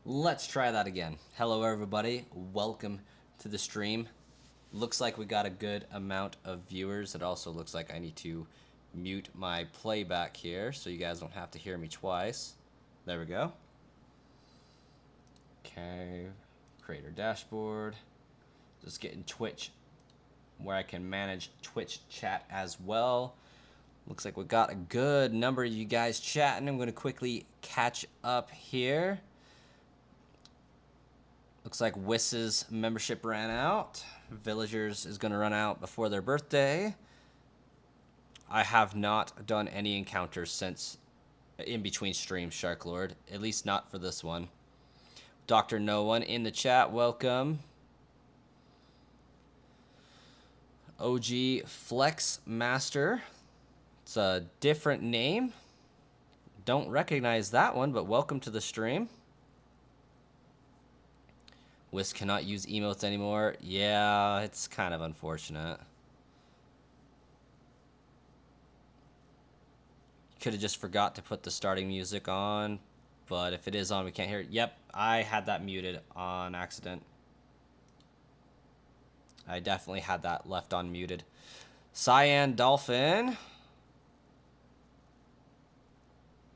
Let's try that again. Hello, everybody. Welcome to the stream. Looks like we got a good amount of viewers. It also looks like I need to mute my playback here so you guys don't have to hear me twice. There we go. Okay, creator dashboard. Just getting Twitch where I can manage Twitch chat as well. Looks like we got a good number of you guys chatting. I'm going to quickly catch up here. Looks like Wiss's membership ran out. Villagers is going to run out before their birthday. I have not done any encounters since in between streams, Shark Lord. At least not for this one. Dr. No One in the chat, welcome. OG Flex Master. It's a different name. Don't recognize that one, but welcome to the stream. Wiss cannot use emotes anymore. Yeah, it's kind of unfortunate. Could have just forgot to put the starting music on, but if it is on, we can't hear it. Yep, I had that muted on accident. I definitely had that left on muted. Cyan Dolphin.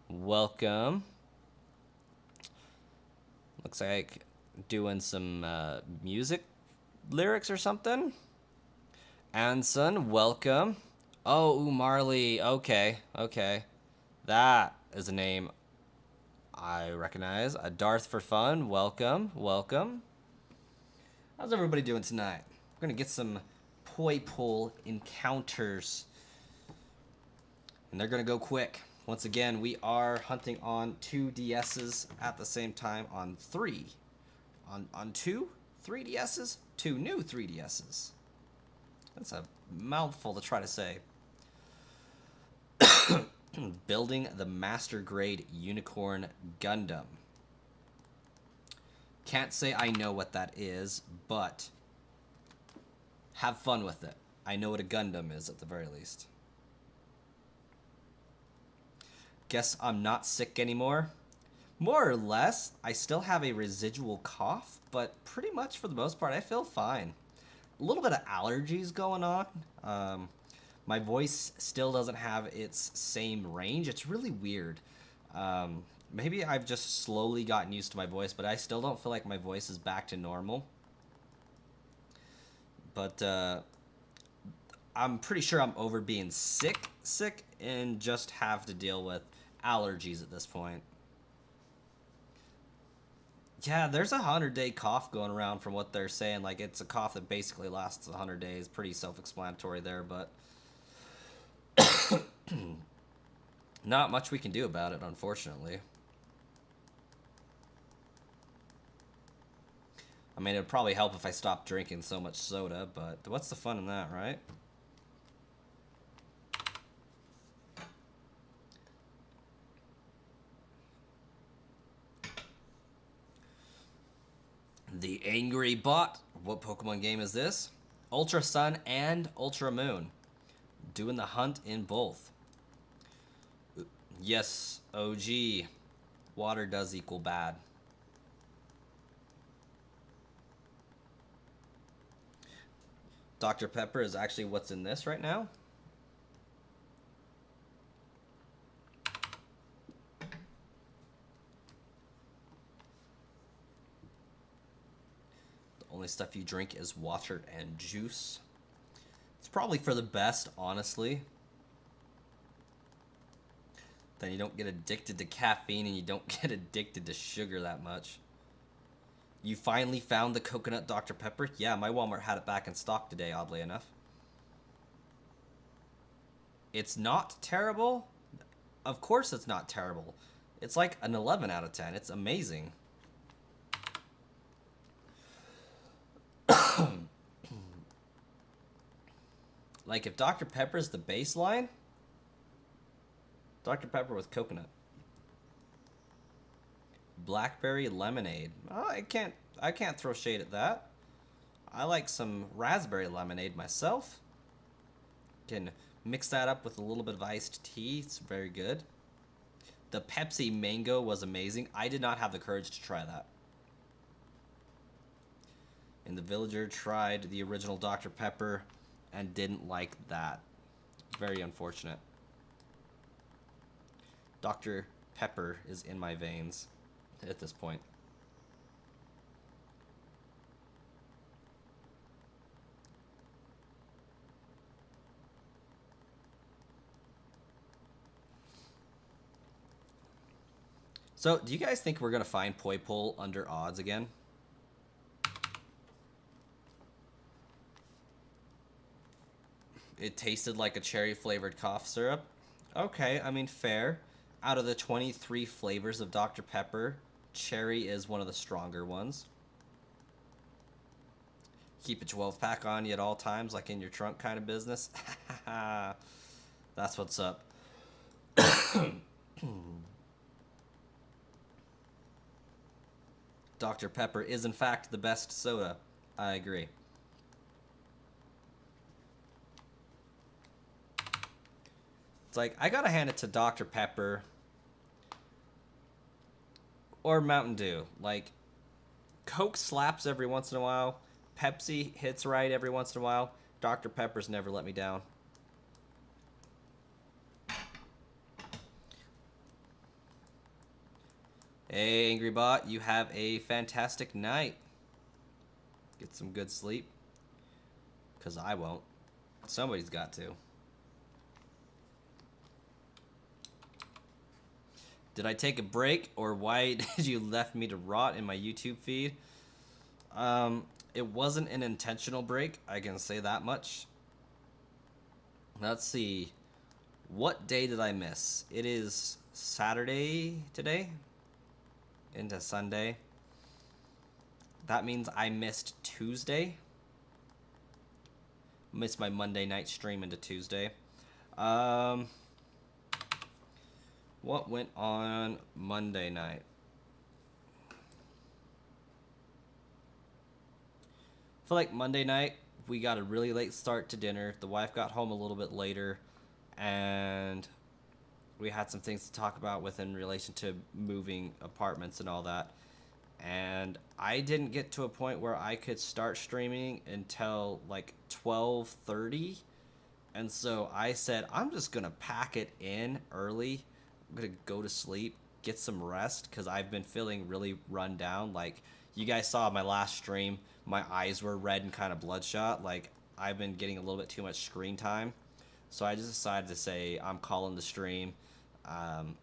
Welcome. Looks like doing some music lyrics or something. Anson, welcome. Oh, Marley. Okay. That is a name I recognize. A Darth for Fun, welcome. How's everybody doing tonight? We're going to get some Poipole encounters. And they're going to go quick. Once again, we are hunting on 2 DSs at the same time on 3. On 2 3DSs? 2 new 3DSs. That's a mouthful to try to say. Building the Master Grade Unicorn Gundam. Can't say I know what that is, but have fun with it. I know what a Gundam is at the very least. Guess I'm not sick anymore. More or less, I still have a residual cough, but pretty much for the most part, I feel fine. A little bit of allergies going on. My voice still doesn't have its same range. It's really weird. Maybe I've just slowly gotten used to my voice, but I still don't feel like my voice is back to normal. But I'm pretty sure I'm over being sick, and just have to deal with allergies at this point. Yeah, there's a 100-day cough going around from what they're saying. Like, it's a cough that basically lasts 100 days. Pretty self-explanatory there, but not much we can do about it, unfortunately. I mean, it would probably help if I stopped drinking so much soda, but what's the fun in that, right? The Angry Bot. What Pokemon game is this? Ultra Sun and Ultra Moon. Doing the hunt in both. Yes, OG. Water does equal bad. Dr. Pepper is actually what's in this right now. The only stuff you drink is water and juice. It's probably for the best, honestly. Then you don't get addicted to caffeine and you don't get addicted to sugar that much. You finally found the coconut Dr. Pepper? Yeah, my Walmart had it back in stock today, oddly enough. It's not terrible? Of course it's not terrible. It's like an 11 out of 10. It's amazing. Like, if Dr. Pepper is the baseline, Dr. Pepper with coconut. Blackberry lemonade. Oh, I can't throw shade at that. I like some raspberry lemonade myself. Can mix that up with a little bit of iced tea. It's very good. The Pepsi mango was amazing. I did not have the courage to try that. And the villager tried the original Dr. Pepper and didn't like that. Very unfortunate. Dr. Pepper is in my veins at this point. So, do you guys think we're going to find Poipole under odds again? It tasted like a cherry-flavored cough syrup. Okay, I mean, fair. Out of the 23 flavors of Dr. Pepper, cherry is one of the stronger ones. Keep a 12-pack on you at all times, like in your trunk kind of business. That's what's up. Dr. Pepper is, in fact, the best soda. I agree. It's like, I gotta hand it to Dr. Pepper or Mountain Dew. Like, Coke slaps every once in a while. Pepsi hits right every once in a while. Dr. Pepper's never let me down. Hey, Angry Bot, you have a fantastic night. Get some good sleep. Because I won't. Somebody's got to. Did I take a break, or why did you left me to rot in my YouTube feed? It wasn't an intentional break, I can say that much. Let's see. What day did I miss? It is Saturday today into Sunday. That means I missed Tuesday. Missed my Monday night stream into Tuesday. What went on Monday night? I feel like Monday night we got a really late start to dinner. The wife got home a little bit later, and we had some things to talk about within relation to moving apartments and all that. And I didn't get to a point where I could start streaming until like 12:30. And so I said, I'm just going to pack it in early. I'm going to go to sleep, get some rest, because I've been feeling really run down. Like, you guys saw my last stream, my eyes were red and kind of bloodshot. Like, I've been getting a little bit too much screen time. So I just decided to say, I'm calling the stream, and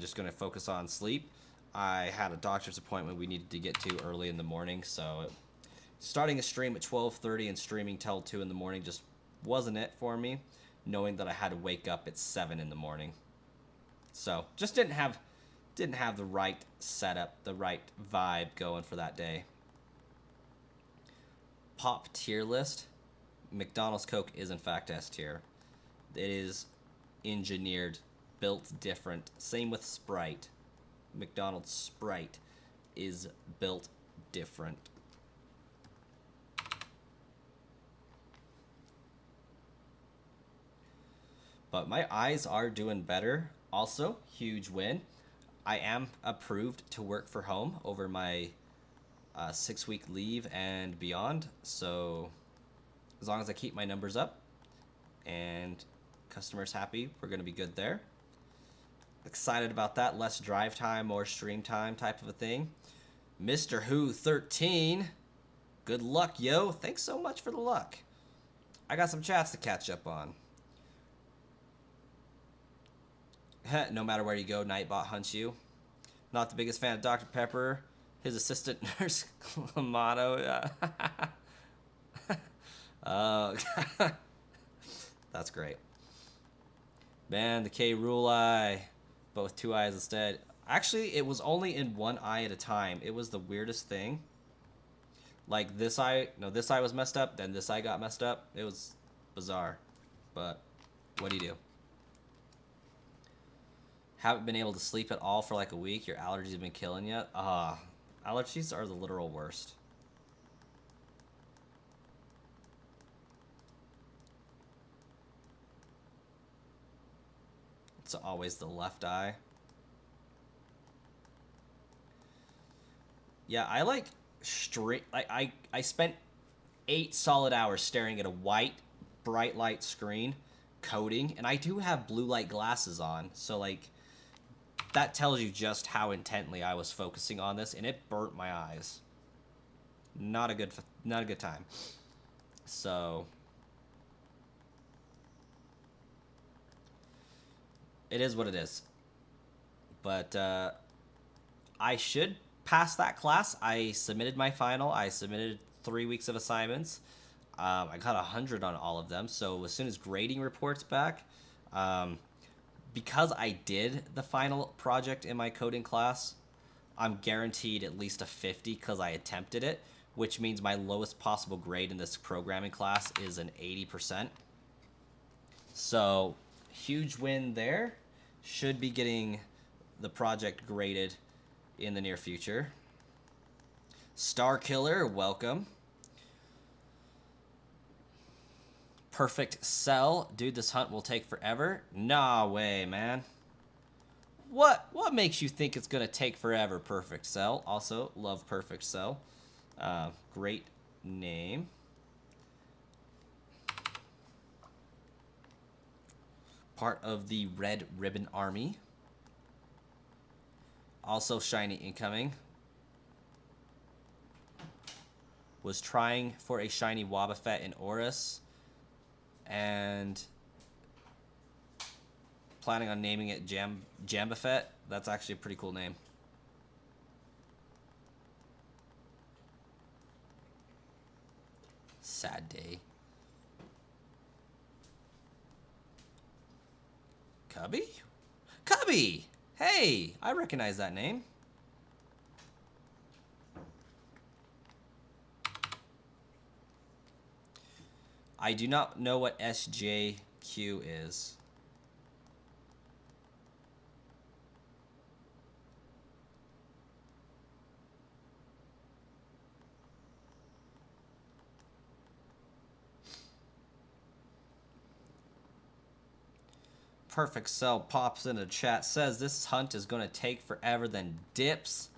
just going to focus on sleep. I had a doctor's appointment we needed to get to early in the morning, so starting a stream at 12:30 and streaming till 2 in the morning just wasn't it for me, knowing that I had to wake up at 7 in the morning. So just didn't have the right setup, the right vibe going for that day. Pop tier list. McDonald's Coke is in fact S tier. It is engineered, built different. Same with Sprite. McDonald's Sprite is built different. But my eyes are doing better. Also, huge win. I am approved to work for home over my 6-week leave and beyond. So as long as I keep my numbers up and customers happy, we're going to be good there. Excited about that. Less drive time, more stream time type of a thing. Mr. Who 13. Good luck, yo. Thanks so much for the luck. I got some chats to catch up on. No matter where you go, Nightbot hunts you. Not the biggest fan of Dr. Pepper. His assistant nurse, Clamato. Oh, that's great. Man, the K rule eye. Both 2 eyes instead. Actually, it was only in 1 eye at a time. It was the weirdest thing. Like this eye, no, this eye was messed up, then this eye got messed up. It was bizarre. But what do you do? Haven't been able to sleep at all for like a week. Your allergies have been killing you. Allergies are the literal worst. It's always the left eye. Yeah, I like straight. I spent 8 solid hours staring at a white, bright light screen, coding, and I do have blue light glasses on, so like that tells you just how intently I was focusing on this, and it burnt my eyes. Not a good time. So it is what it is. But I should pass that class. I submitted my final. I submitted 3 weeks of assignments. I got 100 on all of them. So as soon as grading reports back, because I did the final project in my coding class, I'm guaranteed at least a 50 because I attempted it, which means my lowest possible grade in this programming class is an 80%. So huge win there. Should be getting the project graded in the near future. Star Killer, welcome. Perfect Cell, dude, this hunt will take forever. Nah way, man. What makes you think it's gonna take forever, Perfect Cell? Also, love Perfect Cell. Great name. Part of the Red Ribbon Army. Also shiny incoming. Was trying for a shiny Wobbuffet in Oris. And planning on naming it Jambuffet. That's actually a pretty cool name. Sad day. Cubby? Cubby! Hey, I recognize that name. I do not know what SJQ is. Perfect Cell pops into chat, says this hunt is going to take forever, then dips.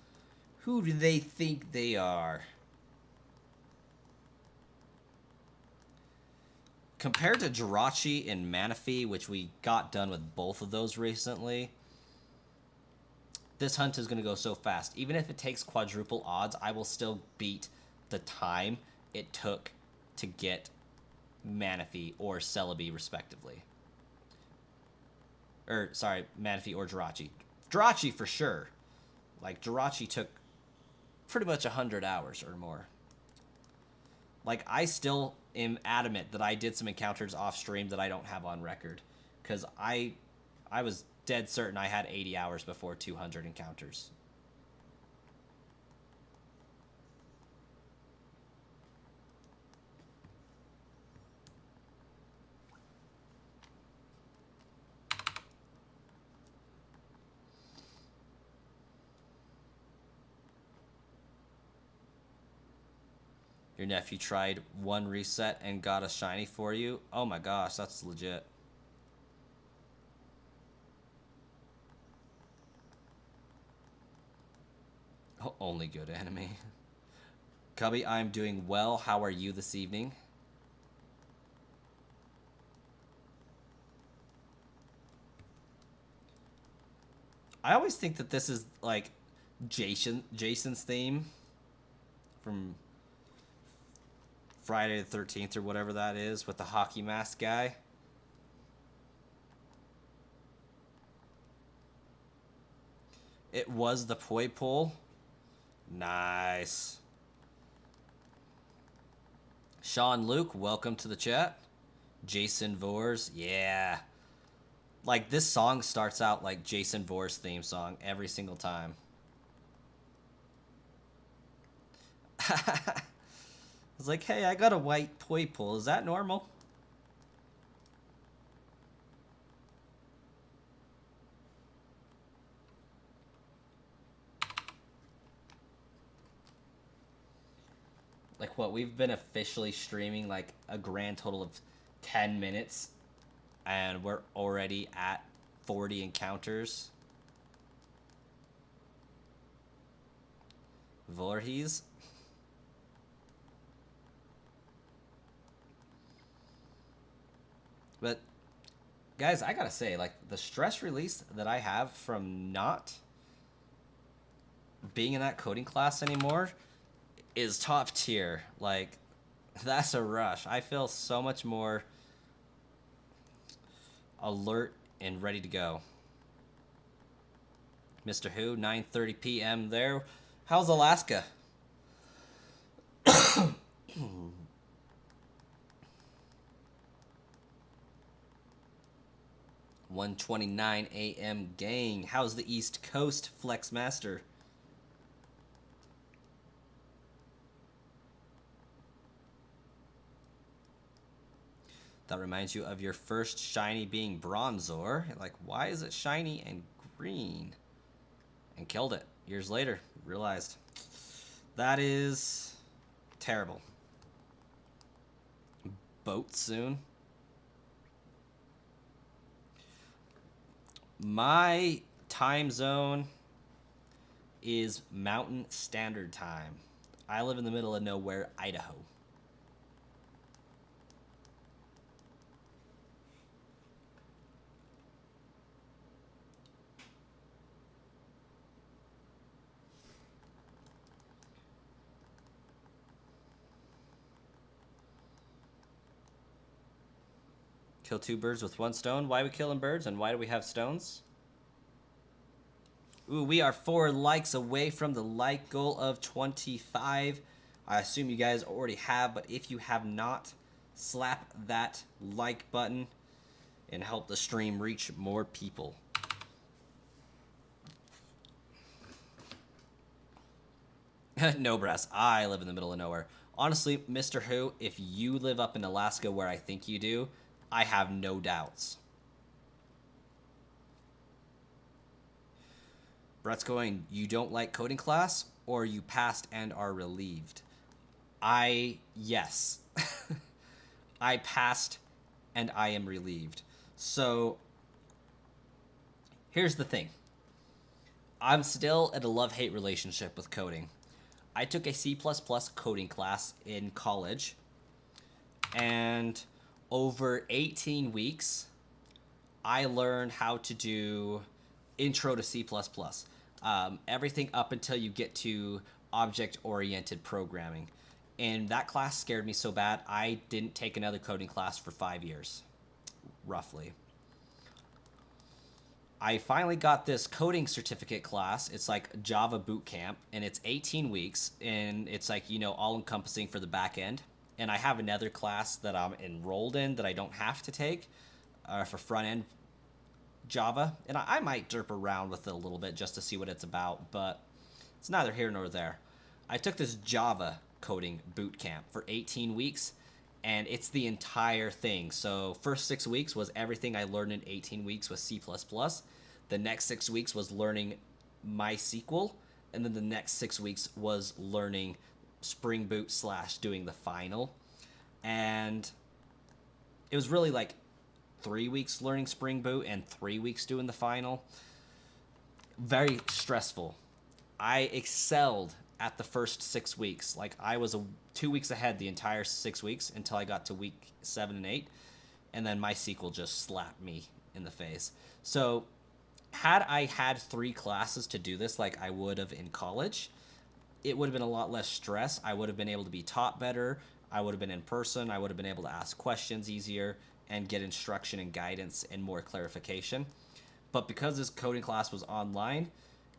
Who do they think they are? Compared to Jirachi and Manaphy, which we got done with both of those recently, this hunt is going to go so fast. Even if it takes quadruple odds, I will still beat the time it took to get Manaphy or Celebi, respectively. Or, sorry, Manaphy or Jirachi. Jirachi for sure. Like, Jirachi took pretty much 100 hours or more. Like, I still am adamant that I did some encounters off stream that I don't have on record. Because I was dead certain I had 80 hours before 200 encounters. Your nephew tried one reset and got a shiny for you. Oh my gosh, that's legit. Oh, only good anime. Cubby, I'm doing well. How are you this evening? I always think that this is like Jason's theme from Friday the 13th or whatever that is with the hockey mask guy. It was the Poipole. Nice. Sean Luke, welcome to the chat. Jason Vors, yeah. Like, this song starts out like Jason Vors' theme song every single time. I was like, hey, I got a white Poipole. Is that normal? Like, what, we've been officially streaming like a grand total of 10 minutes and we're already at 40 encounters. Voorhees. But guys, I gotta say, like, the stress release that I have from not being in that coding class anymore is top tier. Like, that's a rush. I feel so much more alert and ready to go. Mr. Who, 9:30 p.m. there. How's Alaska? 1:29 a.m. gang. How's the East Coast, Flex Master? That reminds you of your first shiny being Bronzor. Like, why is it shiny and green? And killed it. Years later, realized. That is terrible. Boat soon. My time zone is Mountain Standard Time. I live in the middle of nowhere, Idaho. Kill 2 birds with 1 stone. Why are we killing birds and why do we have stones? Ooh, we are 4 likes away from the like goal of 25. I assume you guys already have, but if you have not, slap that like button and help the stream reach more people. No, Brass, I live in the middle of nowhere. Honestly, Mr. Who, if you live up in Alaska where I think you do, I have no doubts. Brett's going, you don't like coding class, or you passed and are relieved? Yes. I passed and I am relieved. So, here's the thing. I'm still in a love-hate relationship with coding. I took a C++ coding class in college, and over 18 weeks, I learned how to do intro to C++. Everything up until you get to object-oriented programming. And that class scared me so bad, I didn't take another coding class for 5 years, roughly. I finally got this coding certificate class. It's like Java boot camp, and it's 18 weeks, and it's like, you know, all-encompassing for the back end. And I have another class that I'm enrolled in that I don't have to take for front-end Java. And I might derp around with it a little bit just to see what it's about, but it's neither here nor there. I took this Java coding boot camp for 18 weeks, and it's the entire thing. So first 6 weeks was everything I learned in 18 weeks with C++. The next 6 weeks was learning MySQL, and then the next 6 weeks was learning Spring Boot / doing the final. And it was really like 3 weeks learning Spring Boot and 3 weeks doing the final. Very stressful. I excelled at the first 6 weeks. Like, I was 2 weeks ahead the entire 6 weeks until I got to week 7 and 8, and then MySQL just slapped me in the face. So had I had 3 classes to do this like I would have in college, it would have been a lot less stress. I would have been able to be taught better. I would have been in person. I would have been able to ask questions easier and get instruction and guidance and more clarification. But because this coding class was online,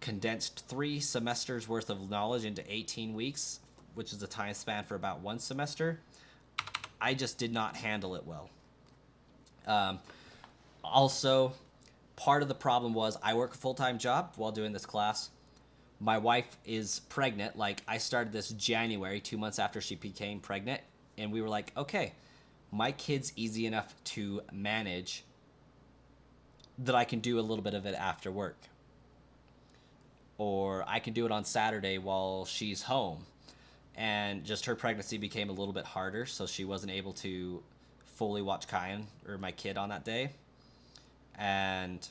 condensed 3 semesters worth of knowledge into 18 weeks, which is a time span for about 1 semester, I just did not handle it well. Also, part of the problem was I work a full-time job while doing this class. My wife is pregnant. Like, I started this January, 2 months after she became pregnant, and we were like, okay, my kid's easy enough to manage that I can do a little bit of it after work. Or I can do it on Saturday while she's home. And just her pregnancy became a little bit harder, so she wasn't able to fully watch Kyan, or my kid, on that day. And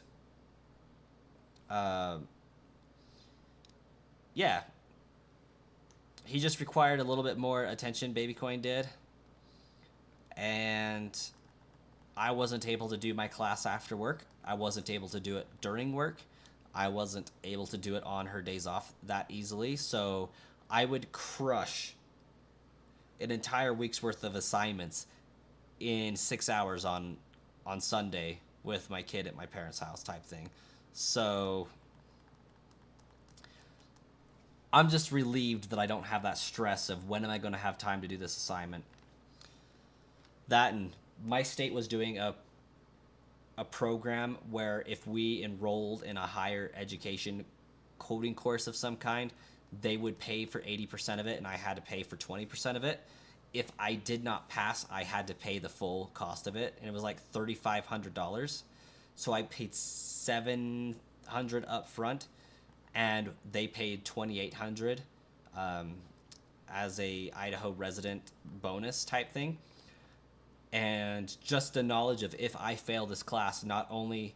yeah, he just required a little bit more attention, Baby Coin did. And I wasn't able to do my class after work. I wasn't able to do it during work. I wasn't able to do it on her days off that easily. So I would crush an entire week's worth of assignments in 6 hours on Sunday with my kid at my parents' house type thing. So I'm just relieved that I don't have that stress of when am I going to have time to do this assignment. That, and my state was doing a program where if we enrolled in a higher education coding course of some kind, they would pay for 80% of it and I had to pay for 20% of it. If I did not pass, I had to pay the full cost of it, and it was like $3,500. So I paid $700 up front, and they paid $2,800 as a Idaho resident bonus type thing. And just the knowledge of if I fail this class, not only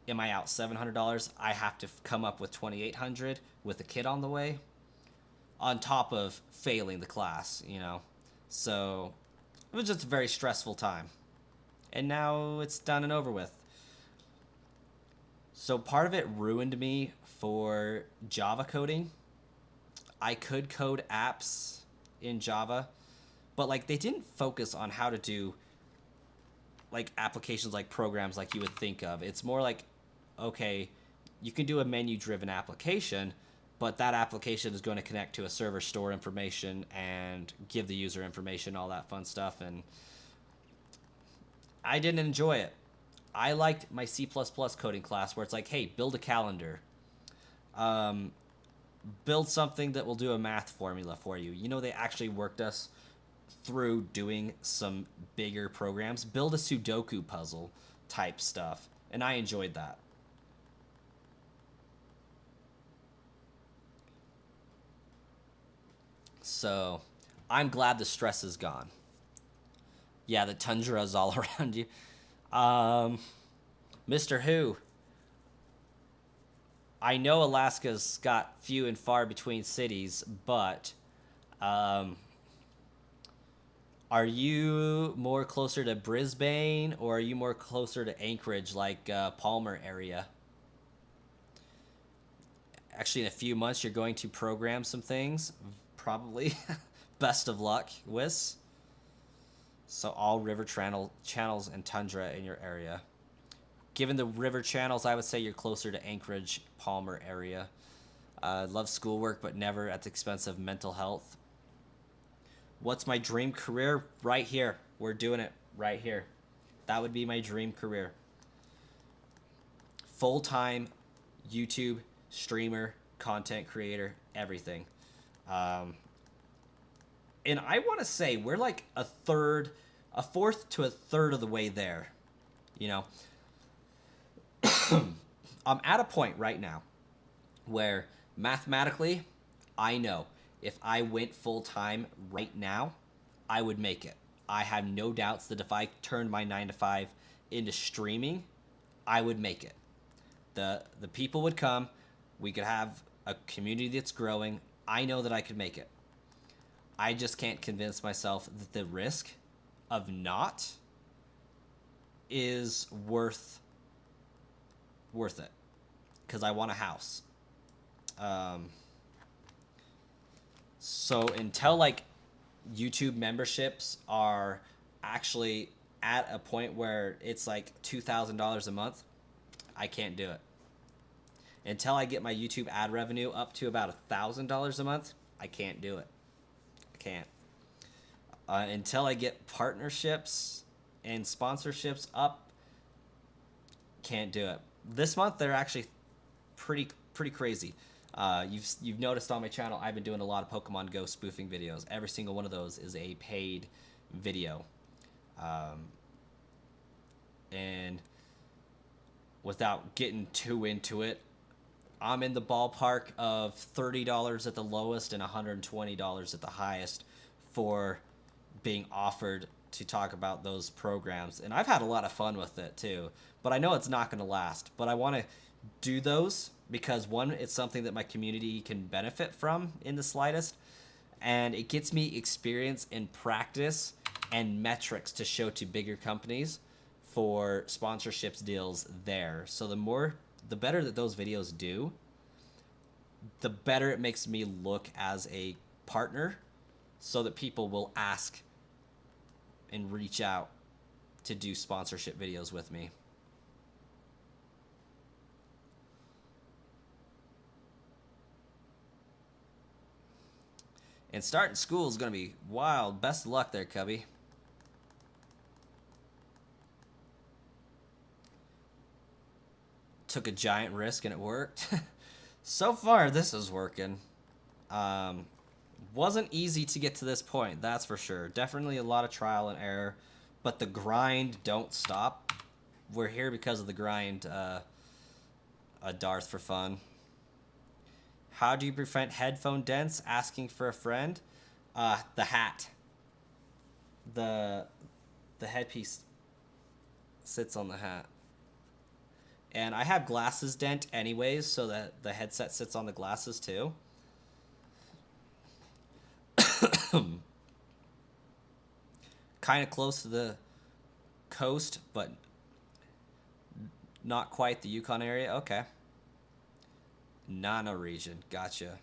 am I out $700, I have to come up with $2,800 with a kid on the way, on top of failing the class, you know. So it was just a very stressful time. And now it's done and over with. So part of it ruined me for Java coding. I could code apps in Java, but like they didn't focus on how to do like applications like programs like you would think of. It's more like, okay, you can do a menu driven application, but that application is going to connect to a server, store information, and give the user information, all that fun stuff. And I didn't enjoy it. I liked my C++ coding class where it's like, hey, build a calendar. Build something that will do a math formula for you. You know, they actually worked us through doing some bigger programs. Build a Sudoku puzzle type stuff. And I enjoyed that. So I'm glad the stress is gone. Yeah, the tundra is all around you. Mr. Who, I know Alaska's got few and far between cities, but are you more closer to Brisbane or are you more closer to Anchorage, like Palmer area? Actually, in a few months, you're going to program some things, probably. Best of luck, Wiss. So all river channels and tundra in your area. Given the river channels, I would say you're closer to Anchorage, Palmer area. Love schoolwork, but never at the expense of mental health. What's my dream career? Right here. We're doing it right here. That would be my dream career. Full-time YouTube streamer, content creator, everything. And I want to say we're like a fourth to a third of the way there. You know, I'm at a point right now where mathematically, I know if I went full time right now, I would make it. I have no doubts that if I turned my 9 to 5 into streaming, I would make it. The people would come. We could have a community that's growing. I know that I could make it. I just can't convince myself that the risk of not is worth it, because I want a house. So until like YouTube memberships are actually at a point where it's like $2,000 a month, I can't do it. Until I get my YouTube ad revenue up to about $1,000 a month, I can't do it. I can't. Until I get partnerships and sponsorships up, can't do it. This month they're actually pretty crazy. You've noticed on my channel I've been doing a lot of Pokemon Go spoofing videos. Every single one of those is a paid video. And without getting too into it, I'm in the ballpark of $30 at the lowest and $120 at the highest for being offered to talk about those programs. And I've had a lot of fun with it too, but I know it's not going to last. But I want to do those because, one, it's something that my community can benefit from in the slightest, and it gets me experience and practice and metrics to show to bigger companies for sponsorships deals there. So the better that those videos do, the better it makes me look as a partner, so that people will ask and reach out to do sponsorship videos with me. And starting school is going to be wild. Best of luck there, Cubby. Took a giant risk and it worked. So far, this is working. Wasn't easy to get to this point, that's for sure. Definitely a lot of trial and error, but the grind don't stop. We're here because of the grind. A Darth for fun. How do you prevent headphone dents? Asking for a friend. The hat. The headpiece sits on the hat. And I have glasses dent anyways, so that the headset sits on the glasses too. Kind of close to the coast, but not quite the Yukon area. Okay. Nano region. Gotcha.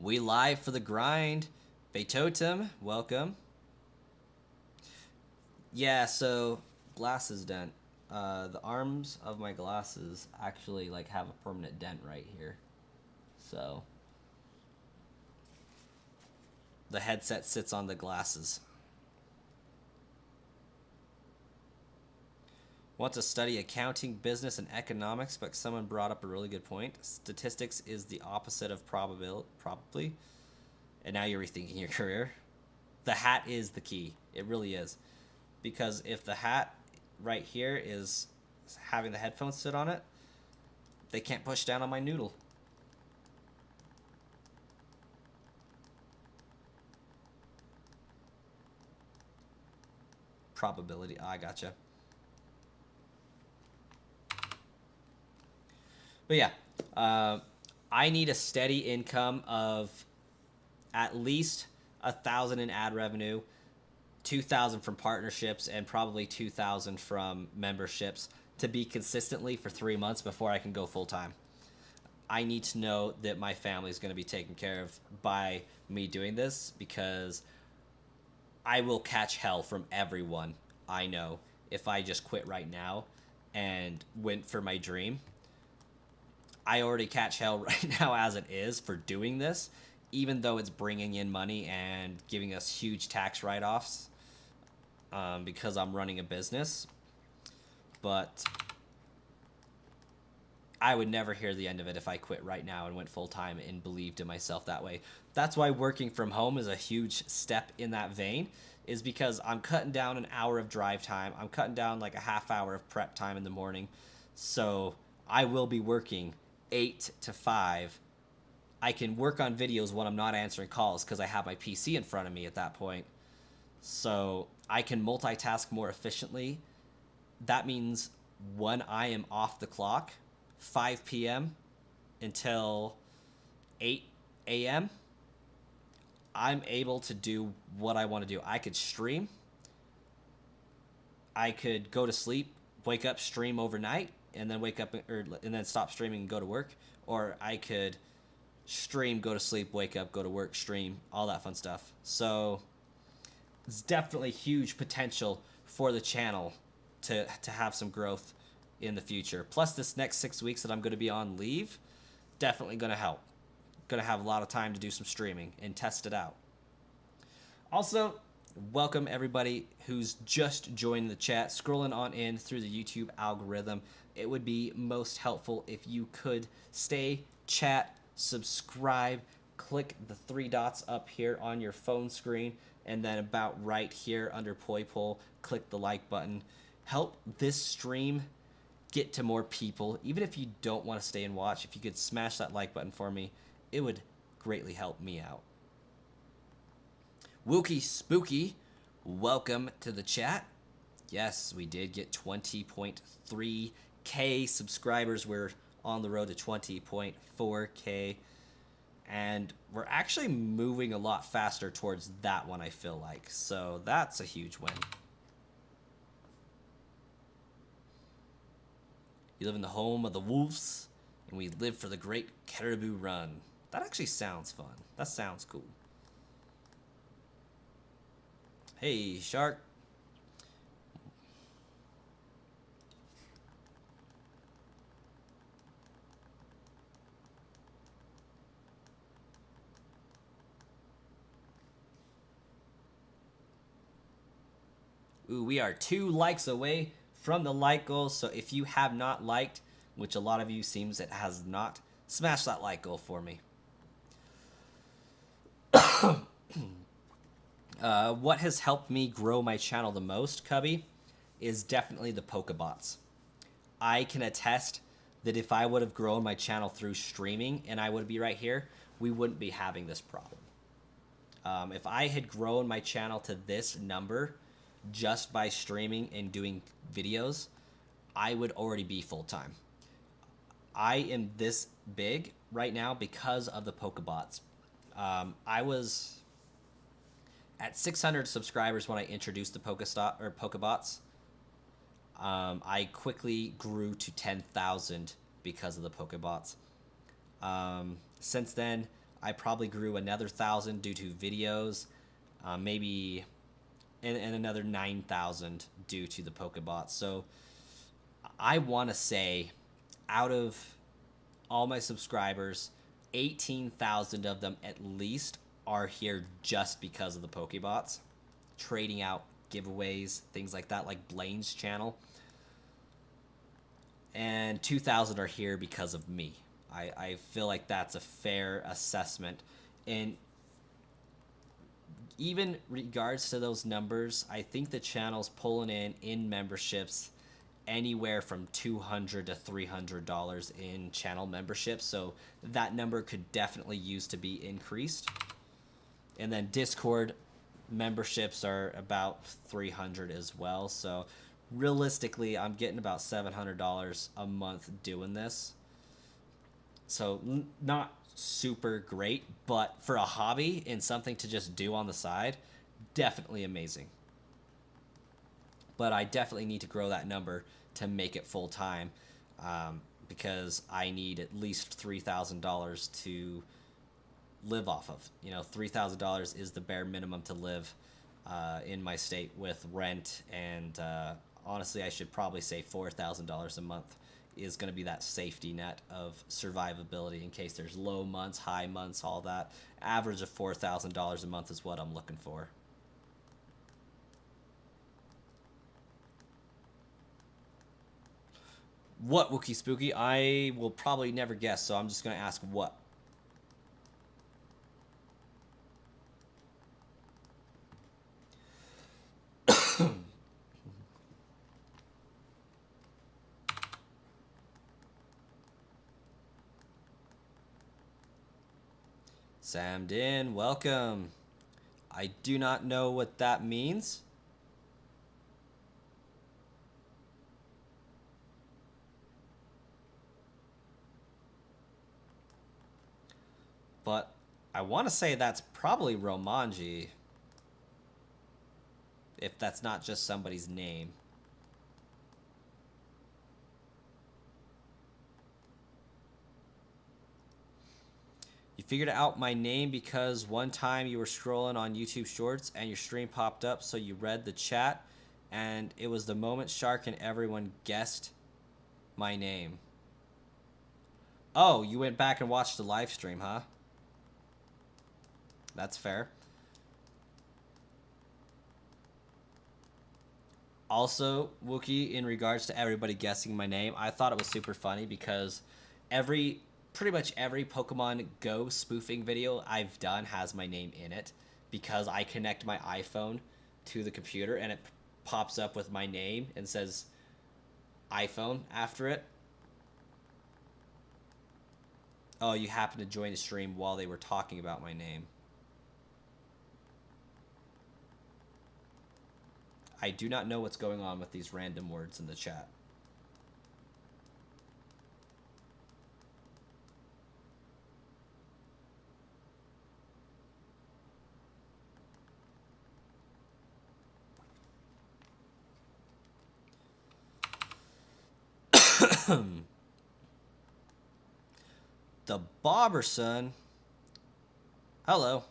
We live for the grind. Beetotem, welcome. Yeah, so glasses dent. The arms of my glasses actually like have a permanent dent right here. So the headset sits on the glasses. Want to study accounting, business, and economics, but someone brought up a really good point. Statistics is the opposite of probably. And now you're rethinking your career. The hat is the key. It really is. Because if the hat right here is having the headphones sit on it, they can't push down on my noodle. Probability. I gotcha. But yeah, I need a steady income of at least 1,000 in ad revenue, 2,000 from partnerships, and probably 2,000 from memberships to be consistently for 3 months before I can go full time. I need to know that my family is going to be taken care of by me doing this, because I will catch hell from everyone I know if I just quit right now and went for my dream. I already catch hell right now as it is for doing this, even though it's bringing in money and giving us huge tax write-offs because I'm running a business. But I would never hear the end of it if I quit right now and went full-time and believed in myself that way. That's why working from home is a huge step in that vein, is because I'm cutting down an hour of drive time. I'm cutting down like a half hour of prep time in the morning. So I will be working 8 to 5. I can work on videos when I'm not answering calls because I have my PC in front of me at that point. So I can multitask more efficiently. That means when I am off the clock, 5 p.m. until 8 a.m., I'm able to do what I want to do. I could stream. I could go to sleep, wake up, stream overnight, and then wake up and then stop streaming and go to work. Or I could stream, go to sleep, wake up, go to work, stream, all that fun stuff. So it's definitely huge potential for the channel to have some growth in the future. Plus this next 6 weeks that I'm going to be on leave, definitely going to help. Going to have a lot of time to do some streaming and test it out. Also, welcome everybody who's just joined the chat, scrolling on in through the YouTube algorithm. It would be most helpful if you could stay, chat, subscribe, click the 3 dots up here on your phone screen, and then about right here under Poipole, click the like button. Help this stream get to more people. Even if you don't want to stay and watch, if you could smash that like button for me, it would greatly help me out. Wookie Spooky, welcome to the chat. Yes, we did get 20.3K subscribers. We're on the road to 20.4K. And we're actually moving a lot faster towards that one, I feel like. So that's a huge win. You live in the home of the wolves, and we live for the great caribou run. That actually sounds fun. That sounds cool. Hey, shark. Ooh, we are 2 likes away from the like goal. So if you have not liked, which a lot of you seems it has not, smash that like goal for me. What has helped me grow my channel the most, Cubby, is definitely the Pokebots. I can attest that if I would have grown my channel through streaming and I would be right here, we wouldn't be having this problem. If I had grown my channel to this number just by streaming and doing videos, I would already be full-time. I am this big right now because of the Pokebots. I was at 600 subscribers when I introduced the Pokebots. I quickly grew to 10,000 because of the Pokebots. Since then, I probably grew another 1,000 due to videos, maybe, and another 9,000 due to the Pokebots. So I want to say, out of all my subscribers, 18,000 of them at least are here just because of the Pokebots, trading out giveaways, things like that, like Blaine's channel. And 2,000 are here because of me. I feel like that's a fair assessment. And even regards to those numbers, I think the channel's pulling in memberships anywhere from $200 to $300 in channel memberships. So that number could definitely use to be increased. And then Discord memberships are about $300 as well. So realistically, I'm getting about $700 a month doing this. So not super great, but for a hobby and something to just do on the side, definitely amazing. But I definitely need to grow that number to make it full time, because I need at least $3,000 to live off of. You know, $3,000 is the bare minimum to live in my state with rent, and honestly, I should probably say $4,000 a month is going to be that safety net of survivability in case there's low months, high months, all that. Average of $4,000 a month is what I'm looking for. What, Wookie Spooky? I will probably never guess, so I'm just going to ask what. Sam Din, welcome. I do not know what that means. But I want to say that's probably Romanji. If that's not just somebody's name. You figured out my name because one time you were scrolling on YouTube Shorts and your stream popped up, so you read the chat, and it was the moment Shark and everyone guessed my name. Oh, you went back and watched the live stream, huh? That's fair. Also, Wookie, in regards to everybody guessing my name, I thought it was super funny because pretty much every Pokemon Go spoofing video I've done has my name in it because I connect my iPhone to the computer and it pops up with my name and says iPhone after it. Oh, you happened to join the stream while they were talking about my name. I do not know what's going on with these random words in the chat. The Bobberson. Hello.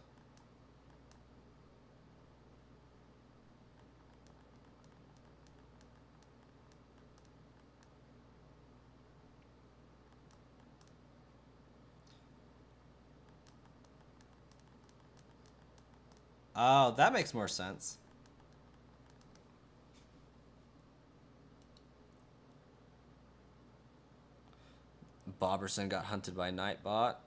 Oh, that makes more sense. Bobberson got hunted by Nightbot.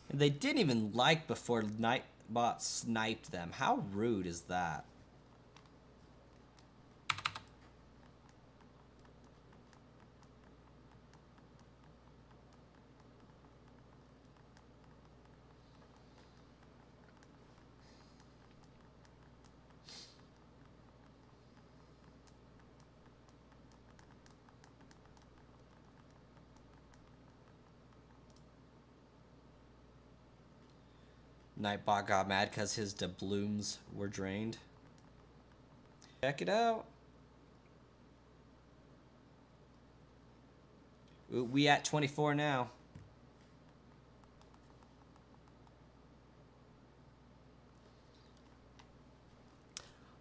And they didn't even like before Nightbot sniped them. How rude is that? Nightbot got mad because his doubloons were drained. Check it out. We at 24 now.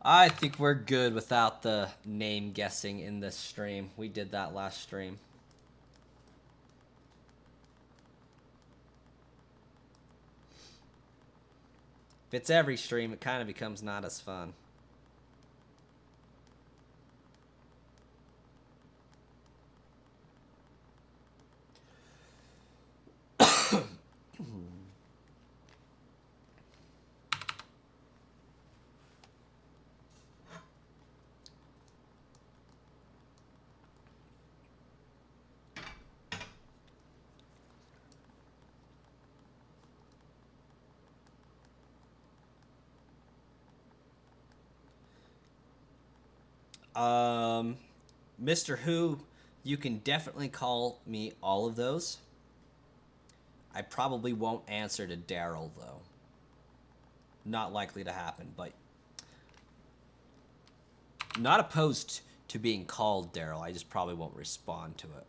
I think we're good without the name guessing in this stream. We did that last stream. If it's every stream, it kind of becomes not as fun. Mr. Who, you can definitely call me all of those. I probably won't answer to Daryl, though. Not likely to happen, but not opposed to being called Daryl. I just probably won't respond to it.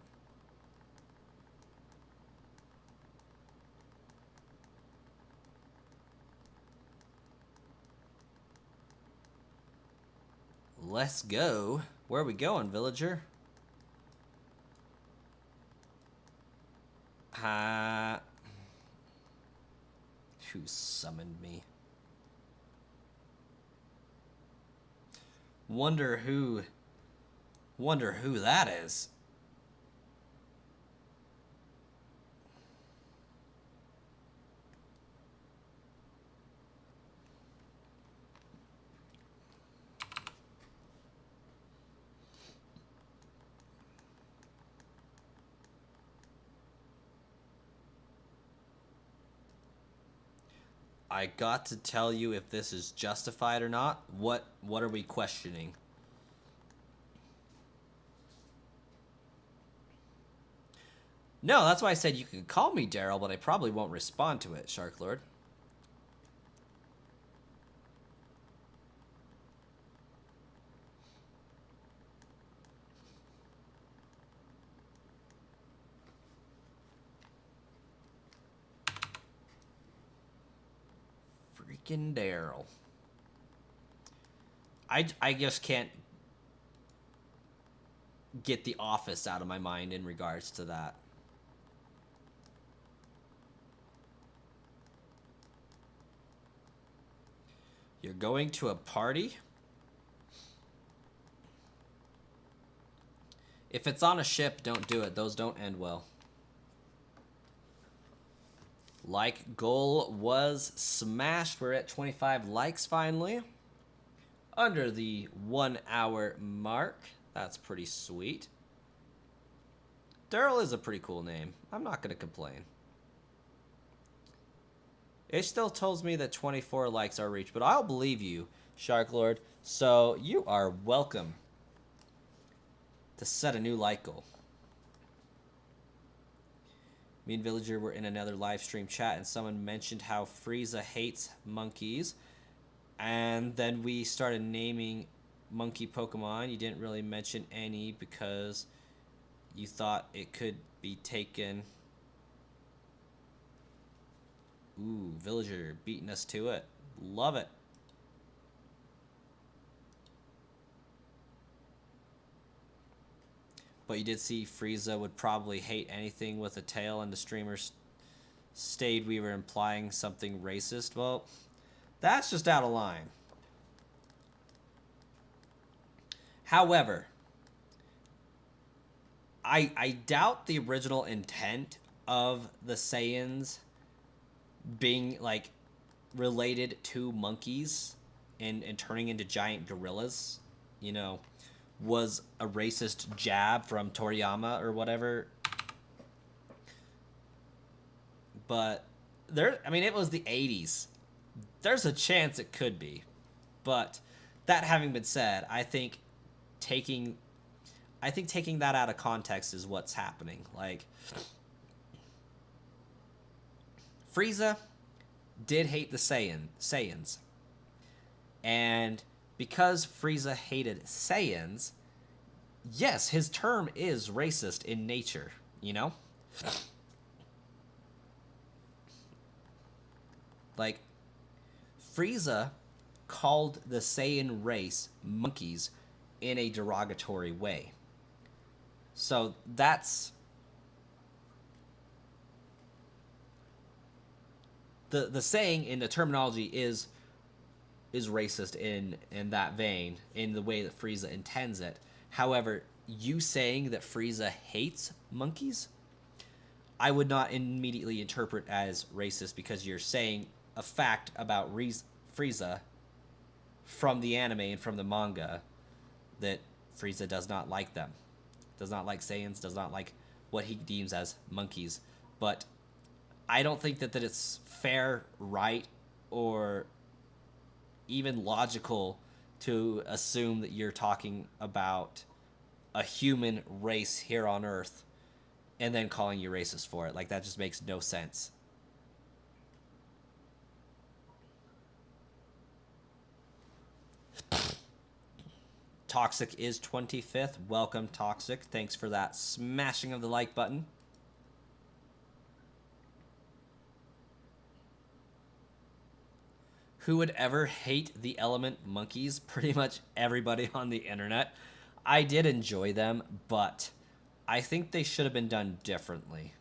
Let's go. Where are we going, villager? Who summoned me? Wonder who that is. I got to tell you if this is justified or not. What are we questioning? No, that's why I said you can call me Daryl, but I probably won't respond to it, Shark Lord. Freaking Daryl. I just can't get the office out of my mind in regards to that. You're going to a party? If it's on a ship, don't do it. Those don't end well. Like goal was smashed. We're at 25 likes finally. Under the 1 hour mark. That's pretty sweet. Daryl is a pretty cool name. I'm not going to complain. It still tells me that 24 likes are reached, but I'll believe you, Shark Lord. So you are welcome to set a new like goal. Me and Villager were in another live stream chat, and someone mentioned how Frieza hates monkeys. And then we started naming monkey Pokemon. You didn't really mention any because You thought it could be taken. Ooh, villager beating us to it. Love it. But you did see Frieza would probably hate anything with a tail, and the streamers stayed we were implying something racist. Well, that's just out of line. However, I doubt the original intent of the Saiyans being like related to monkeys and turning into giant gorillas, you know, was a racist jab from Toriyama or whatever. But there, I mean, it was the 80s. There's a chance it could be. But that having been said, taking I think taking that out of context is what's happening. Like, Frieza did hate the Saiyans. And because Frieza hated Saiyans, yes, his term is racist in nature, you know? Like, Frieza called the Saiyan race monkeys in a derogatory way. So that's the saying in the terminology is racist in that vein, in the way that Frieza intends it. However, you saying that Frieza hates monkeys, I would not immediately interpret as racist, because you're saying a fact about Frieza from the anime and from the manga, that Frieza does not like them. Does not like Saiyans, does not like what he deems as monkeys. But I don't think that it's fair, right, or even logical to assume that you're talking about a human race here on Earth and then calling you racist for it. Like, that just makes no sense. Toxic is 25th. Welcome, Toxic. Thanks for that smashing of the like button. Who would ever hate the element monkeys? Pretty much everybody on the internet. I did enjoy them, but I think they should have been done differently.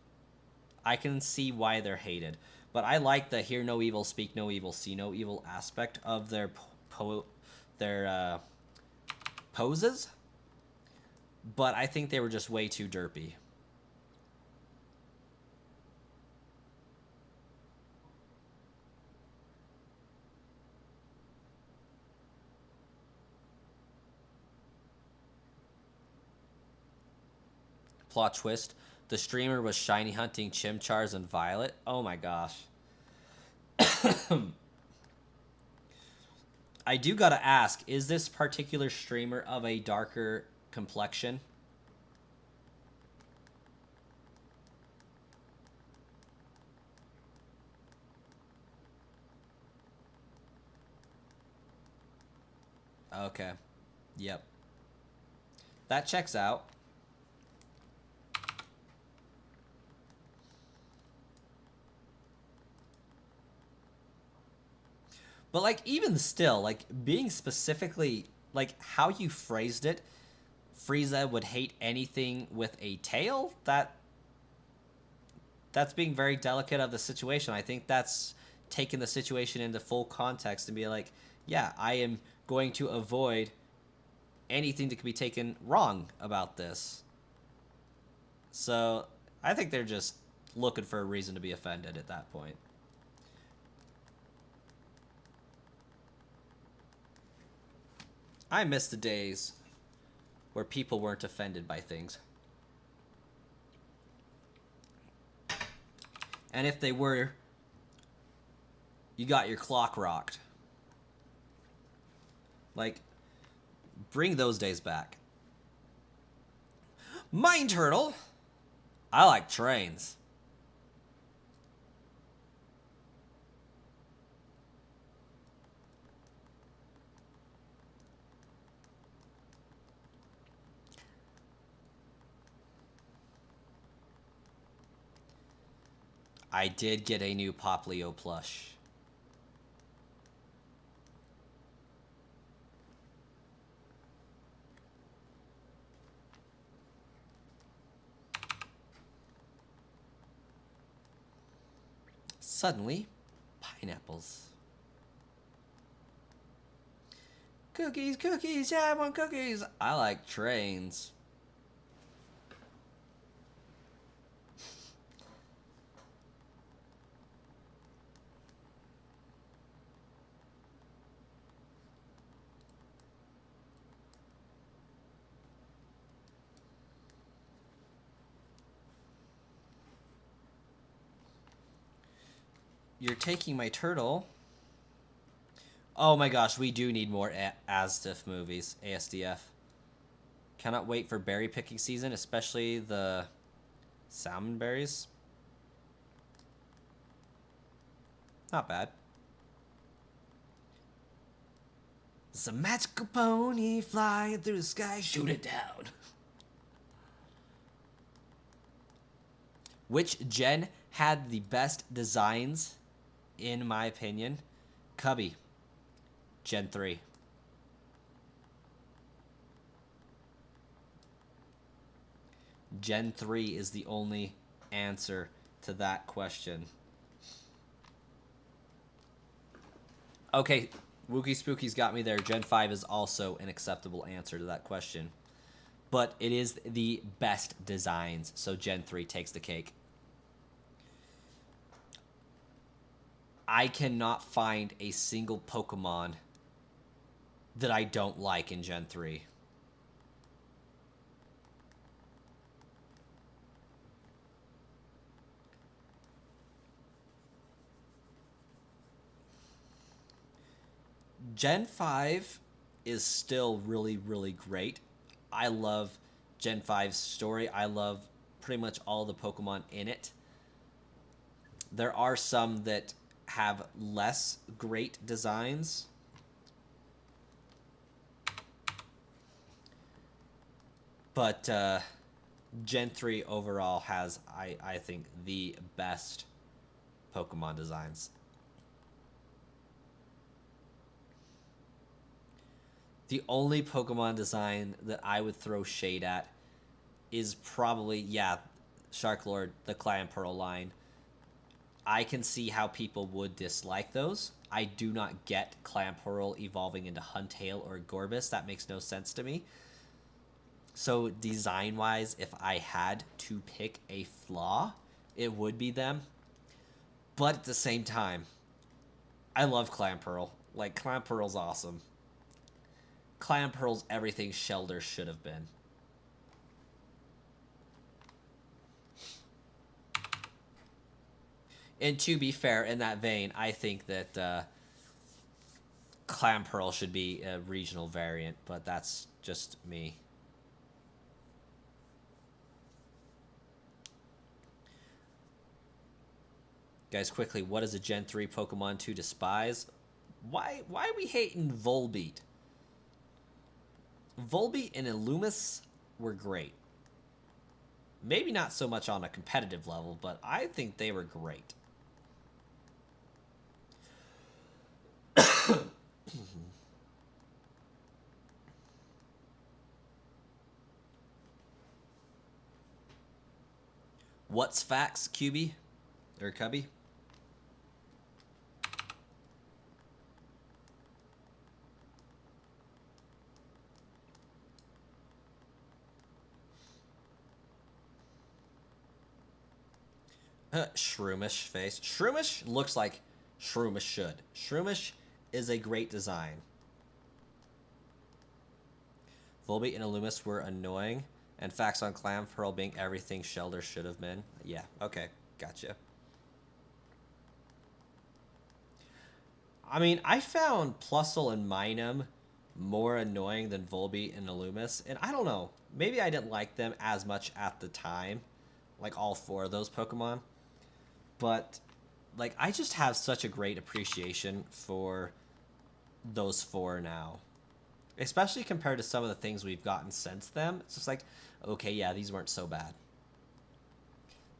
I can see why they're hated, but I like the hear no evil, speak no evil, see no evil aspect of their poses, but I think they were just way too derpy. Plot twist: the streamer was shiny hunting Chimchars and Violet. Oh my gosh. I do gotta ask, is this particular streamer of a darker complexion? Okay. Yep. That checks out. But, like, even still, like, being specifically, like, how you phrased it, Frieza would hate anything with a tail, that's being very delicate of the situation. I think that's taking the situation into full context and be like, yeah, I am going to avoid anything that could be taken wrong about this. So I think they're just looking for a reason to be offended at that point. I miss the days where people weren't offended by things. And if they were, you got your clock rocked. Like, bring those days back. Mine Turtle! I like trains. I did get a new Poplio plush. Suddenly, pineapples. Cookies, cookies, yeah, I want cookies. I like trains. You're taking my turtle. Oh my gosh, we do need more ASDF movies. ASDF. Cannot wait for berry picking season, especially the salmon berries. Not bad. It's a magical pony flying through the sky. Shoot it down. Which gen had the best designs, in my opinion? Cubby. Gen 3. Gen 3 is the only answer to that question. Okay, Wookie Spooky's got me there. Gen 5 is also an acceptable answer to that question. But it is the best designs, so Gen 3 takes the cake. I cannot find a single Pokemon that I don't like in Gen 3. Gen 5 is still really, really great. I love Gen 5's story. I love pretty much all the Pokemon in it. There are some that have less great designs. But Gen 3 overall has, I think, the best Pokemon designs. The only Pokemon design that I would throw shade at is probably, yeah, Shark Lord, the Clamperl line. I can see how people would dislike those. I do not get Clamperl evolving into Huntail or Gorbis. That makes no sense to me. So design-wise, if I had to pick a flaw, it would be them. But at the same time, I love Clamperl. Like, Clamperl's awesome. Clamperl's everything Shelder should have been. And to be fair, in that vein, I think that Clamperl should be a regional variant, but that's just me. Guys, quickly, what is a Gen 3 Pokemon to despise? Why are we hating Volbeat? Volbeat and Illumis were great. Maybe not so much on a competitive level, but I think they were great. What's facts, QB? Or Cubby? Shroomish face. Shroomish looks like Shroomish should. Shroomish is a great design. Volbeat and Illumis were annoying, and facts on Clamperl being everything Shelder should have been. Yeah, okay, gotcha. I mean, I found Plusle and Minun more annoying than Volbeat and Illumis, and I don't know. Maybe I didn't like them as much at the time, like all four of those Pokemon. But, like, I just have such a great appreciation for those four now. Especially compared to some of the things we've gotten since them. It's just like, okay, yeah, these weren't so bad.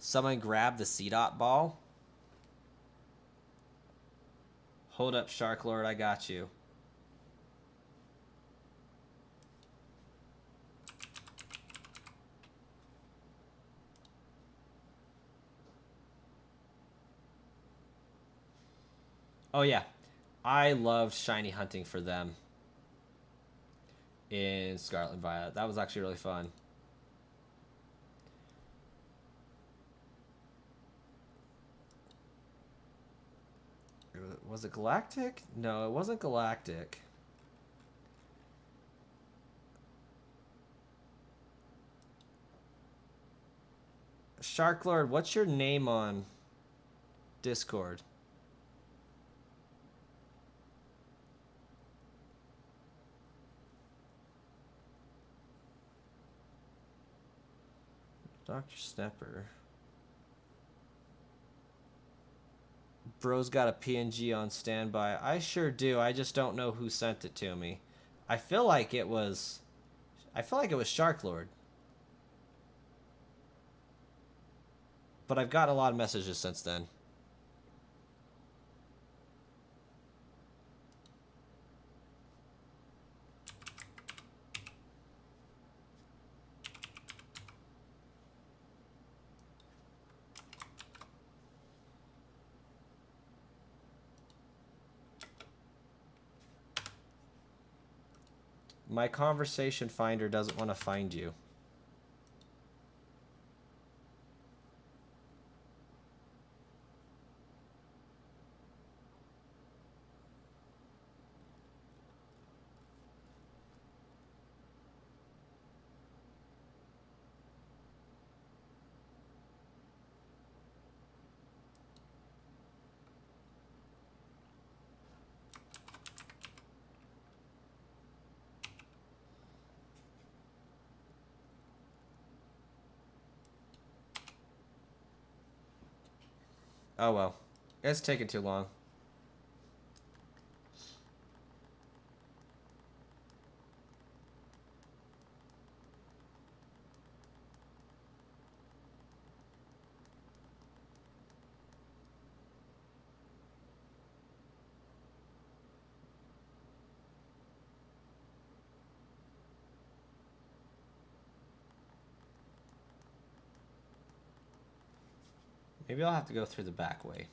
Someone grabbed the C-Dot ball. Hold up, Shark Lord, I got you. Oh yeah, I loved shiny hunting for them in Scarlet and Violet. That was actually really fun. Was it Galactic? No, it wasn't Galactic. Shark Lord, what's your name on Discord? Dr. Snapper. Bro's got a PNG on standby. I sure do. I just don't know who sent it to me. I feel like it was Shark Lord. But I've gotten a lot of messages since then. My conversation finder doesn't want to find you. Oh well. It's taking too long. Maybe I'll have to go through the back way.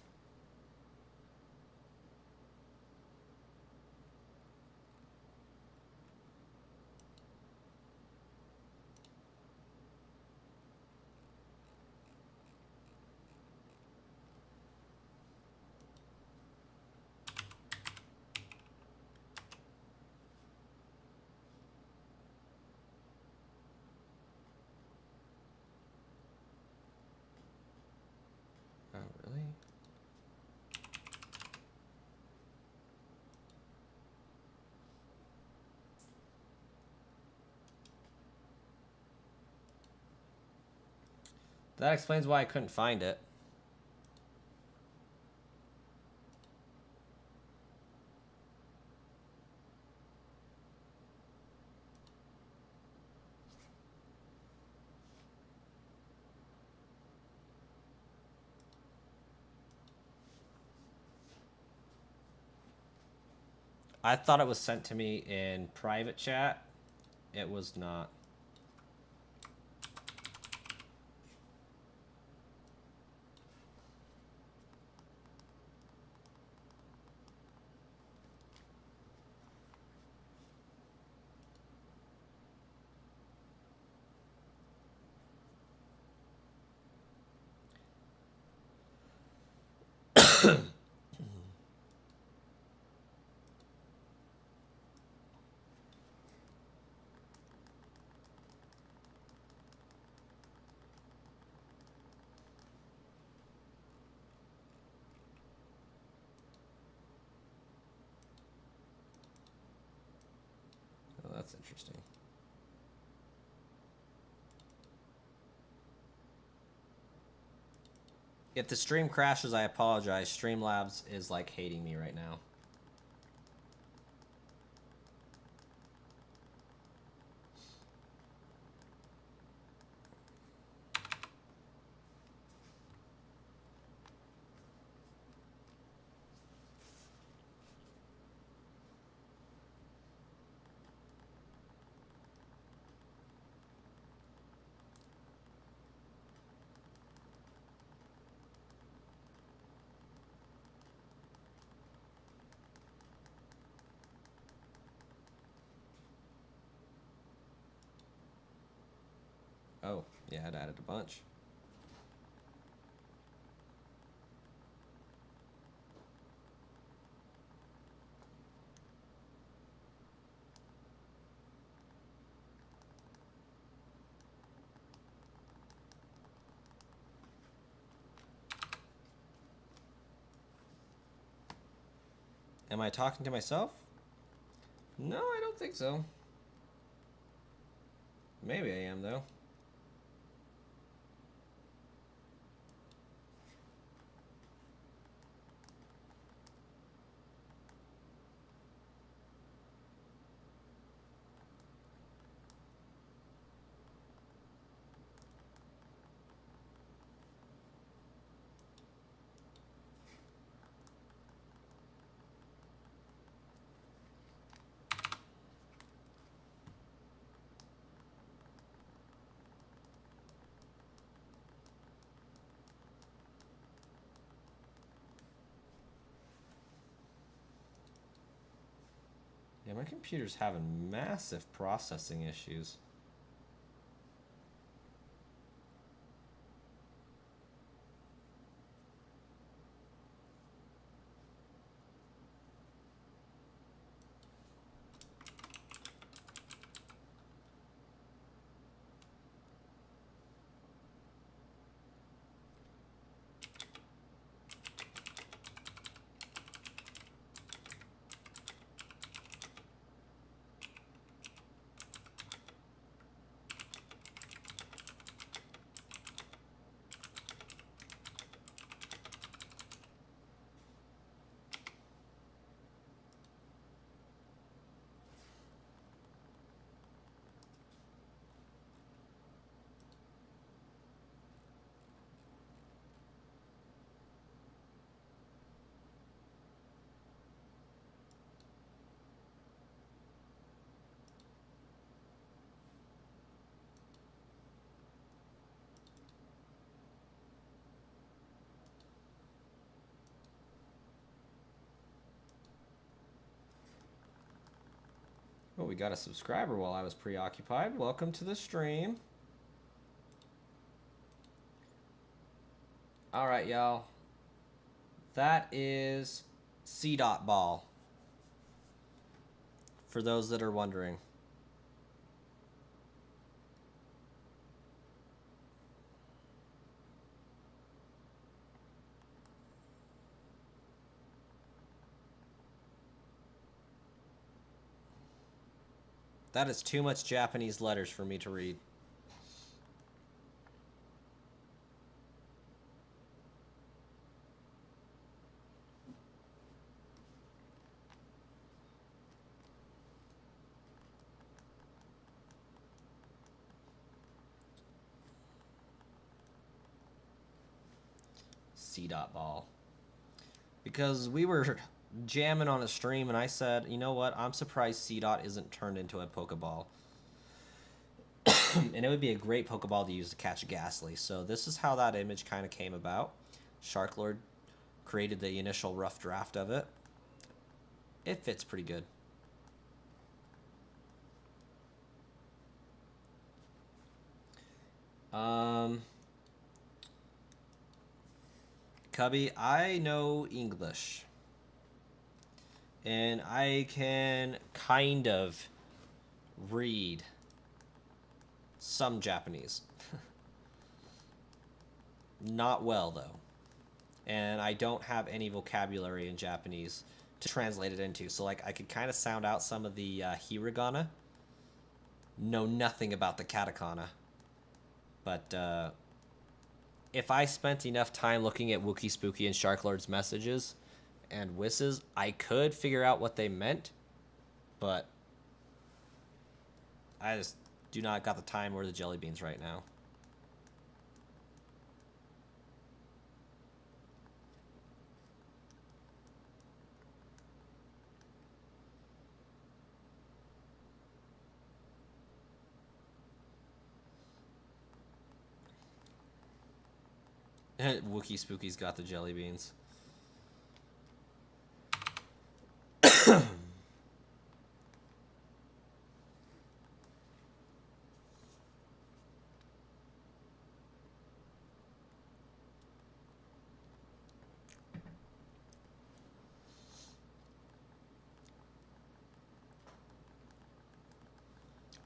Oh, really? That explains why I couldn't find it. I thought it was sent to me in private chat. It was not. Oh, that's interesting. If the stream crashes, I apologize. Streamlabs is like hating me right now. Oh, yeah, I'd added a bunch. Am I talking to myself? No, I don't think so. Maybe I am, though. Yeah, my computer's having massive processing issues. Oh, we got a subscriber while I was preoccupied. Welcome to the stream. All right, y'all. That is C. Ball. For those that are wondering. That is too much Japanese letters for me to read. C. Ball. Because we were jamming on a stream and I said, you know what? I'm surprised C. Isn't turned into a Pokeball. And it would be a great Pokeball to use to catch a Ghastly. So this is how that image kind of came about. Sharklord created the initial rough draft of it. It fits pretty good. Cubby, I know English. And I can kind of read some Japanese. Not well, though. And I don't have any vocabulary in Japanese to translate it into. So, like, I could kind of sound out some of the hiragana. Know nothing about the katakana. But if I spent enough time looking at Wookie Spooky and Sharklord's messages and wisses, I could figure out what they meant. But I just do not got the time or the jelly beans right now. Wookie Spooky's got the jelly beans.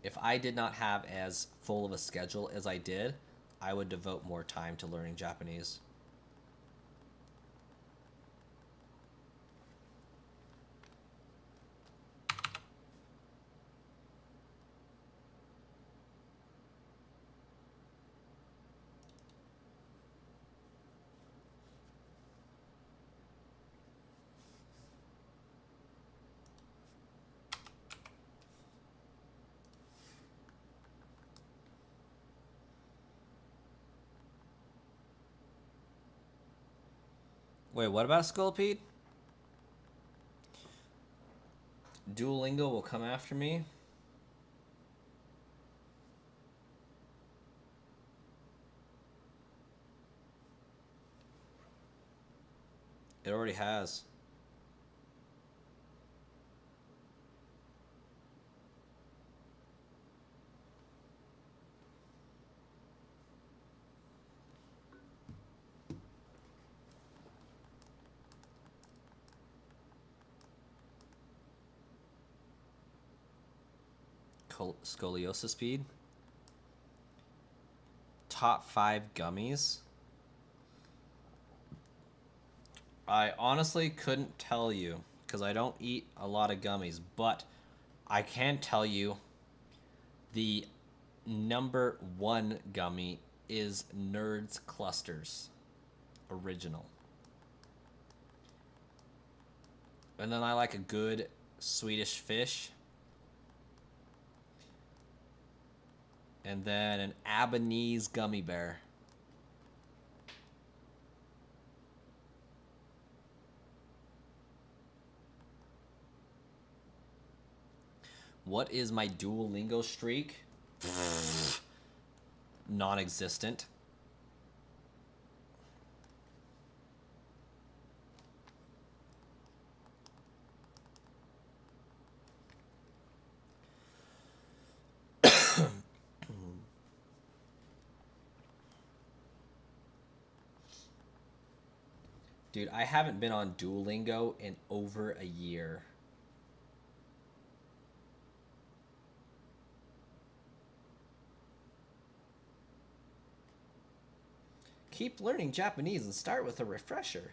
If I did not have as full of a schedule as I did, I would devote more time to learning Japanese. Wait, what about Sculpede? Duolingo will come after me. It already has. Scoliosis speed. Top 5 gummies. I honestly couldn't tell you because I don't eat a lot of gummies, but I can tell you the number 1 gummy is Nerds Clusters original. And then I like a good Swedish fish. And then an Abenese gummy bear. What is my Duolingo streak? Non-existent. Dude, I haven't been on Duolingo in over a year. Keep learning Japanese and start with a refresher.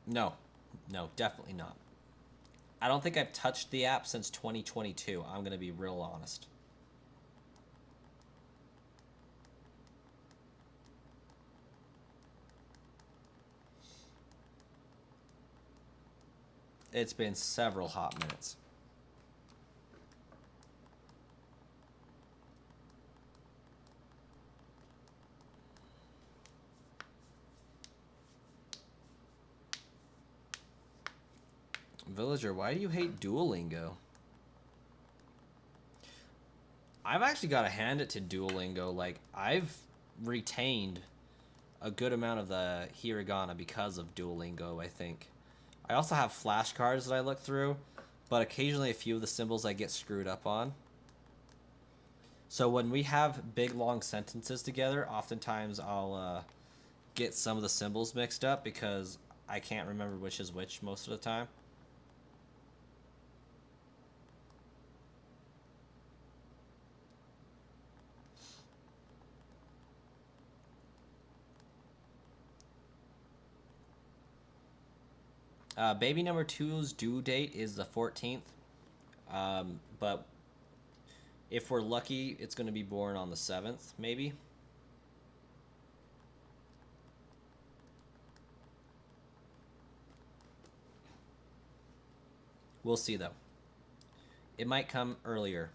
No, definitely not. I don't think I've touched the app since 2022. I'm going to be real honest. It's been several hot minutes. Villager, why do you hate Duolingo? I've actually got to hand it to Duolingo. Like, I've retained a good amount of the hiragana because of Duolingo, I think. I also have flashcards that I look through, but occasionally a few of the symbols I get screwed up on. So when we have big, long sentences together, oftentimes I'll get some of the symbols mixed up because I can't remember which is which most of the time. Baby number two's due date is the 14th. But if we're lucky, it's going to be born on the 7th, maybe. We'll see, though. It might come earlier.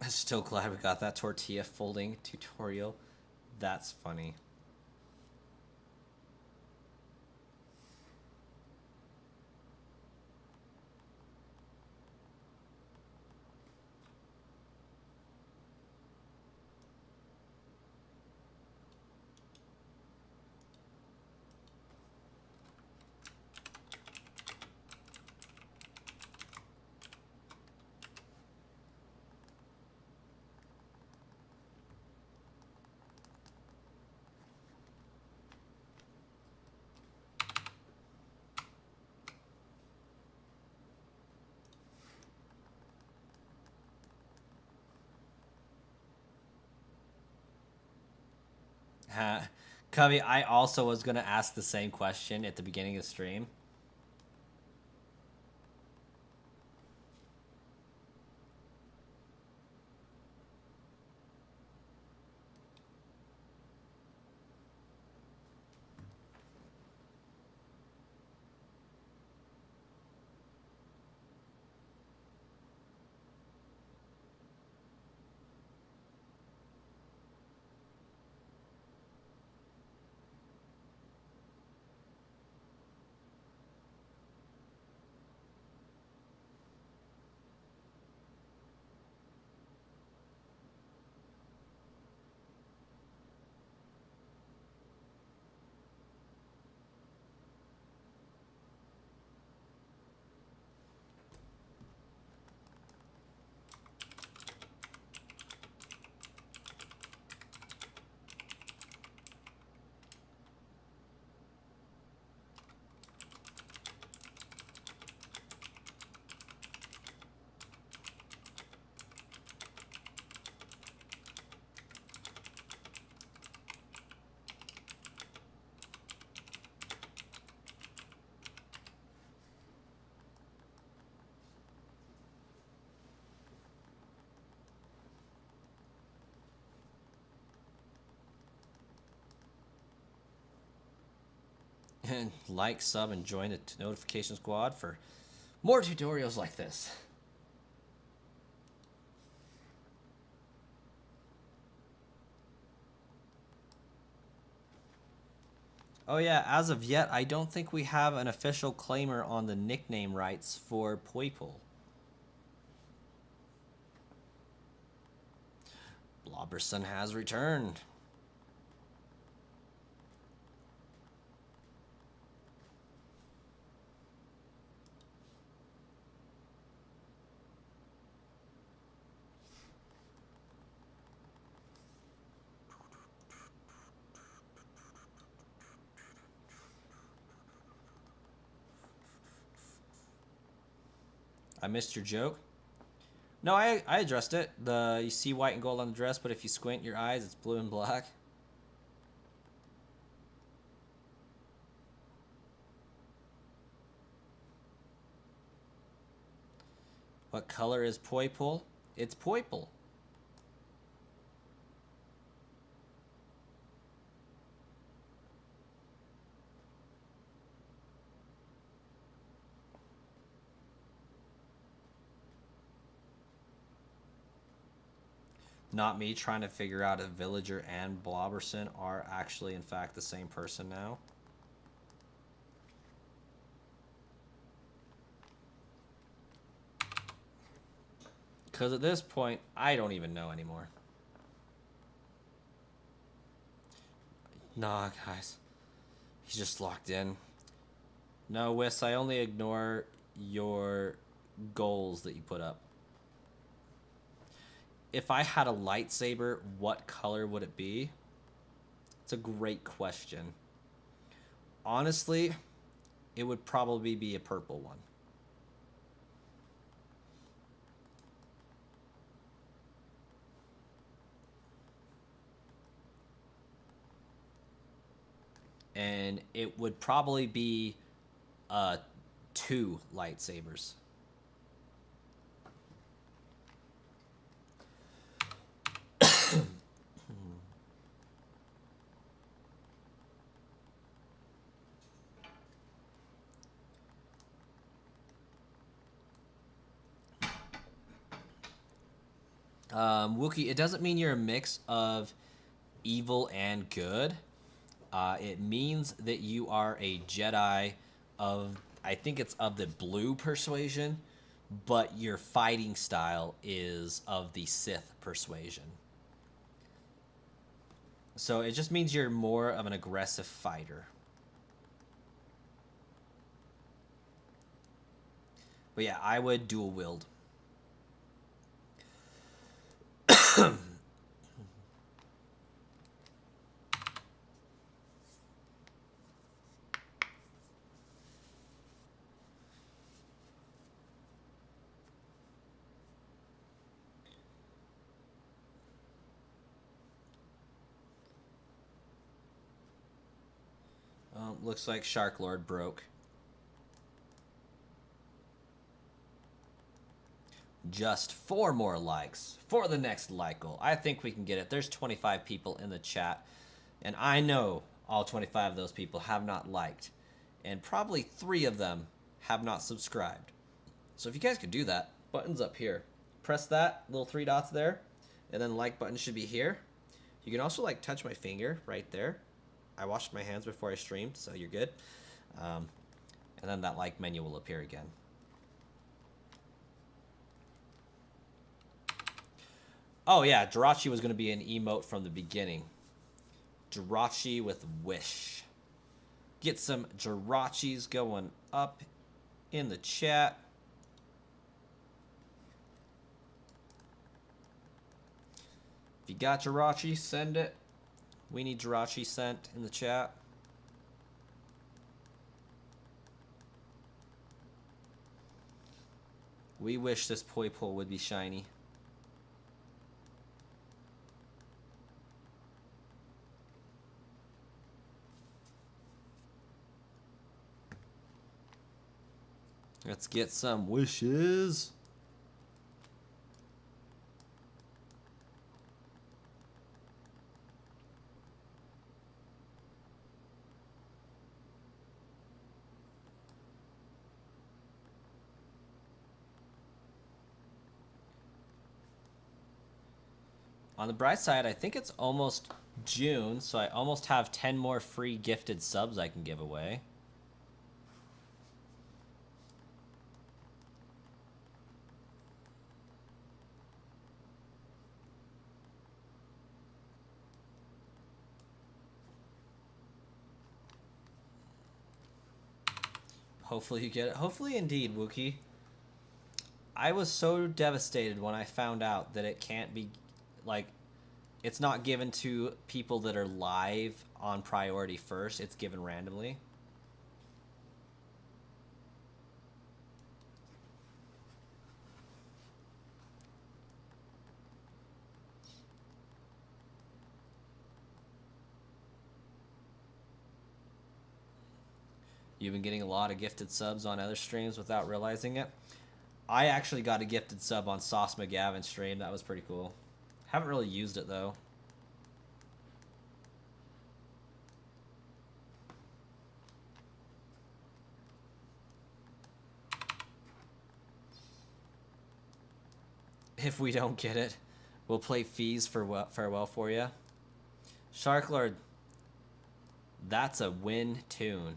Still glad we got that tortilla folding tutorial. That's funny. Cubby, I also was gonna ask the same question at the beginning of the stream. And like, sub, and join the notification squad for more tutorials like this. Oh yeah, as of yet, I don't think we have an official claimer on the nickname rights for Poipole. Blobberson has returned. I missed your joke. No, I addressed it. You see white and gold on the dress, but if you squint your eyes, it's blue and black. What color is Poipole? It's Poipole. Not me trying to figure out if Villager and Blobberson are actually, in fact, the same person now. Because at this point, I don't even know anymore. Nah, guys. He's just locked in. No, Wiss, I only ignore your goals that you put up. If I had a lightsaber, what color would it be? It's a great question. Honestly, it would probably be a purple one. And it would probably be 2 lightsabers. Wookie, it doesn't mean you're a mix of evil and good. It means that you are a Jedi of, I think it's of the blue persuasion, but your fighting style is of the Sith persuasion. So it just means you're more of an aggressive fighter. But yeah, I would dual wield. looks like Shark Lord broke. Just 4 more likes for the next like goal. I think we can get it. There's 25 people in the chat, and I know all 25 of those people have not liked, and probably 3 of them have not subscribed. So if you guys could do that, button's up here. Press that little 3 dots there, and then the like button should be here. You can also like touch my finger right there. I washed my hands before I streamed, so you're good. And then that like menu will appear again. Oh yeah, Jirachi was going to be an emote from the beginning. Jirachi with wish. Get some Jirachis going up in the chat. If you got Jirachi, send it. We need Jirachi sent in the chat. We wish this Poipole would be shiny. Let's get some wishes. On the bright side, I think it's almost June, so I almost have 10 more free gifted subs I can give away. Hopefully you get it. Hopefully indeed, Wookie. I was so devastated when I found out that it can't be, like, it's not given to people that are live on priority first. It's given randomly. You've been getting a lot of gifted subs on other streams without realizing it. I actually got a gifted sub on Sauce McGavin's stream. That was pretty cool. Haven't really used it, though. If we don't get it, we'll play Fees for Farewell for you. Shark Lord, that's a win tune.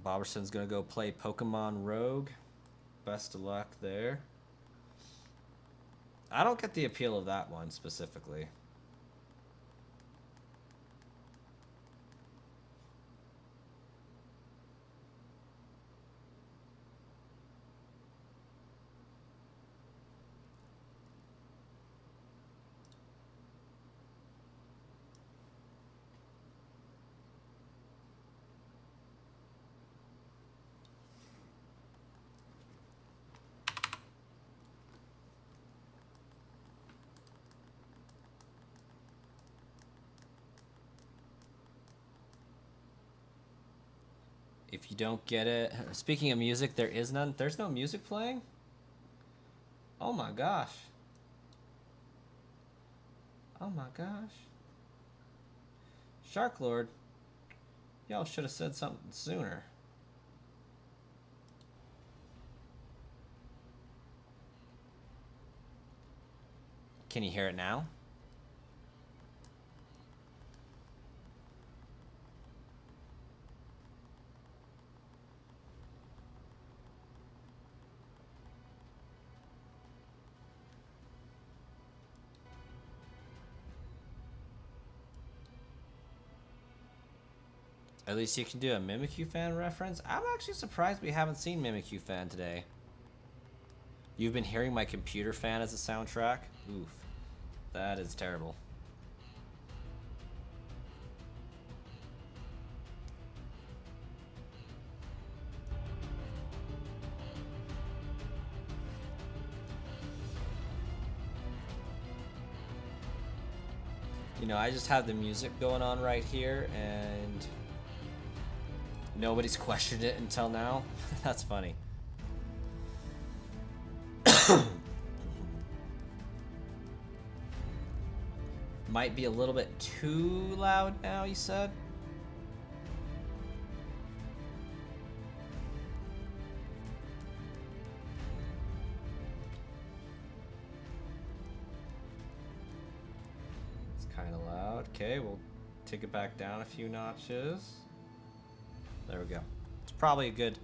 Boberson's gonna go play Pokemon Rogue. Best of luck there. I don't get the appeal of that one specifically. If you don't get it, speaking of music, there's no music playing? Oh my gosh. Oh my gosh. Shark Lord, y'all should have said something sooner. Can you hear it now? At least you can do a Mimikyu fan reference. I'm actually surprised we haven't seen Mimikyu fan today. You've been hearing my computer fan as a soundtrack? Oof. That is terrible. You know, I just have the music going on right here, and nobody's questioned it until now. That's funny. Might be a little bit too loud now, you said? It's kind of loud. Okay, we'll take it back down a few notches. There we go. It's probably a good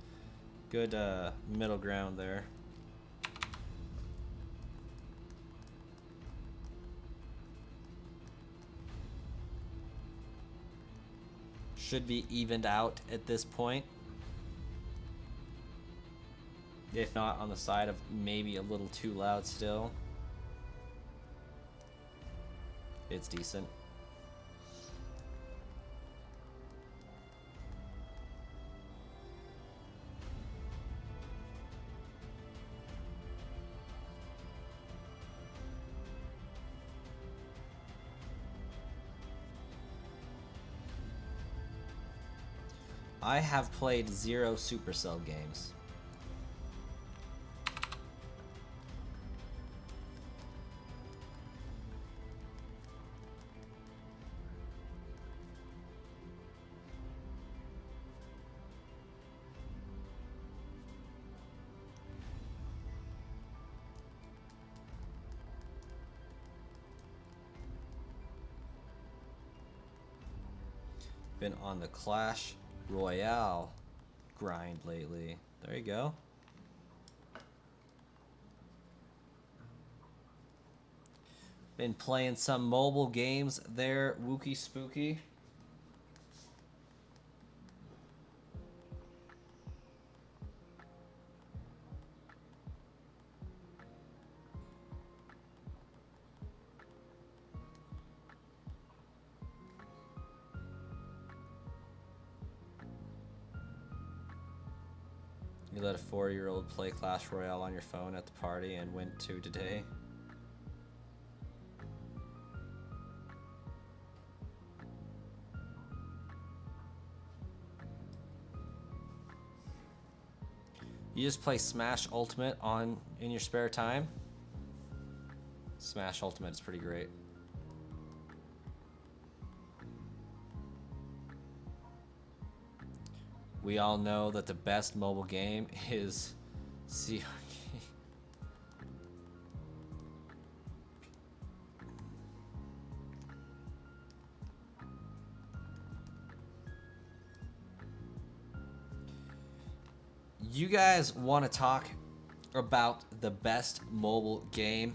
middle ground there. Should be evened out at this point. If not, on the side of maybe a little too loud still. It's decent. I have played 0 Supercell games. Been on the Clash Royale grind lately. There you go. Been playing some mobile games there, Wookie Spooky. You let a 4-year-old play Clash Royale on your phone at the party and went to today. You just play Smash Ultimate in your spare time? Smash Ultimate is pretty great. We all know that the best mobile game is CRK. You guys want to talk about the best mobile game?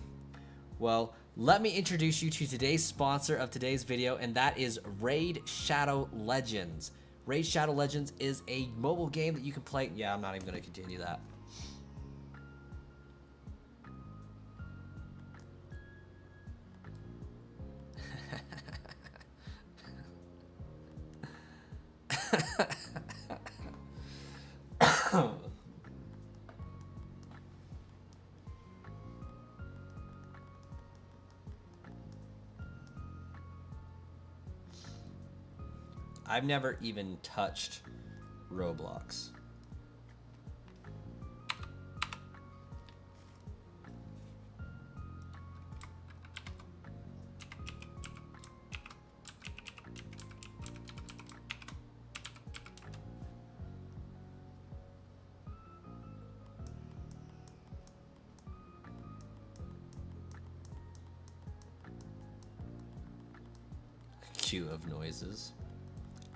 Well, let me introduce you to today's sponsor of today's video, and that is Raid Shadow Legends. Raid Shadow Legends is a mobile game that you can play. Yeah, I'm not even going to continue that. I've never even touched Roblox. Queue of noises.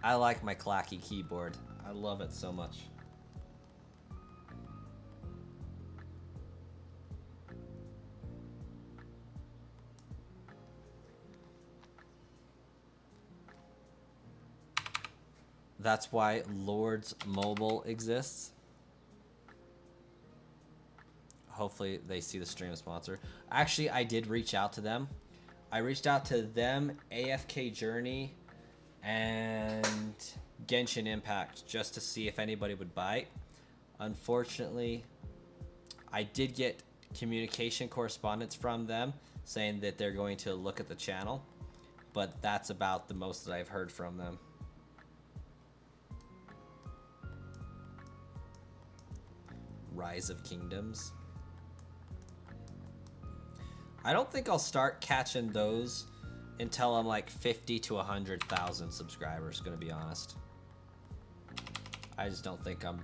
I like my clacky keyboard. I love it so much. That's why Lords Mobile exists. Hopefully they see the stream sponsor. Actually, I did reach out to them. I reached out to them, AFK Journey, and Genshin Impact just to see if anybody would bite. Unfortunately, I did get communication correspondence from them saying that they're going to look at the channel, but that's about the most that I've heard from them. Rise of Kingdoms. I don't think I'll start catching those until I'm like 50 to 100,000 subscribers, gonna be honest. I just don't think I'm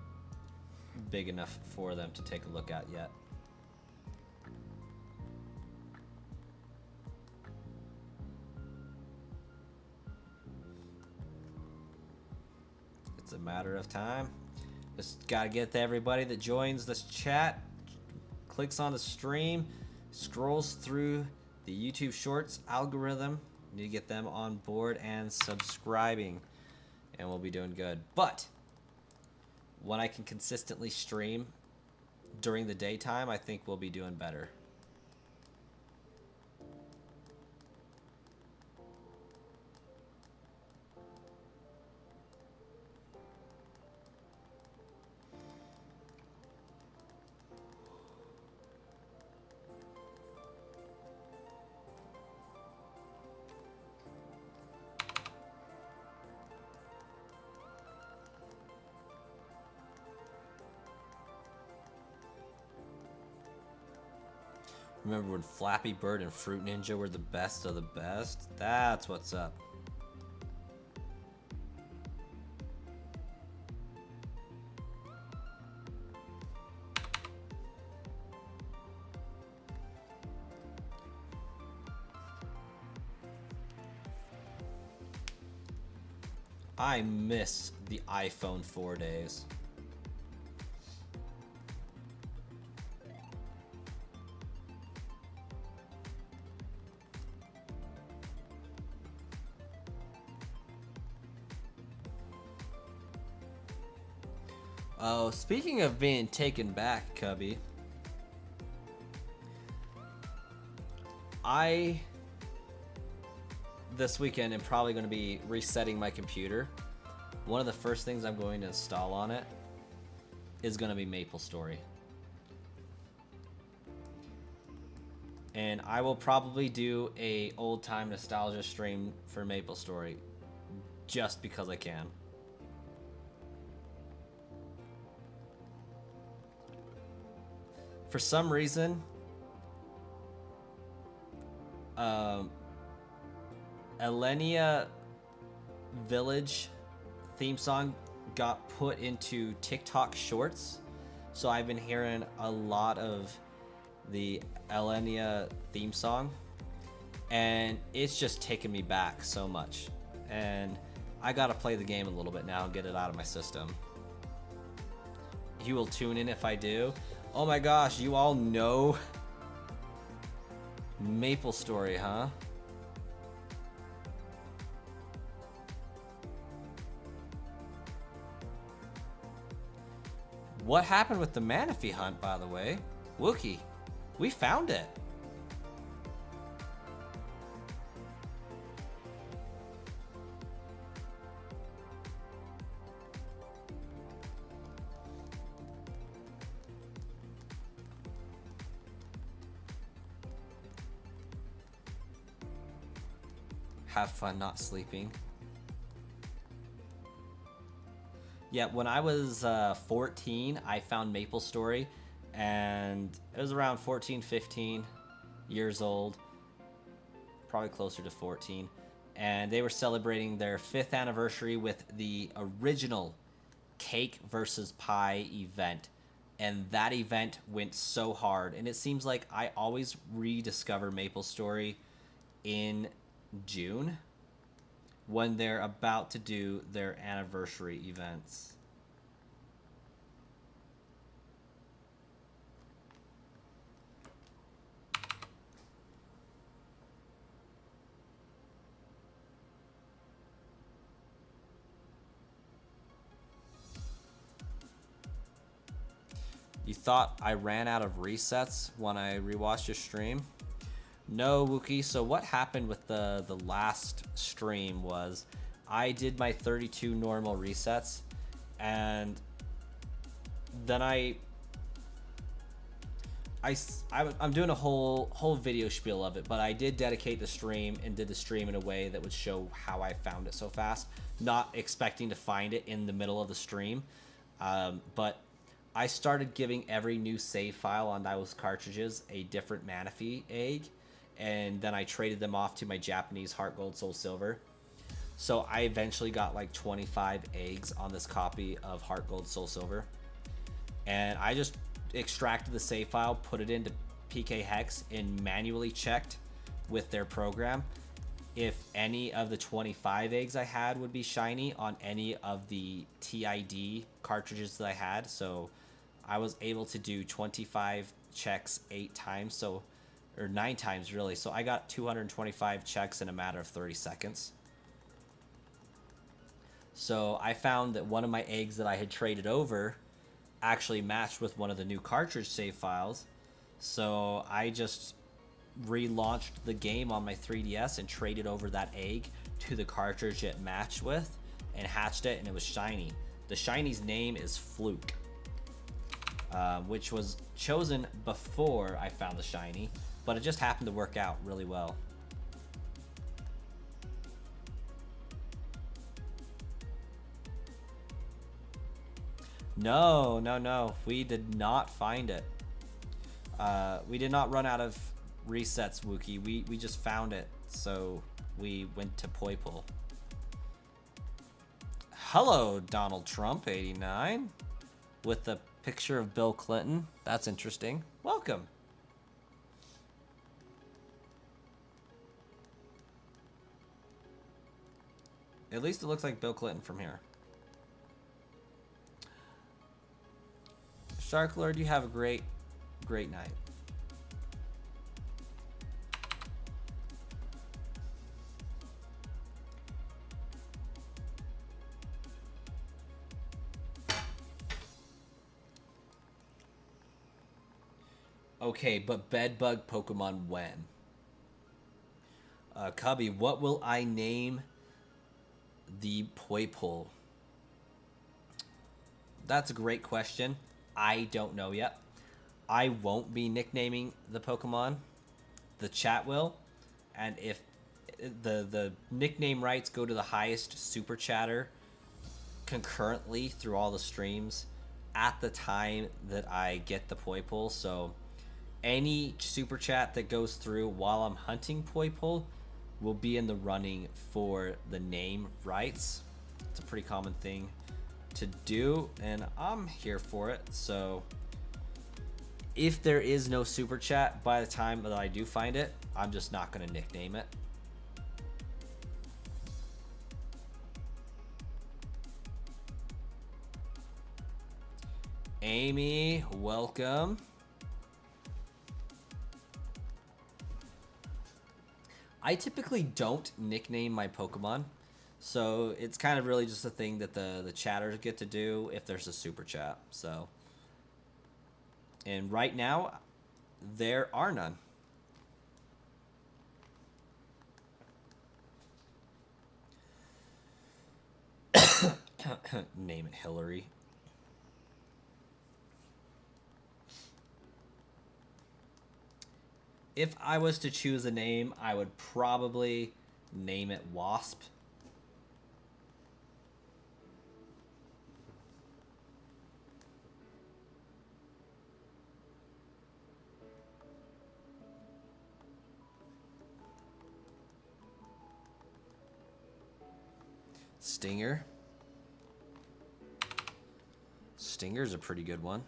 big enough for them to take a look at yet. It's a matter of time. Just gotta get to everybody that joins this chat, clicks on the stream, scrolls through the YouTube Shorts algorithm. Need to get them on board and subscribing, and we'll be doing good. But when I can consistently stream during the daytime, I think we'll be doing better. Remember when Flappy Bird and Fruit Ninja were the best of the best? That's what's up. I miss the iPhone 4 days. Oh, speaking of being taken back, Cubby, this weekend am probably going to be resetting my computer. One of the first things I'm going to install on it is going to be MapleStory. And I will probably do a old time nostalgia stream for MapleStory just because I can. For some reason, Elenia Village theme song got put into TikTok Shorts, so I've been hearing a lot of the Elenia theme song, and it's just taken me back so much, and I gotta play the game a little bit now and get it out of my system. You will tune in if I do. Oh my gosh, you all know MapleStory, huh? What happened with the Manaphy hunt, by the way? Wookie, we found it. Have fun not sleeping. Yeah, when I was 14, I found MapleStory, and it was around 14, 15 years old, probably closer to 14, and they were celebrating their 5th anniversary with the original Cake versus Pie event, and that event went so hard, and it seems like I always rediscover MapleStory in June when they're about to do their anniversary events. You thought I ran out of resets when I rewatched your stream? No, Wookie. So what happened with the last stream was I did my 32 normal resets, and then I'm doing a whole video spiel of it, but I did dedicate the stream and did the stream in a way that would show how I found it so fast, not expecting to find it in the middle of the stream. But I started giving every new save file on those cartridges a different Manaphy egg, and then I traded them off to my Japanese Heart Gold Soul Silver. So I eventually got like 25 eggs on this copy of Heart Gold Soul Silver, and I just extracted the save file, put it into PK Hex, and manually checked with their program if any of the 25 eggs I had would be shiny on any of the TID cartridges that I had. So I was able to do 25 checks 8 times, so, or 9 times really. So I got 225 checks in a matter of 30 seconds. So I found that one of my eggs that I had traded over actually matched with one of the new cartridge save files. So I just relaunched the game on my 3DS and traded over that egg to the cartridge it matched with and hatched it, and it was shiny. The shiny's name is Fluke, which was chosen before I found the shiny, but it just happened to work out really well. No. We did not find it. We did not run out of resets, Wookie. We just found it, so we went to Poipole. Hello, Donald Trump 89, with the picture of Bill Clinton. That's interesting. Welcome. At least it looks like Bill Clinton from here. Shark Lord, you have a great night. Okay, but bedbug Pokemon when? Cubby, what will I name the Poipole? That's a great question. I don't know yet. I won't be nicknaming the Pokemon. The chat will. And if the nickname rights go to the highest super chatter concurrently through all the streams at the time that I get the Poipole, so any super chat that goes through while I'm hunting Poipole will be in the running for the name rights. It's a pretty common thing to do, and I'm here for it. So if there is no super chat by the time that I do find it, I'm just not going to nickname it. Amy, welcome. I typically don't nickname my Pokemon, so it's kind of really just a thing that the chatters get to do if there's a super chat. So, and right now, there are none. Name it Hillary. If I was to choose a name, I would probably name it Wasp. Stinger. Stinger's a pretty good one.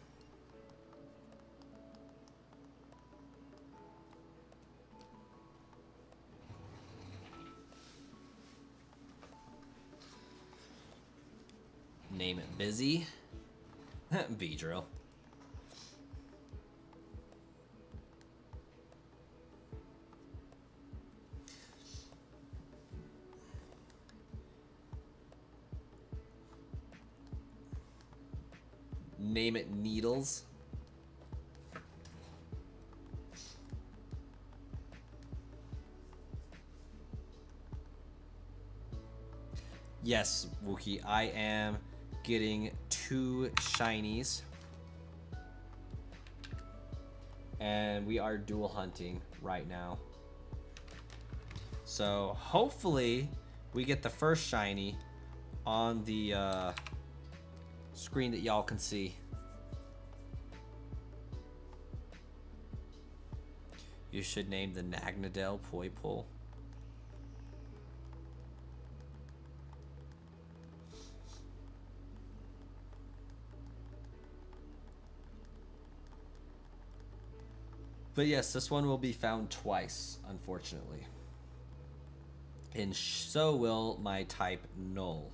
Name it Busy. Beedrill. Name it Needles. Yes, Wookie, I am getting 2 shinies. And we are dual hunting right now. So hopefully we get the first shiny on the screen that y'all can see. You should name the Nagnadel Poipole. But yes, this one will be found twice, unfortunately. And so will my type null.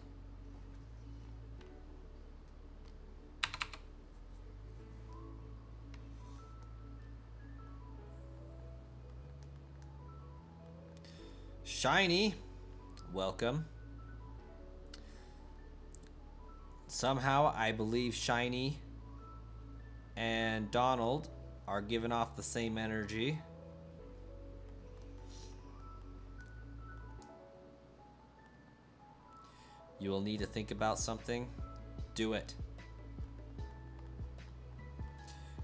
Shiny, welcome. Somehow I believe Shiny and Donald are giving off the same energy. You will need to think about something. Do it.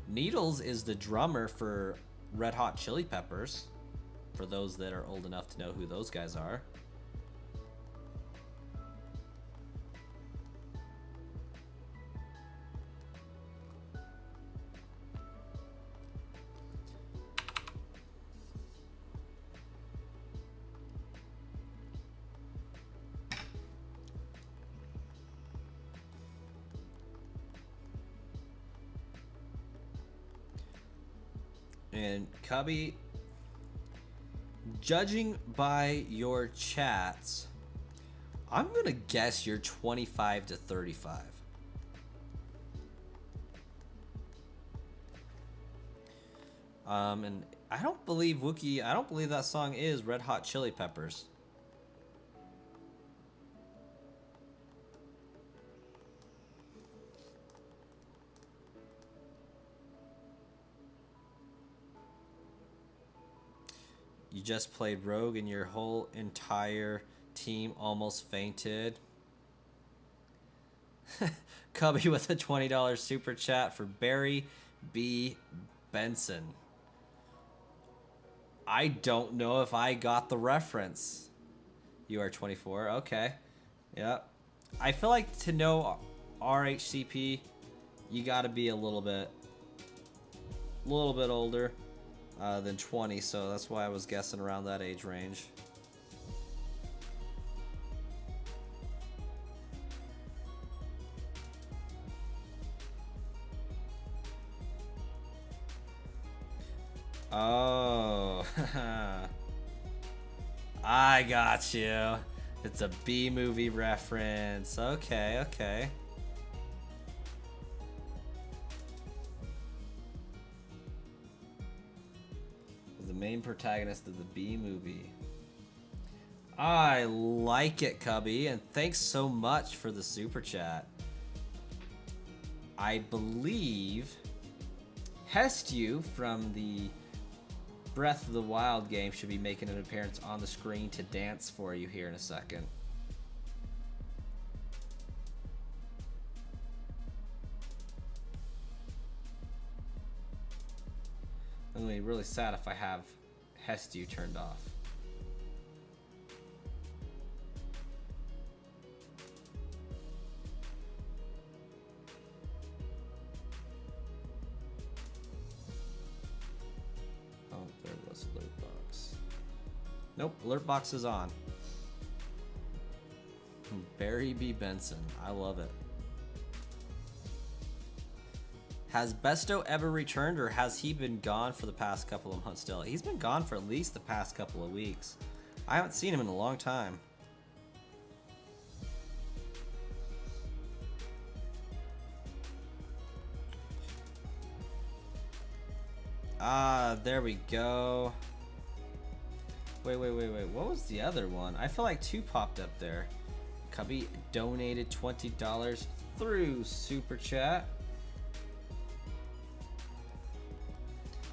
Needles is the drummer for Red Hot Chili Peppers, for those that are old enough to know who those guys are. And Cubby, judging by your chats, I'm gonna guess you're 25 to 35. And I don't believe Wookie, I don't believe that song is Red Hot Chili Peppers. You just played Rogue and your whole entire team almost fainted. Cubby with a $20 super chat for Barry B. Benson. I don't know if I got the reference. You are 24. Okay. Yep. I feel like to know RHCP, you got to be a little bit older than 20, so that's why I was guessing around that age range. Oh, I got you. It's a B movie reference. Okay, okay. The main protagonist of the B movie. I like it, Cubby, and thanks so much for the super chat. I believe Hestu from the Breath of the Wild game should be making an appearance on the screen to dance for you here in a second. I'm gonna be really sad if I have Hestu turned off. Oh, there was alert box. Nope, alert box is on. Barry B. Benson, I love it. Has Besto ever returned, or has he been gone for the past couple of months still? He's been gone for at least the past couple of weeks. I haven't seen him in a long time. Ah, there we go. Wait. What was the other one? I feel like 2 popped up there. Cubby donated $20 through Super Chat.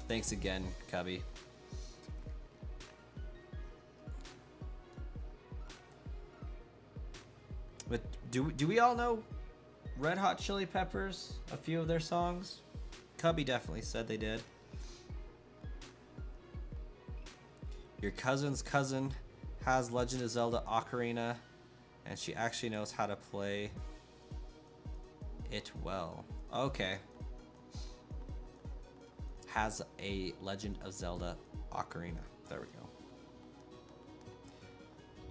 Thanks again, Cubby. But do we all know Red Hot Chili Peppers? A few of their songs? Cubby definitely said they did. Your cousin's cousin has Legend of Zelda Ocarina, and she actually knows how to play it well. Okay. Has a Legend of Zelda Ocarina. There we go.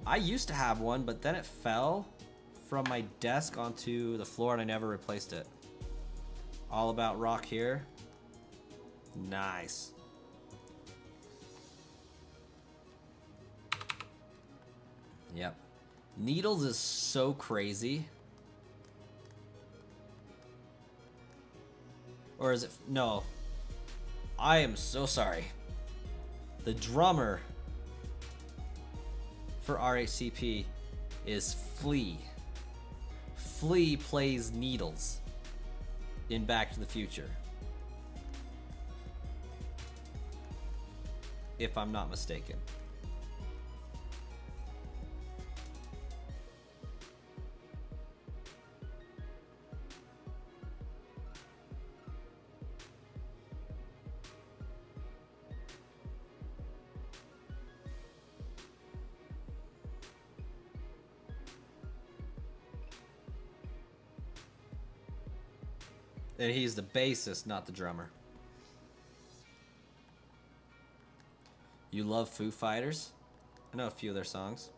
I used to have one, but then it fell from my desk onto the floor and I never replaced it. All About Rock here. Nice. Yep. Needles is so crazy. Or is it? No. I am so sorry. The drummer for RHCP is Flea. Flea plays Needles in Back to the Future, if I'm not mistaken. And he's the bassist, not the drummer. You love Foo Fighters? I know a few of their songs.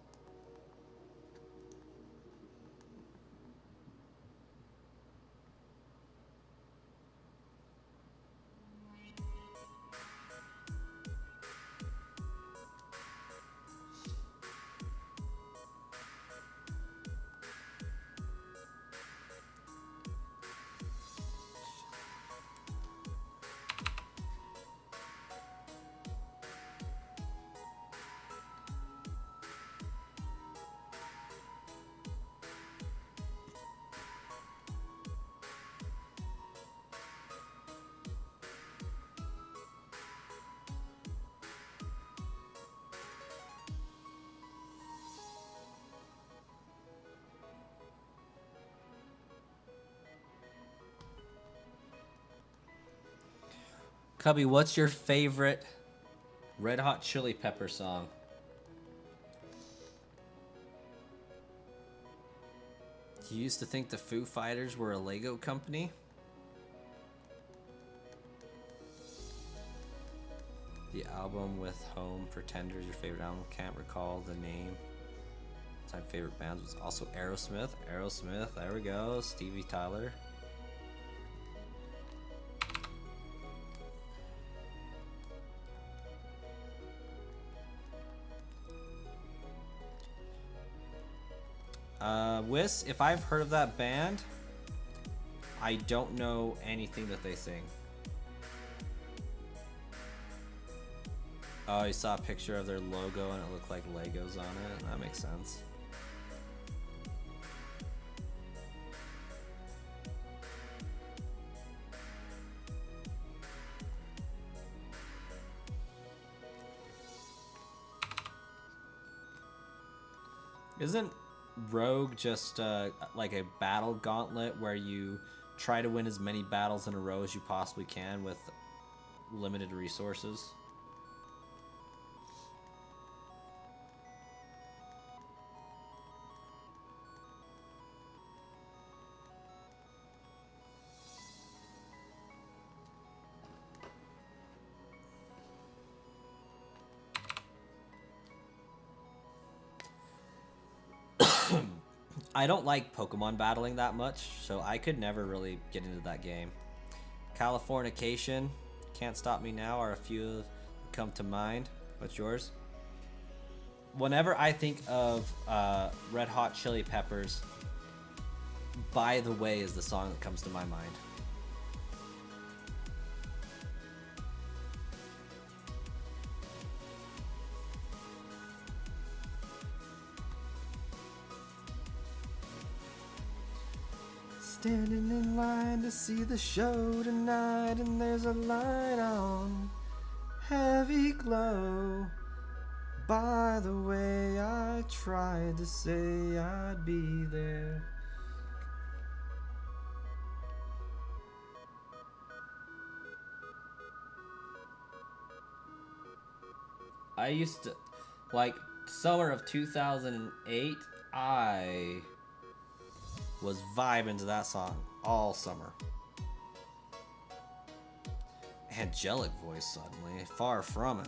Cubby, what's your favorite Red Hot Chili Pepper song? You used to think the Foo Fighters were a Lego company? The album with Home Pretenders, your favorite album? Can't recall the name. My favorite band was also Aerosmith. Aerosmith, there we go. Stevie Tyler. Wiss, if I've heard of that band, I don't know anything that they sing. Oh, you saw a picture of their logo and it looked like Legos on it? That makes sense. Isn't Rogue just like a battle gauntlet where you try to win as many battles in a row as you possibly can with limited resources? I don't like Pokemon battling that much, so I could never really get into that game. Californication, Can't Stop Me Now are a few that come to mind. What's yours? Whenever I think of Red Hot Chili Peppers, By the Way is the song that comes to my mind. Standing in line to see the show tonight, and there's a light on, heavy glow, By the way, I tried to say I'd be there. I used to, like, summer of 2008, I was vibing to that song all summer. Angelic voice suddenly, far from it.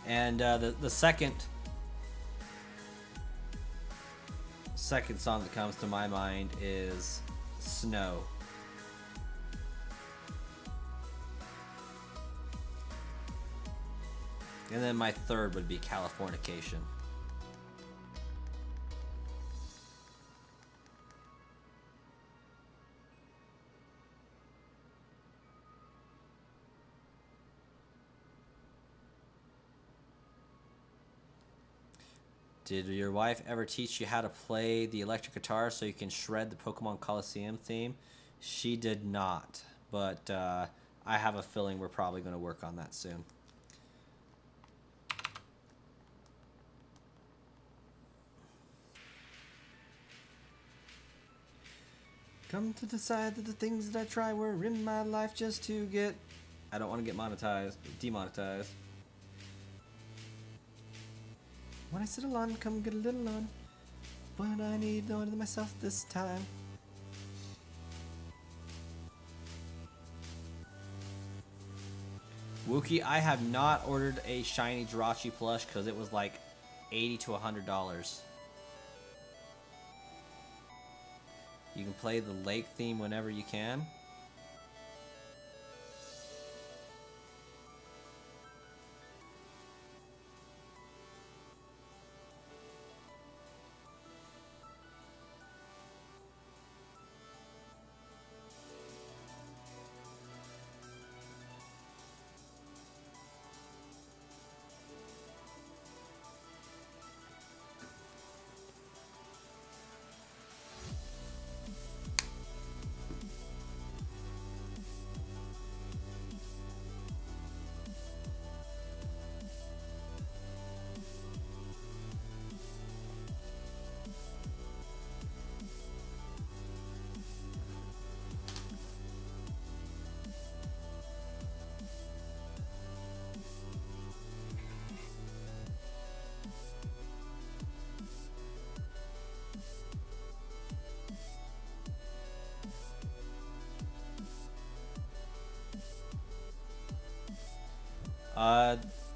And the second song that comes to my mind is Snow. And then my third would be Californication. Did your wife ever teach you how to play the electric guitar so you can shred the Pokemon Coliseum theme? She did not, but I have a feeling we're probably going to work on that soon. Come to decide that the things that I try were in my life just to get... I don't want to get demonetized. When I sit alone, come get a little on. But I need no one to myself this time. Wookie, I have not ordered a shiny Jirachi plush because it was like $80 to $100. You can play the lake theme whenever you can.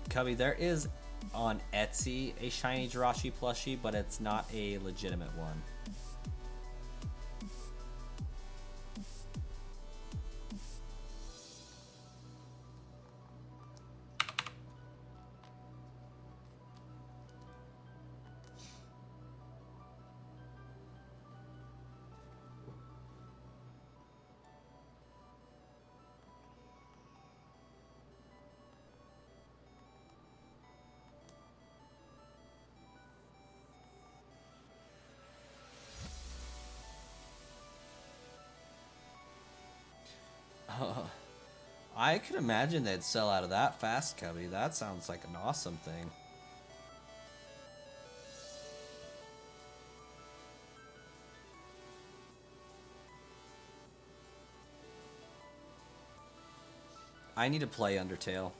Cubby, there is on Etsy a shiny Jirachi plushie, but it's not a legitimate one. I could imagine they'd sell out of that fast, Cubby. That sounds like an awesome thing. I need to play Undertale.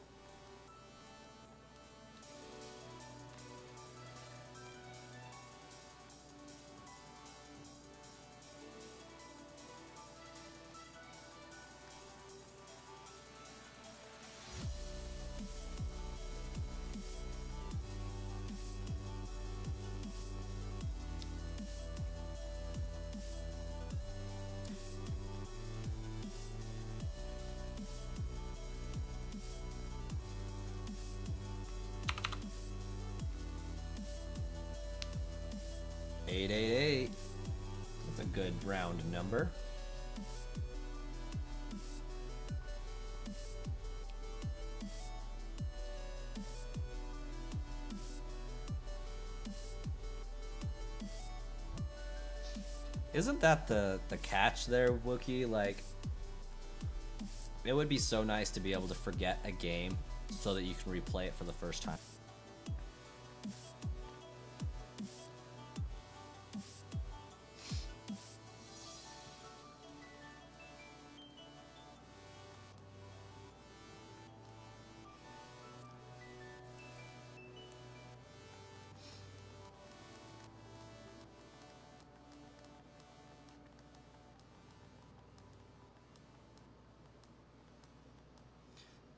$888. That's a good round number. Isn't that the catch there, Wookie? Like, it would be so nice to be able to forget a game so that you can replay it for the first time.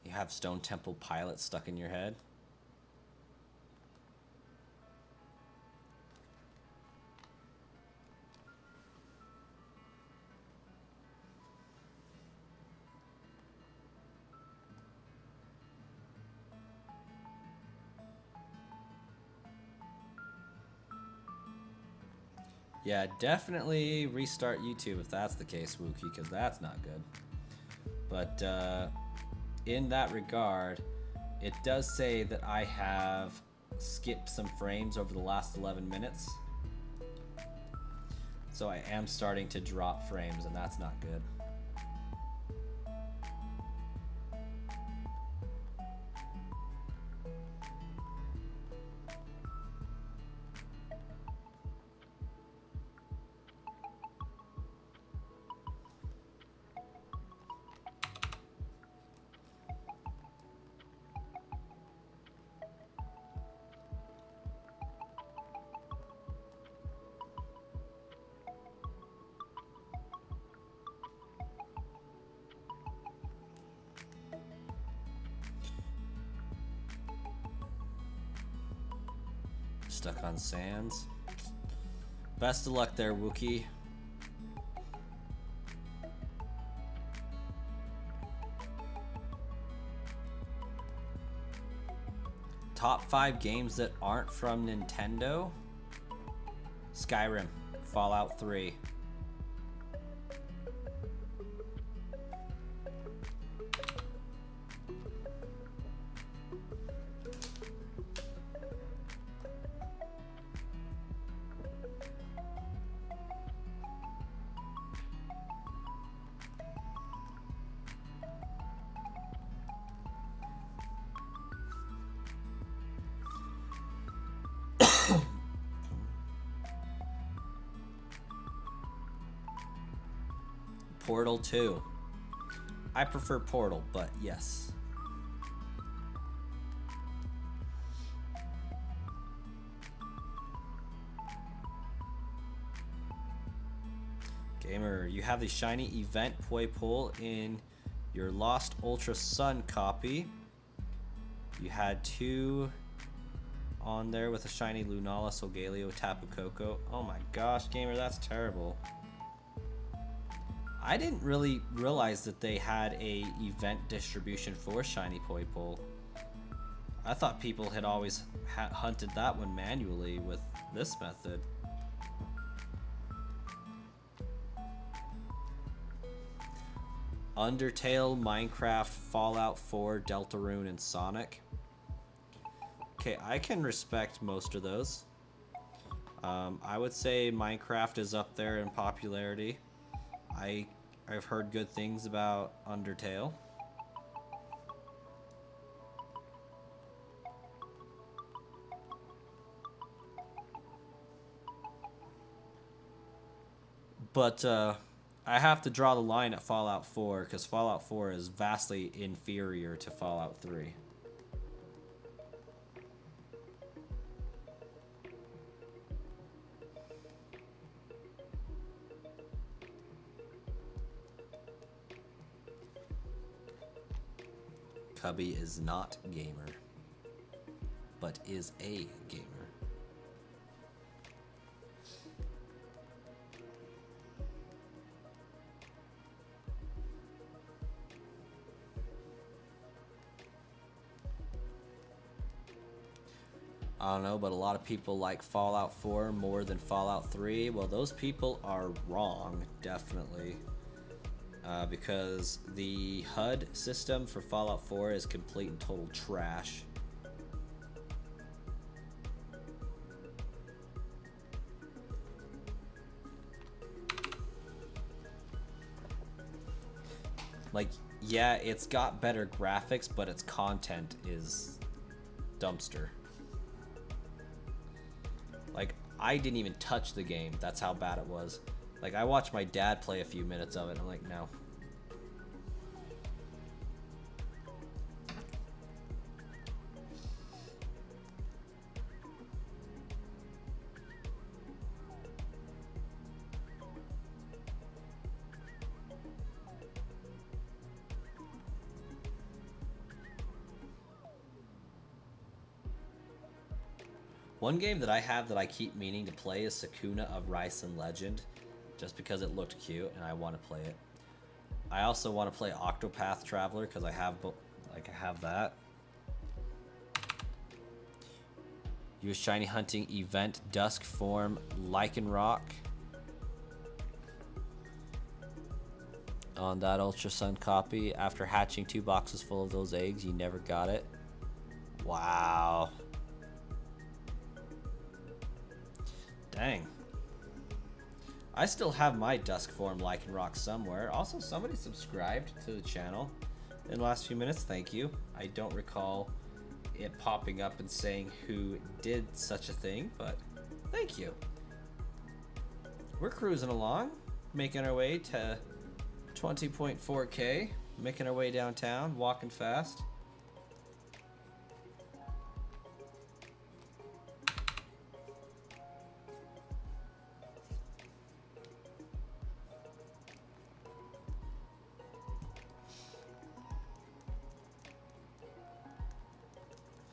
You have Stone Temple Pilot stuck in your head. Yeah, definitely restart YouTube if that's the case, Wookie, because that's not good. But in that regard, it does say that I have skipped some frames over the last 11 minutes. So I am starting to drop frames, and that's not good. Stuck on sands. Best of luck there, Wookie. Top 5 games that aren't from Nintendo. Skyrim, Fallout 3. Portal 2. I prefer Portal, but yes. Gamer, you have the shiny event Poipole in your Lost Ultra Sun copy. You had 2 on there with a shiny Lunala, Solgaleo, Tapu Koko. Oh my gosh, Gamer, that's terrible. I didn't really realize that they had a event distribution for shiny Poipole. I thought people had always hunted that one manually with this method. Undertale, Minecraft, Fallout 4, Deltarune, and Sonic. Okay, I can respect most of those. I would say Minecraft is up there in popularity. I've heard good things about Undertale. But I have to draw the line at Fallout 4 because Fallout 4 is vastly inferior to Fallout 3. Cubby is not gamer, but is a gamer. I don't know, but a lot of people like Fallout 4 more than Fallout 3. Well, those people are wrong, definitely. Because the HUD system for Fallout 4 is complete and total trash. Like, yeah, it's got better graphics, but its content is dumpster. Like, I didn't even touch the game. That's how bad it was. Like, I watched my dad play a few minutes of it, and I'm like, no. One game that I have that I keep meaning to play is Sakuna of Rice and Legend, just because it looked cute and I want to play it. I also want to play Octopath Traveler because I have that. Use shiny hunting event dusk form Lycanroc on that Ultra Sun copy. After hatching 2 boxes full of those eggs, you never got it. Wow. Dang. I still have my dusk form Lycanroc somewhere. Also, somebody subscribed to the channel in the last few minutes. Thank you. I don't recall it popping up and saying who did such a thing, but thank you. We're cruising along, making our way to 20.4K, making our way downtown, walking fast.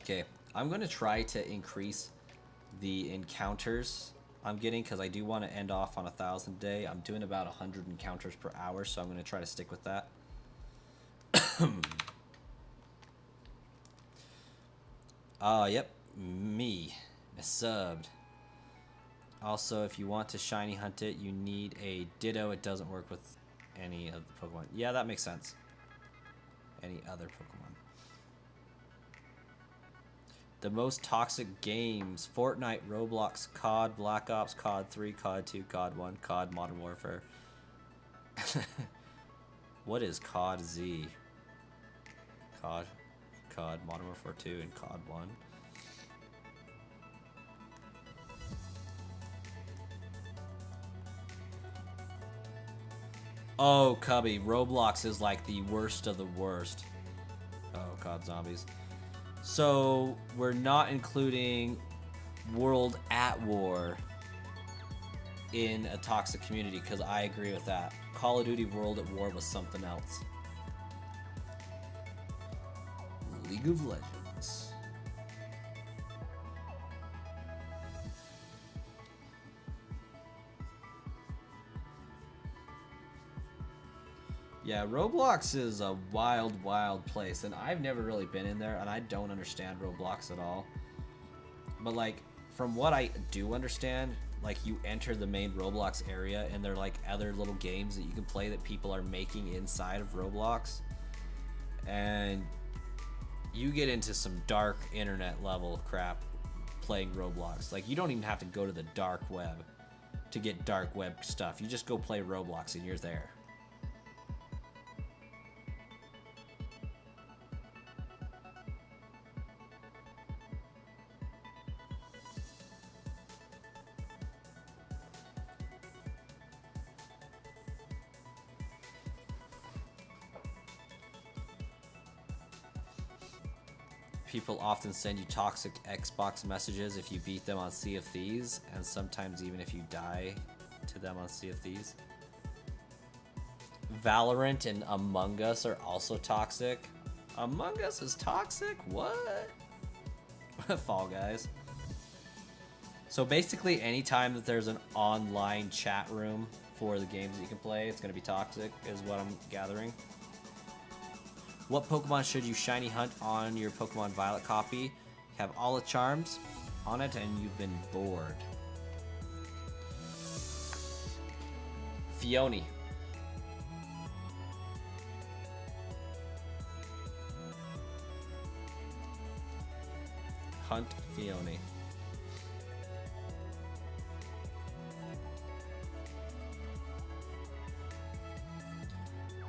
Okay, I'm going to try to increase the encounters I'm getting because I do want to end off on 1,000 a day. I'm doing about 100 encounters per hour, so I'm going to try to stick with that. Yep, me subbed. Also, if you want to shiny hunt it, you need a Ditto. It doesn't work with any of the Pokemon. Yeah, that makes sense. Any other Pokemon. The most toxic games: Fortnite, Roblox, COD, Black Ops, COD 3, COD 2, COD 1, COD Modern Warfare. What is COD Z? COD Modern Warfare 2, and COD 1. Oh, Cubby, Roblox is like the worst of the worst. Oh, COD Zombies. So, we're not including World at War in a toxic community, because I agree with that. Call of Duty World at War was something else. League of Legends. Yeah, Roblox is a wild, wild place, and I've never really been in there, and I don't understand Roblox at all. But, like, from what I do understand, like, you enter the main Roblox area, and there are, like, other little games that you can play that people are making inside of Roblox. And you get into some dark internet level crap playing Roblox. Like, you don't even have to go to the dark web to get dark web stuff. You just go play Roblox, and you're there. People often send you toxic Xbox messages if you beat them on Sea of Thieves, and sometimes even if you die to them on Sea of Thieves. Valorant and Among Us are also toxic. Among Us is toxic? What? Fall Guys. So basically, anytime that there's an online chat room for the games that you can play, it's going to be toxic, is what I'm gathering. What Pokemon should you shiny hunt on your Pokemon Violet copy? You have all the charms on it and you've been bored. Fione. Hunt Fione.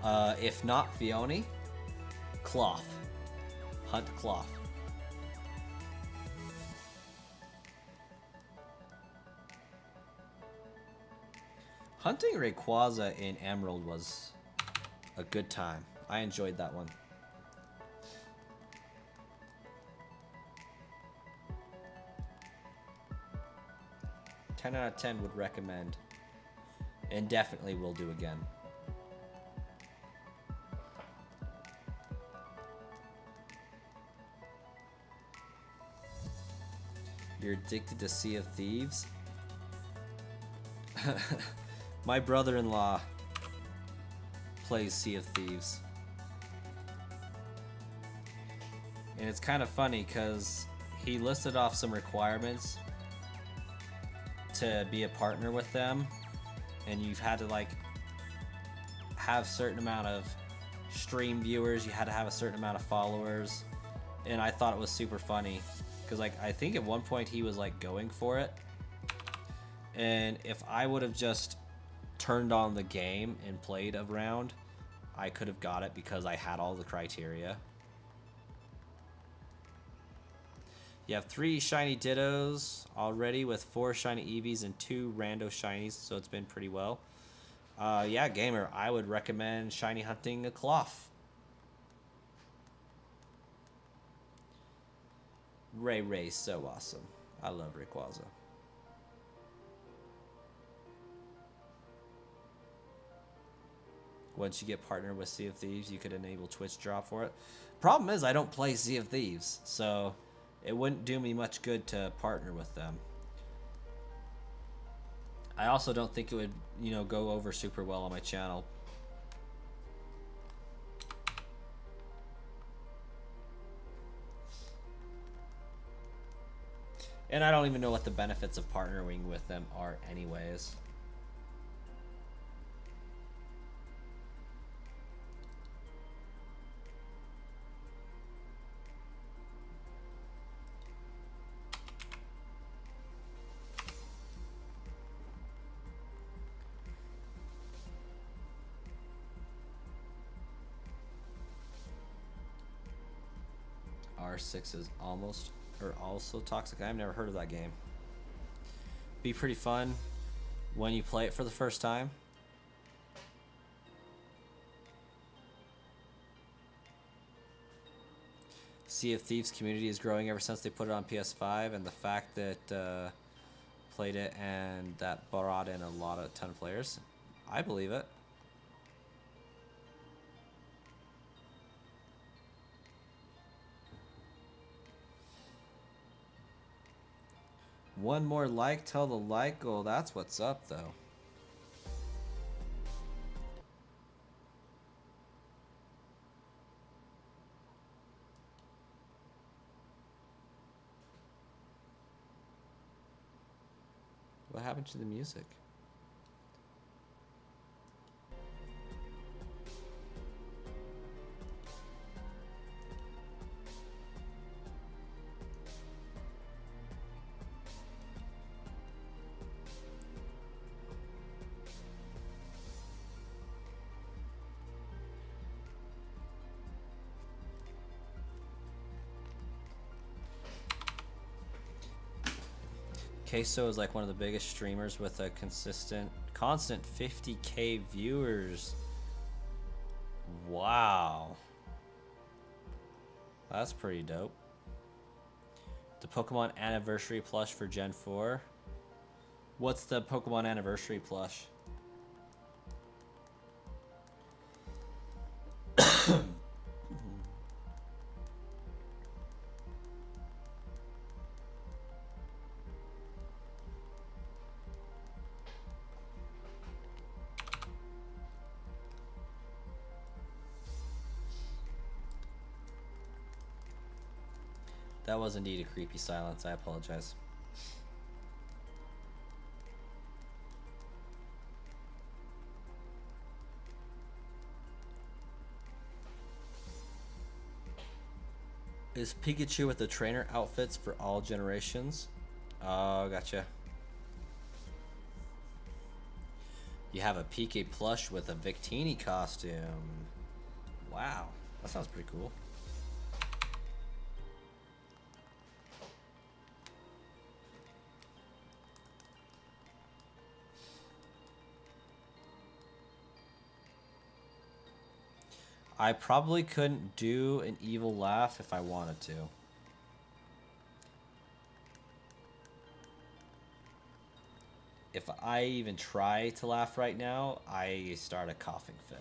If not Fione, Cloth. Hunt Cloth. Hunting Rayquaza in Emerald was a good time. I enjoyed that one. Ten out of 10 would recommend. And definitely will do again. You're addicted to Sea of Thieves? My brother-in-law plays Sea of Thieves. And it's kind of funny because he listed off some requirements to be a partner with them, and you've had to like have a certain amount of stream viewers, you had to have a certain amount of followers, and I thought it was super funny because like I think at one point he was like going for it, and if I would have just turned on the game and played a round, I could have got it because I had all the criteria. You have 3 shiny Dittos already with 4 shiny Eevees and 2 rando shinies, so it's been pretty well. Yeah, gamer, I would recommend shiny hunting a Cloth. Ray's so awesome. I love Rayquaza. Once you get partnered with Sea of Thieves, you could enable Twitch drop for it. Problem is, I don't play Sea of Thieves, so it wouldn't do me much good to partner with them. I also don't think it would, you know, go over super well on my channel. And I don't even know what the benefits of partnering with them are anyways. R6 is almost or also toxic. I've never heard of that game. Be pretty fun when you play it for the first time. Sea of Thieves community is growing ever since they put it on PS5, and the fact that played it and that brought in a ton of players, I believe it. One more like, tell the like goal. That's what's up, though. What happened to the music? Queso is like one of the biggest streamers with a constant 50K viewers. Wow. That's pretty dope. The Pokemon Anniversary plush for Gen 4. What's the Pokemon Anniversary plush? That was indeed a creepy silence. I apologize. Is Pikachu with the trainer outfits for all generations? Oh, gotcha. You have a PK plush with a Victini costume. Wow, that sounds pretty cool. I probably couldn't do an evil laugh if I wanted to. If I even try to laugh right now, I start a coughing fit.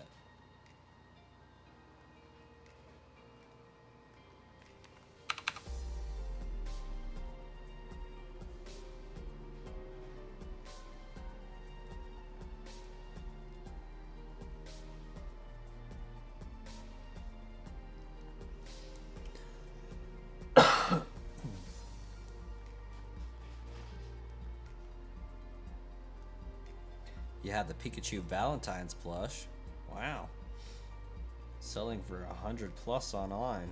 You have the Pikachu Valentine's plush. Wow. Selling for 100 plus online.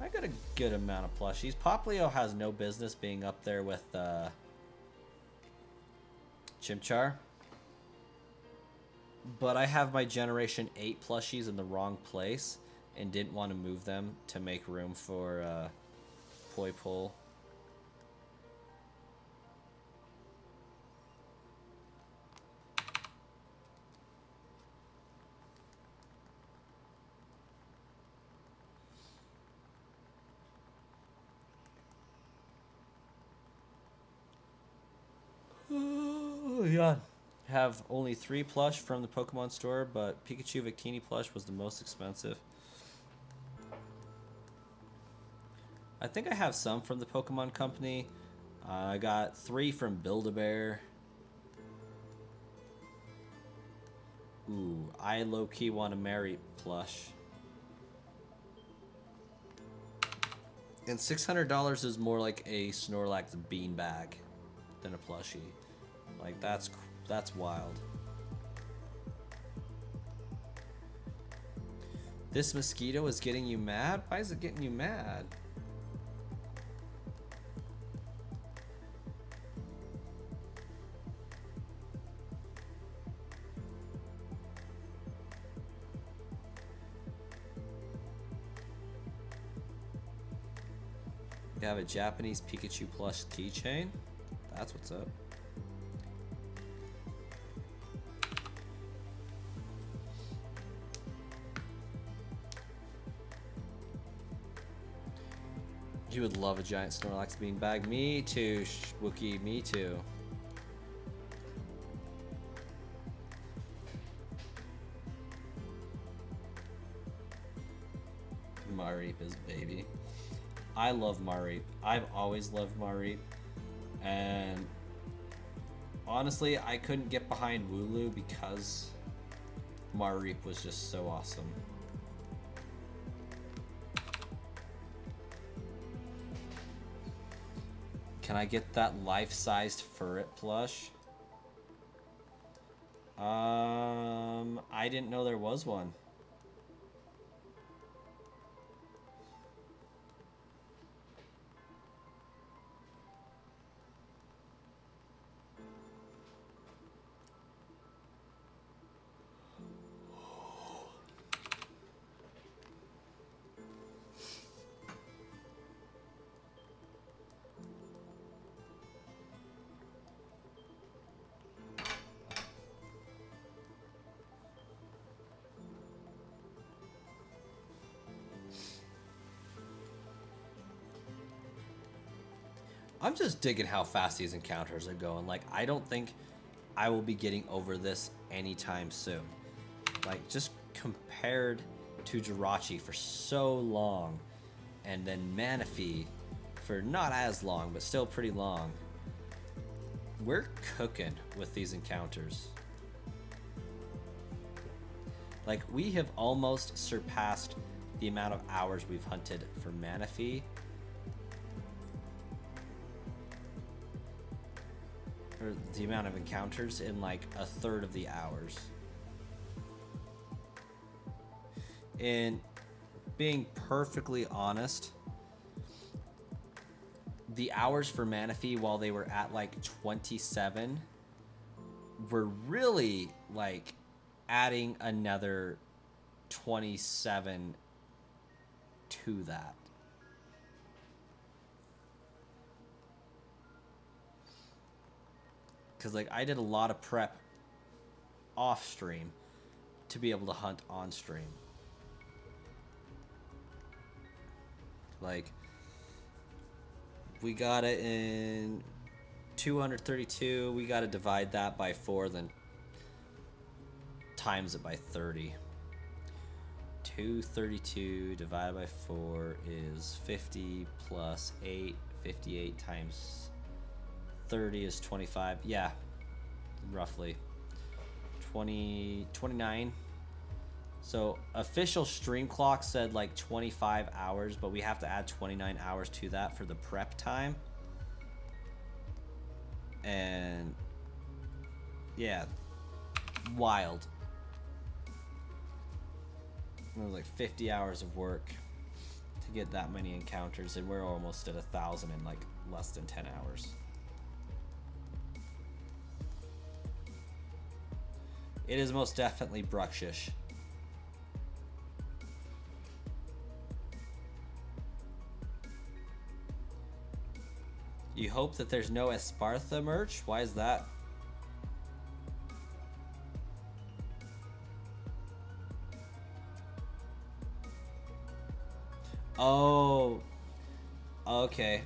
I got a good amount of plushies. Poplio has no business being up there with Chimchar. But I have my Generation 8 plushies in the wrong place and didn't want to move them to make room for Poipole. Oh, yeah. Have only 3 plush from the Pokemon store, but Pikachu Victini plush was the most expensive. I think I have some from the Pokemon Company. I got 3 from Build-A-Bear. Ooh, I low-key want a Mary plush. And $600 is more like a Snorlax beanbag than a plushie. Like, that's wild. This mosquito is getting you mad? Why is it getting you mad? You have a Japanese Pikachu plush keychain? That's what's up. You would love a giant Snorlax beanbag. Me too, Wookie, me too. Mareep is baby. I love Mareep. I've always loved Mareep. And honestly, I couldn't get behind Wooloo because Mareep was just so awesome. Can I get that life-sized Furret plush? I didn't know there was one. I'm just digging how fast these encounters are going. Like, I don't think I will be getting over this anytime soon. Like, just compared to Jirachi for so long, and then Manaphy for not as long, but still pretty long. We're cooking with these encounters. Like, we have almost surpassed the amount of hours we've hunted for Manaphy. Or the amount of encounters in like a third of the hours. And being perfectly honest, the hours for Manaphy while they were at like 27 were really like adding another 27 to that. Because like I did a lot of prep off stream to be able to hunt on stream. Like we got it in 232. We got to divide that by 4, then times it by 30. 232 divided by 4 is 50 plus 8. 58 times 30 is 25. Yeah, roughly 29. So official stream clock said like 25 hours, but we have to add 29 hours to that for the prep time. And yeah, wild. It was like 50 hours of work to get that many encounters, and we're almost at 1,000 in like less than 10 hours. It is most definitely Bruxish. You hope that there's no Espartha merch? Why is that? Oh, okay.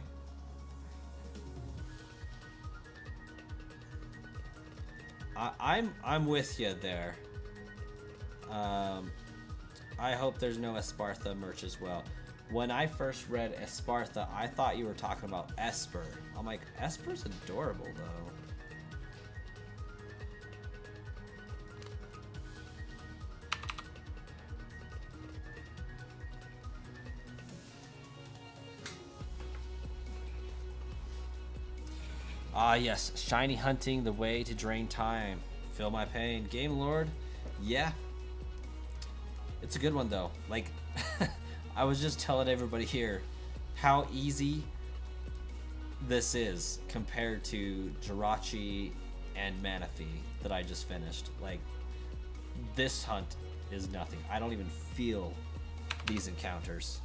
I'm with you there. I hope there's no Espartha merch as well. When I first read Espartha, I thought you were talking about Esper. I'm like, Esper's adorable though. Ah, yes, shiny hunting, the way to drain time. Feel my pain. Game Lord, yeah. It's a good one, though. Like, I was just telling everybody here how easy this is compared to Jirachi and Manaphy that I just finished. Like, this hunt is nothing. I don't even feel these encounters.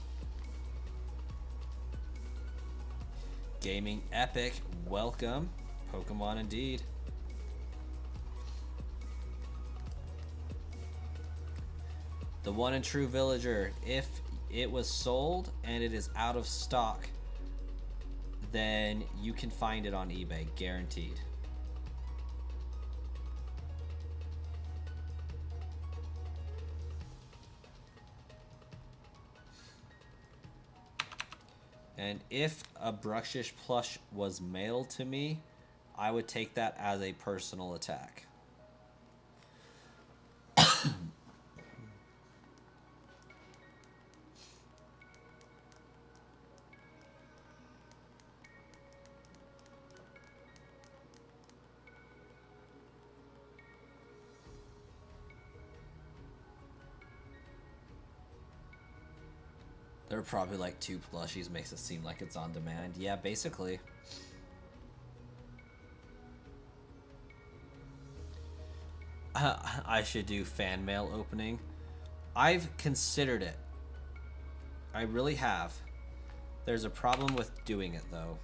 Gaming Epic, welcome. Pokemon indeed. The one and true villager. If it was sold and it is out of stock, then you can find it on eBay, guaranteed. And if a Bruxish plush was mailed to me, I would take that as a personal attack. They're probably like 2 plushies, makes it seem like it's on demand. Yeah, basically. I should do fan mail opening. I've considered it. I really have. There's a problem with doing it, though.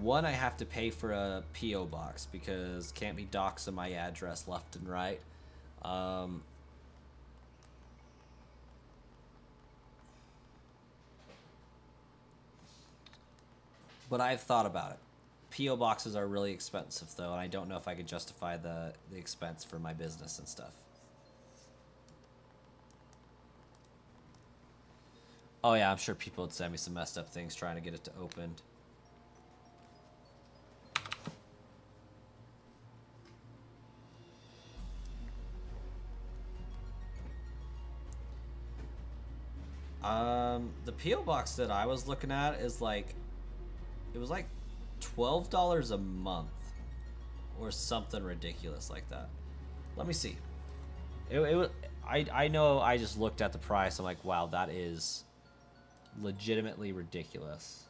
One, I have to pay for a P.O. box because can't be doxing my address left and right. But I've thought about it. P.O. boxes are really expensive, though, and I don't know if I could justify the expense for my business and stuff. Oh yeah, I'm sure people would send me some messed up things trying to get it to open. The P.O. box that I was looking at is like, it was like $12 a month or something ridiculous like that. Let me see. It was, I know I just looked at the price. I'm like, wow, that is legitimately ridiculous.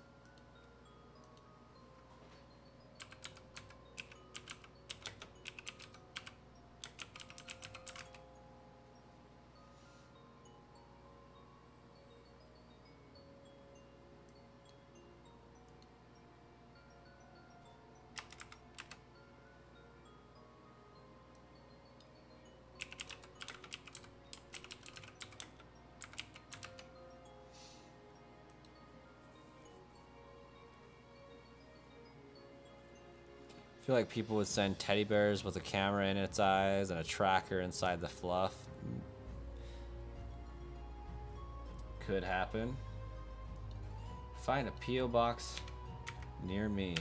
I feel like people would send teddy bears with a camera in its eyes and a tracker inside the fluff. Could happen. Find a P.O. box near me.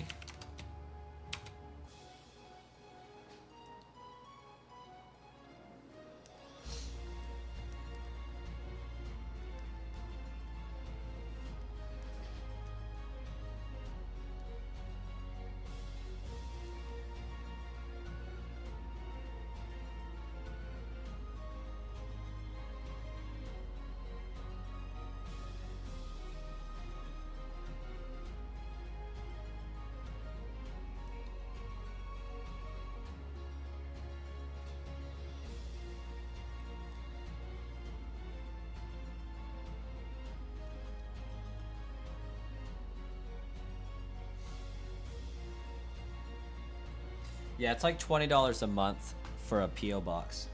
Yeah, it's like $20 a month for a P.O. box.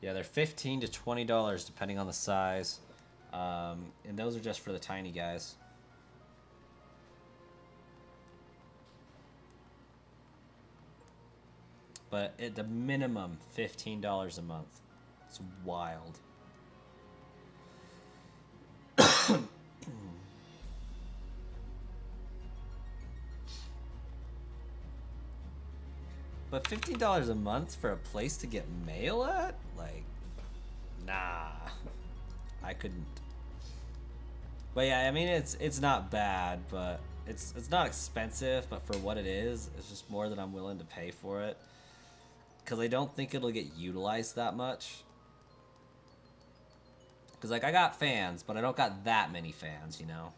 Yeah, they're $15 to $20 depending on the size. And those are just for the tiny guys. But at the minimum, $15 a month. It's wild. But $15 a month for a place to get mail at? Like, nah. I couldn't. But yeah, I mean it's not bad, but it's not expensive, but for what it is, it's just more than I'm willing to pay for it. Cause I don't think it'll get utilized that much. Cause like I got fans, but I don't got that many fans, you know?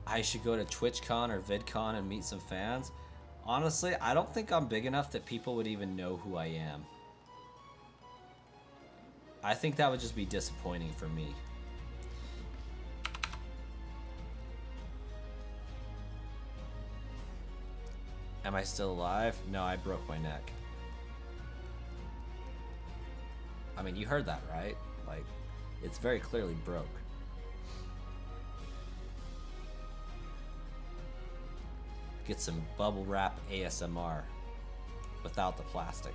I should go to TwitchCon or VidCon and meet some fans. Honestly, I don't think I'm big enough that people would even know who I am. I think that would just be disappointing for me. Am I still alive? No, I broke my neck. I mean, you heard that, right? Like, it's very clearly broke. Get some bubble wrap ASMR without the plastic.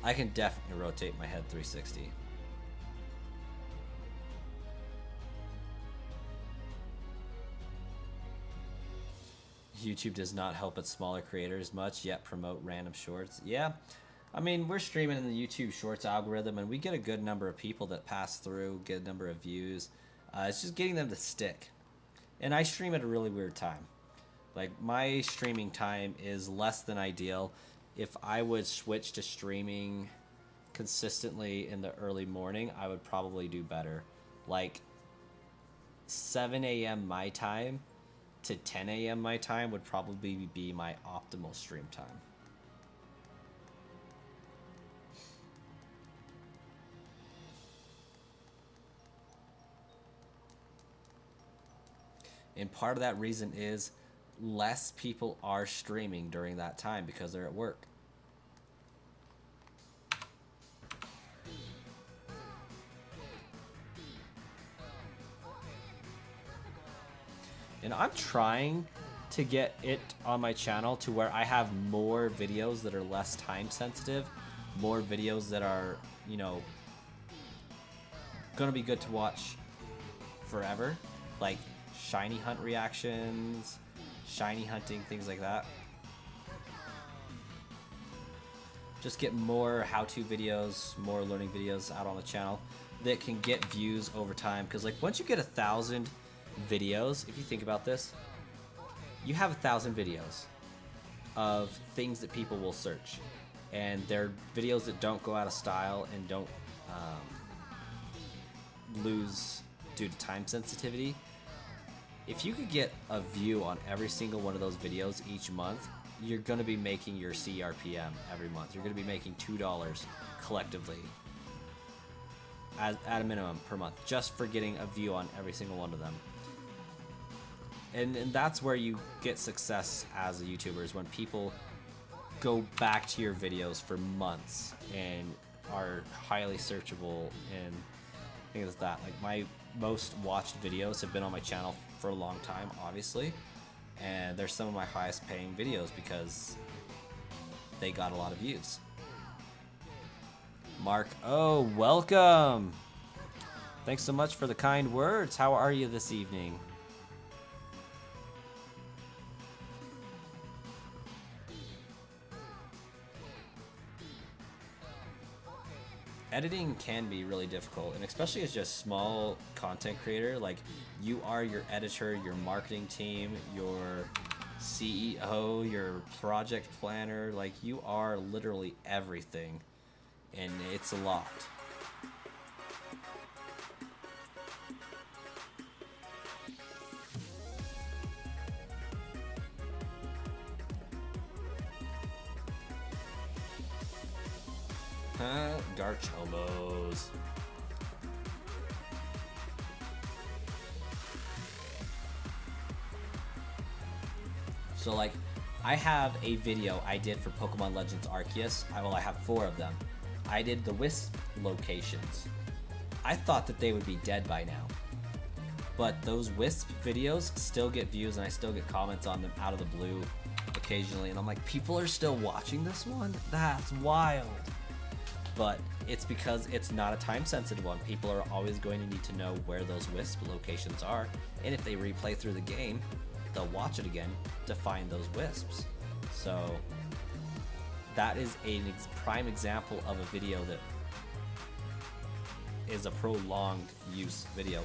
I can definitely rotate my head 360. YouTube does not help its smaller creators much, yet promote random shorts. Yeah, I mean, we're streaming in the YouTube Shorts algorithm, and we get a good number of people that pass through, get a number of views. It's just getting them to stick. And I stream at a really weird time. Like, my streaming time is less than ideal. If I would switch to streaming consistently in the early morning, I would probably do better. Like, 7 a.m. my time to 10 a.m. my time would probably be my optimal stream time. And part of that reason is less people are streaming during that time because they're at work. And I'm trying to get it on my channel to where I have more videos that are less time sensitive, more videos that are, you know, gonna be good to watch forever, like shiny hunt reactions, shiny hunting, things like that. Just get more how-to videos, more learning videos out on the channel that can get views over time. Because like once you get 1,000 videos, if you think about this, you have 1,000 videos of things that people will search, and they're videos that don't go out of style and don't lose due to time sensitivity. If you could get a view on every single one of those videos each month, you're going to be making your CRPM every month. You're going to be making $2 collectively at a minimum per month, just for getting a view on every single one of them. And that's where you get success as a YouTuber, is when people go back to your videos for months and are highly searchable and things like that. Like my most watched videos have been on my channel for a long time, obviously, and they're some of my highest paying videos because they got a lot of views. Mark, oh, welcome. Thanks so much for the kind words. How are you this evening? Editing can be really difficult, and especially as just small content creator, like you are your editor, your marketing team, your CEO, your project planner, like you are literally everything, and it's a lot. Garchomos. So like, I have a video I did for Pokemon Legends Arceus. I have 4 of them. I did the Wisp locations. I thought that they would be dead by now, but those Wisp videos still get views, and I still get comments on them out of the blue occasionally, and I'm like, people are still watching this one? That's wild. But it's because it's not a time-sensitive one. People are always going to need to know where those Wisp locations are, and if they replay through the game, they'll watch it again to find those Wisps. So that is a prime example of a video that is a prolonged use video.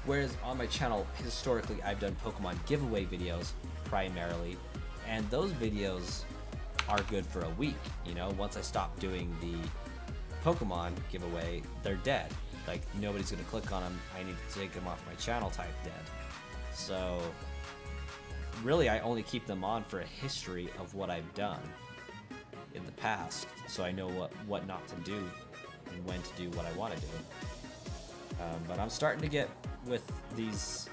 Whereas on my channel, historically, I've done Pokemon giveaway videos primarily, and those videos are good for a week. You know, once I stop doing the Pokemon giveaway, they're dead. Like, nobody's gonna click on them. I need to take them off my channel type dead. So really, I only keep them on for a history of what I've done in the past, so I know what not to do and when to do what I want to do. But I'm starting to get with these.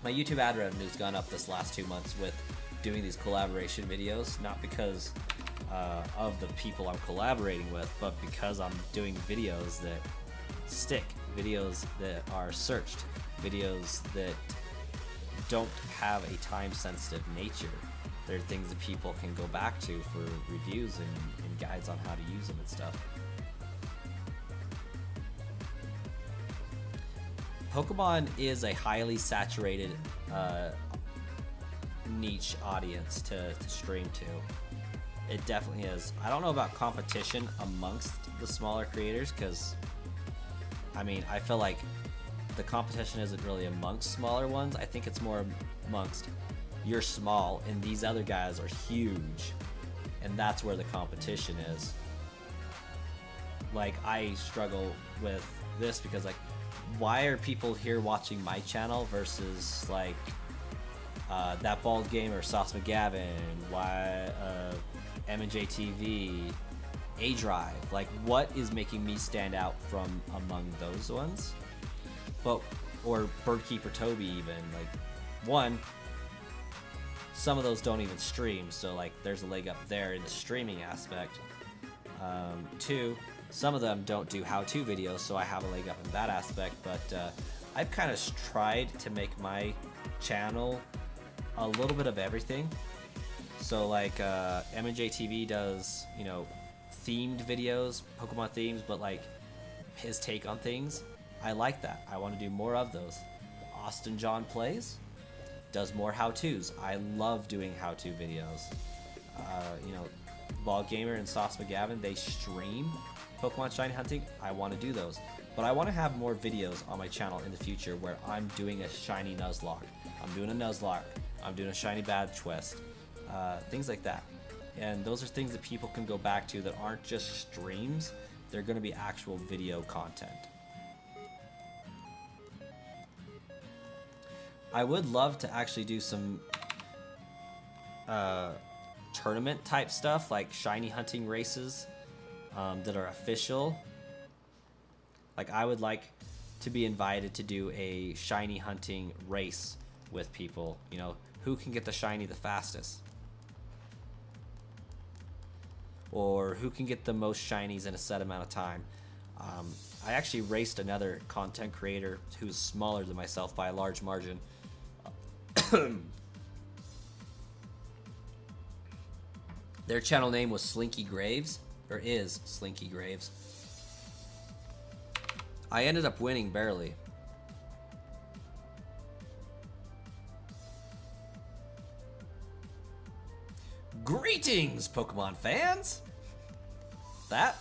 My YouTube ad revenue's gone up this last 2 months with doing these collaboration videos, not because of the people I'm collaborating with, but because I'm doing videos that stick, videos that are searched, videos that don't have a time-sensitive nature. They're things that people can go back to for reviews and guides on how to use them and stuff. Pokemon is a highly saturated niche audience to stream to. It definitely is. I don't know about competition amongst the smaller creators, because I mean, I feel like the competition isn't really amongst smaller ones. I think it's more amongst you're small and these other guys are huge, and that's where the competition is. Like, I struggle with this because, like, why are people here watching my channel versus like that bald gamer, Sauce McGavin, why M&J TV, A Drive? Like, what is making me stand out from among those ones? But or Birdkeeper Toby even. Like, one, some of those don't even stream, so like there's a leg up there in the streaming aspect. Two, some of them don't do how-to videos, so I have a leg up in that aspect, but I've kind of tried to make my channel a little bit of everything. So like M&J TV does, you know, themed videos, Pokemon themes, but like his take on things. I like that. I want to do more of those. Austin John Plays does more how-tos. I love doing how-to videos. You know, Ball Gamer and Sauce McGavin, they stream Pokemon shiny hunting. I want to do those, but I want to have more videos on my channel in the future where I'm doing a shiny Nuzlocke, I'm doing a Nuzlocke, I'm doing a shiny badge quest, things like that. And those are things that people can go back to that aren't just streams. They're going to be actual video content. I would love to actually do some tournament type stuff, like shiny hunting races that are official. Like, I would like to be invited to do a shiny hunting race with people. You know, who can get the shiny the fastest, or who can get the most shinies in a set amount of time. I actually raced another content creator who's smaller than myself by a large margin. Their channel name was Slinky Graves, or is Slinky Graves. I ended up winning barely. Greetings, Pokemon fans! That?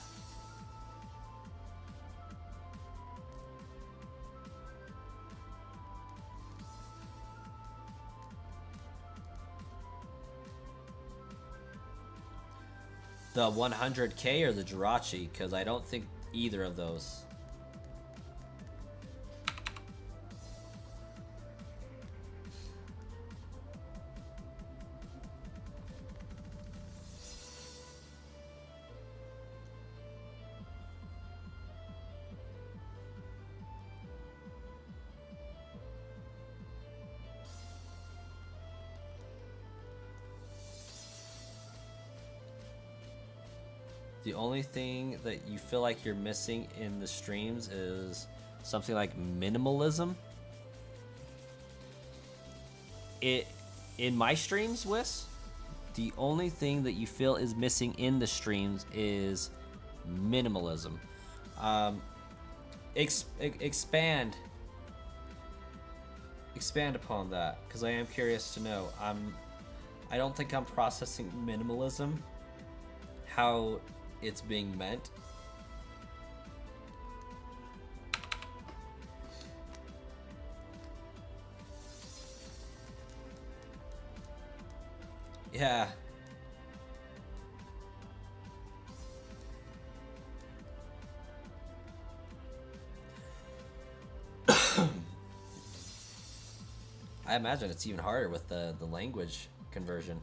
The 100K or the Jirachi? Because I don't think either of those. The only thing that you feel like you're missing in the streams is something like minimalism. In my streams, Wiss, the only thing that you feel is missing in the streams is minimalism. Expand upon that, because I am curious to know. I don't think I'm processing minimalism how it's being meant. Yeah. I imagine it's even harder with the language conversion.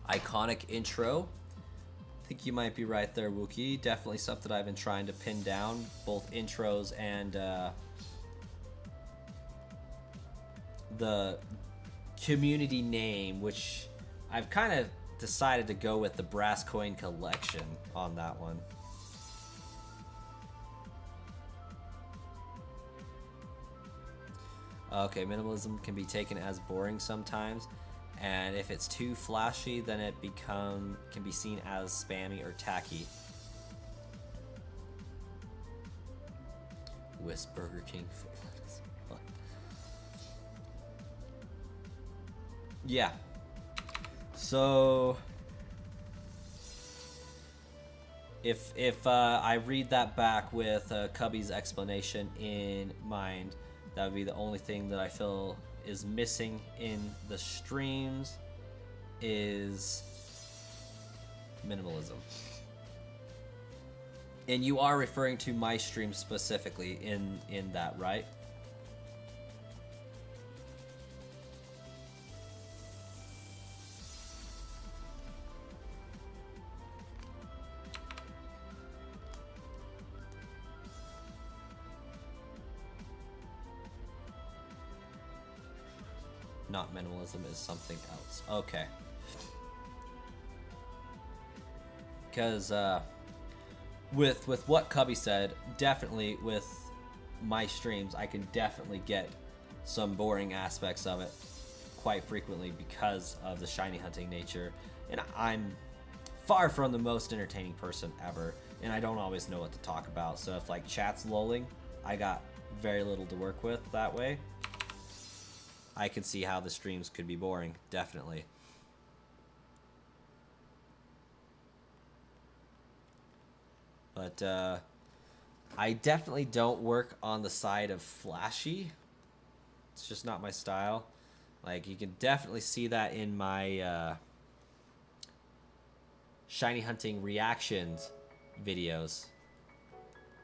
Iconic intro. I think you might be right there, Wookie. Definitely something I've been trying to pin down, both intros and the community name, which I've kind of decided to go with the Brass Coin Collection on that one. Okay, minimalism can be taken as boring sometimes, and if it's too flashy, then it can be seen as spammy or tacky. Wisp Burger King for lettuce. Yeah. So if I read that back with Cubby's explanation in mind, that would be the only thing that I feel is missing in the streams is minimalism. And you are referring to my stream specifically in that, right? not minimalism is something else. Okay. Because with what Cubby said, definitely with my streams, I can definitely get some boring aspects of it quite frequently because of the shiny hunting nature. And I'm far from the most entertaining person ever, and I don't always know what to talk about. So if like chat's lulling, I got very little to work with that way. I can see how the streams could be boring, definitely. But I definitely don't work on the side of flashy. It's just not my style. Like, you can definitely see that in my shiny hunting reactions videos.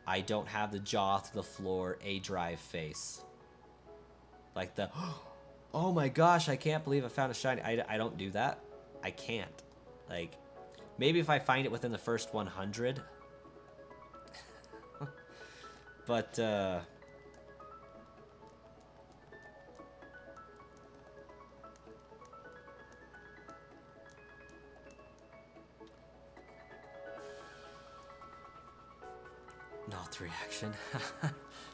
I don't have the jaw to the floor A-drive face. Like the, oh my gosh, I can't believe I found a shiny. I don't do that. I can't. Like, maybe if I find it within the first 100. But, no, 3 action.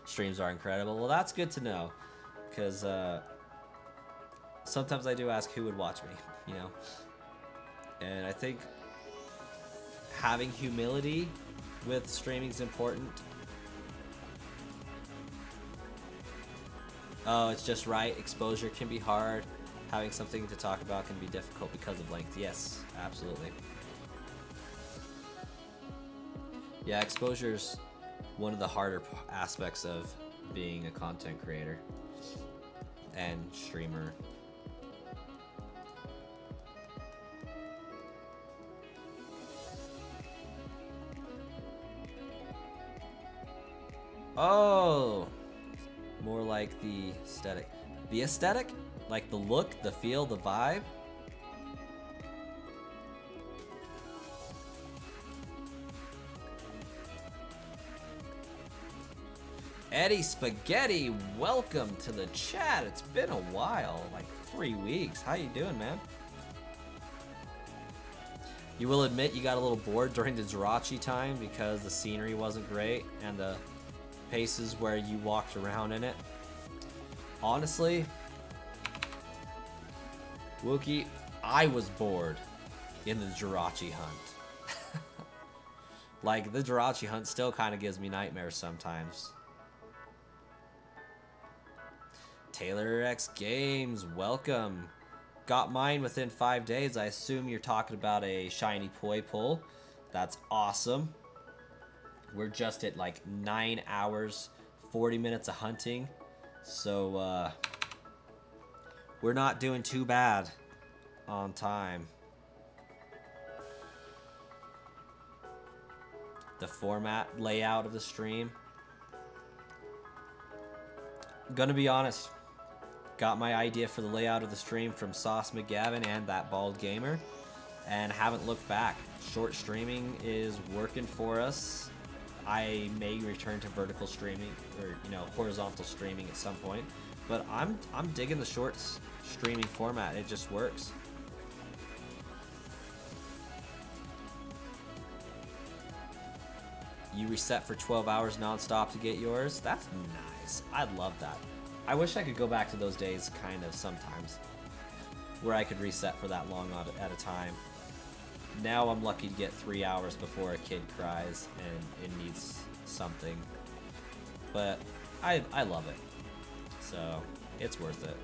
Streams are incredible. Well, that's good to know. Because, sometimes I do ask who would watch me, you know? And I think having humility with streaming is important. Oh, it's just right. Exposure can be hard. Having something to talk about can be difficult because of length. Yes, absolutely. Yeah, exposure's one of the harder aspects of being a content creator and streamer. Oh, more like the aesthetic. The aesthetic? Like the look, the feel, the vibe? Eddie Spaghetti, welcome to the chat. It's been a while, like 3 weeks. How you doing, man? You will admit you got a little bored during the Jirachi time because the scenery wasn't great and the paces where you walked around in it. Honestly, Wookie, I was bored in the Jirachi hunt. Like, the Jirachi hunt still kind of gives me nightmares sometimes. Taylor X Games, welcome. Got mine within 5 days. I assume you're talking about a shiny Poipole. That's awesome. We're just at like 9 hours, 40 minutes of hunting. So, we're not doing too bad on time. The format, layout of the stream. Gonna be honest. Got my idea for the layout of the stream from Sauce McGavin and That Bald Gamer, and haven't looked back. Short streaming is working for us. I may return to vertical streaming or, you know, horizontal streaming at some point, but I'm digging the shorts streaming format. It just works. You reset for 12 hours nonstop to get yours? That's nice. I'd love that. I wish I could go back to those days kind of sometimes, where I could reset for that long at a time. Now I'm lucky to get 3 hours before a kid cries and it needs something. But I love it. So it's worth it.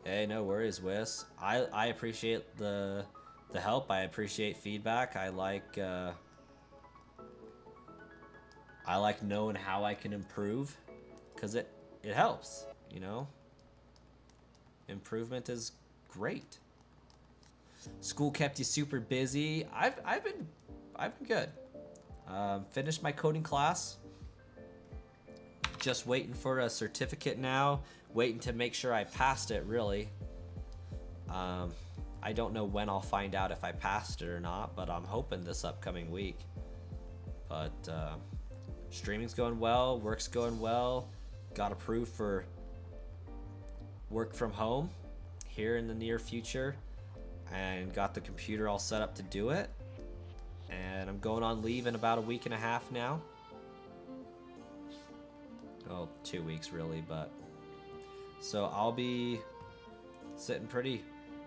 Hey, no worries, Wes. I appreciate the help. I appreciate feedback. I like knowing how I can improve, because it helps, you know? Improvement is great. School kept you super busy. I've been good. Finished my coding class. Just waiting for a certificate now. Waiting to make sure I passed it, really. I don't know when I'll find out if I passed it or not, but I'm hoping this upcoming week. But Streaming's going well, work's going well. Got approved for work from home here in the near future, and got the computer all set up to do it. And I'm going on leave in about a week and a half now. Oh, 2 weeks really, but so I'll be sitting pretty.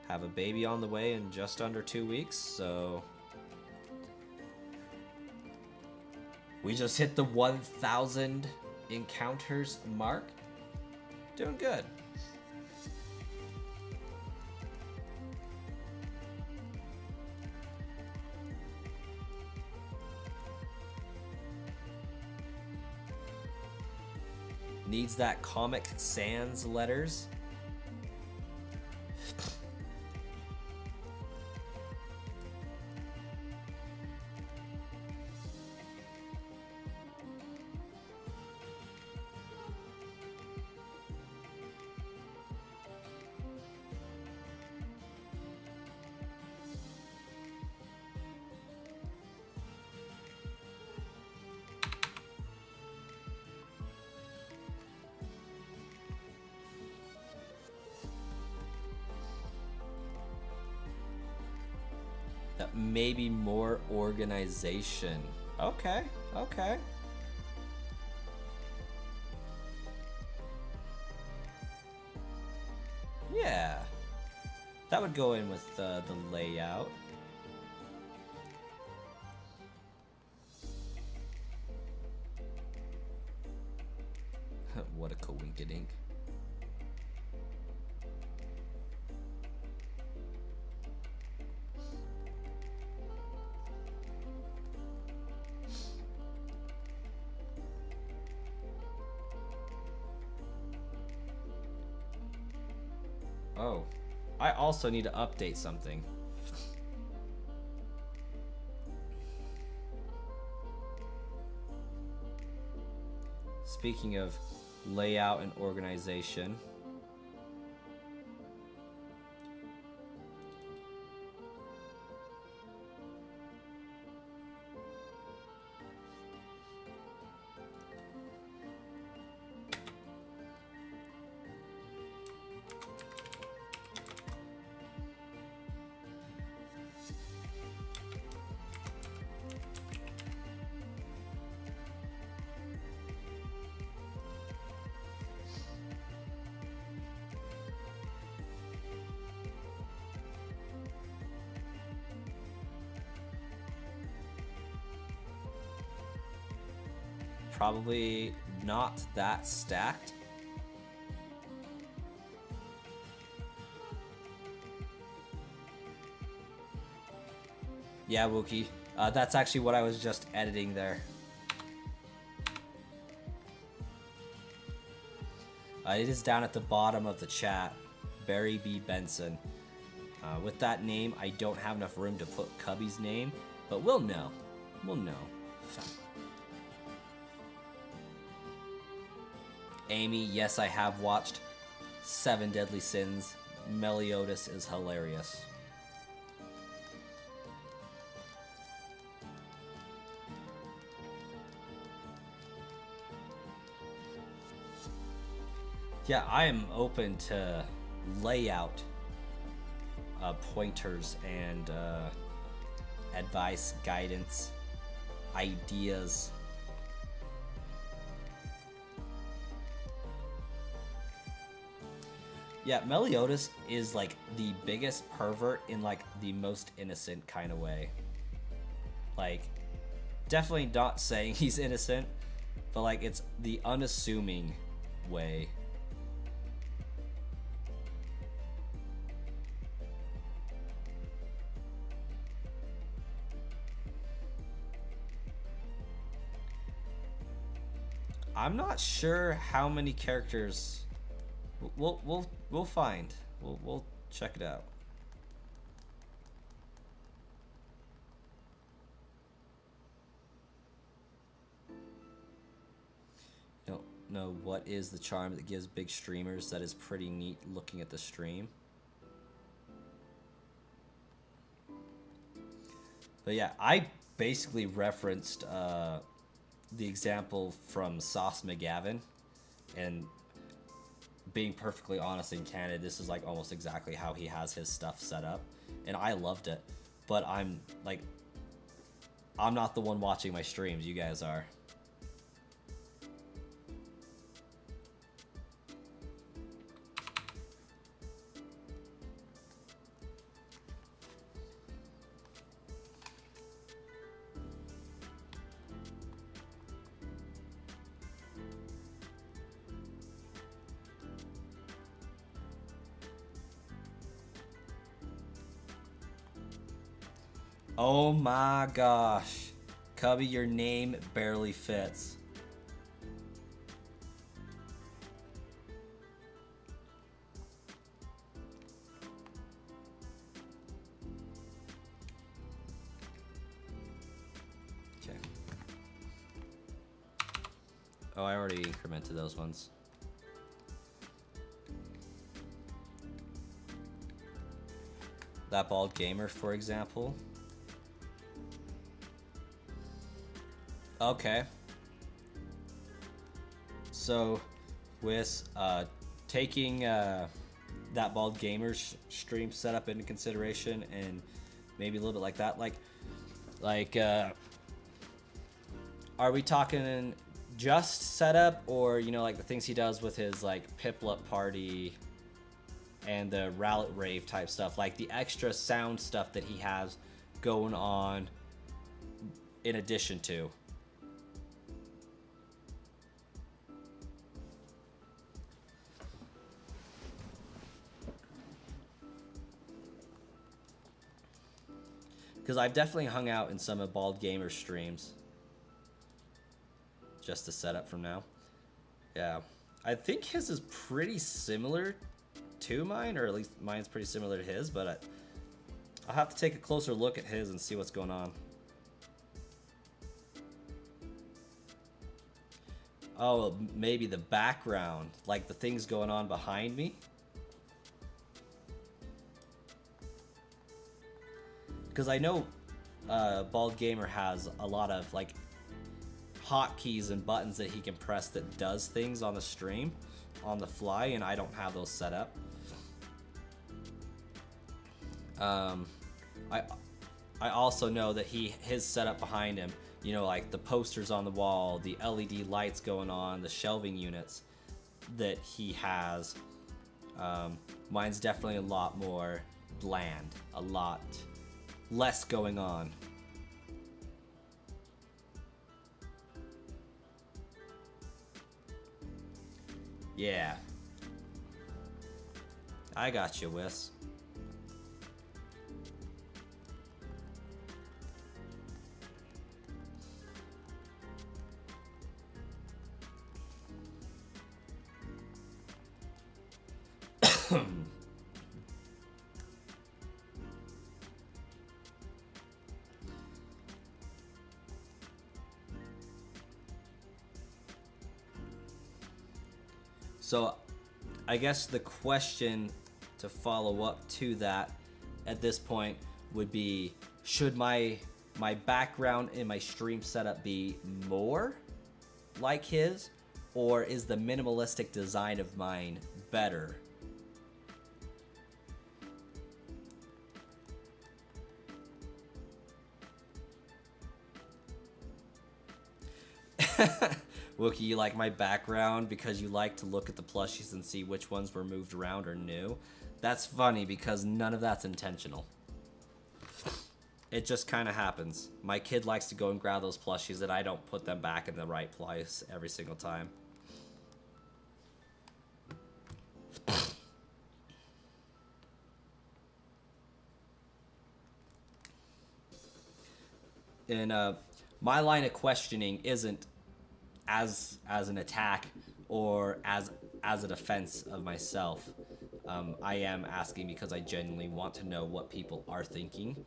Have a baby on the way in just under 2 weeks, so we just hit the 1,000 encounters mark. Doing good. Needs that Comic Sans letters. Maybe more organization. Okay, okay. Yeah, that would go in with the layout. What a coinkydink. Oh, I also need to update something. Speaking of layout and organization, probably not that stacked. Yeah, Wookie. That's actually what I was just editing there. It is down at the bottom of the chat. Barry B. Benson. With that name, I don't have enough room to put Cubby's name, but we'll know. We'll know. Amy, yes, I have watched 7 Deadly Sins. Meliodas is hilarious. Yeah, I am open to layout pointers and advice, guidance, ideas. Yeah, Meliodas is like the biggest pervert in like the most innocent kind of way. Like, definitely not saying he's innocent, but like it's the unassuming way. I'm not sure how many characters. We'll find. We'll check it out. Don't know what is the charm that gives big streamers. That is pretty neat looking at the stream. But yeah, I basically referenced the example from Sauce McGavin, and being perfectly honest and candid, this is like almost exactly how he has his stuff set up, and I loved it. But I'm like, I'm not the one watching my streams. You guys are. Oh my gosh. Cubby, your name barely fits. Okay. Oh, I already incremented those ones. That bald gamer, for example. Okay. So, with taking that bald gamer stream setup into consideration, and maybe a little bit like that, are we talking just setup, or like the things he does with his like Piplup party and the Rowlet rave type stuff, like the extra sound stuff that he has going on in addition to? Because I've definitely hung out in some of Bald Gamer's streams. Just to set up from now. Yeah. I think his is pretty similar to mine, or at least mine's pretty similar to his, but I'll have to take a closer look at his and see what's going on. Oh, maybe the background, like the things going on behind me. Because I know Bald Gamer has a lot of like hotkeys and buttons that he can press that does things on the stream on the fly, and I don't have those set up. I also know that his setup behind him, like the posters on the wall, the LED lights going on, the shelving units that he has. Mine's definitely a lot more bland, a lot less going on. Yeah. I got you, Wiss. So, I guess the question to follow up to that at this point would be, should my background in my stream setup be more like his, or is the minimalistic design of mine better? Wookie, you like my background because you like to look at the plushies and see which ones were moved around or new? That's funny because none of that's intentional. It just kind of happens. My kid likes to go and grab those plushies and I don't put them back in the right place every single time. And my line of questioning isn't as an attack or as a defense of myself. I am asking because I genuinely want to know what people are thinking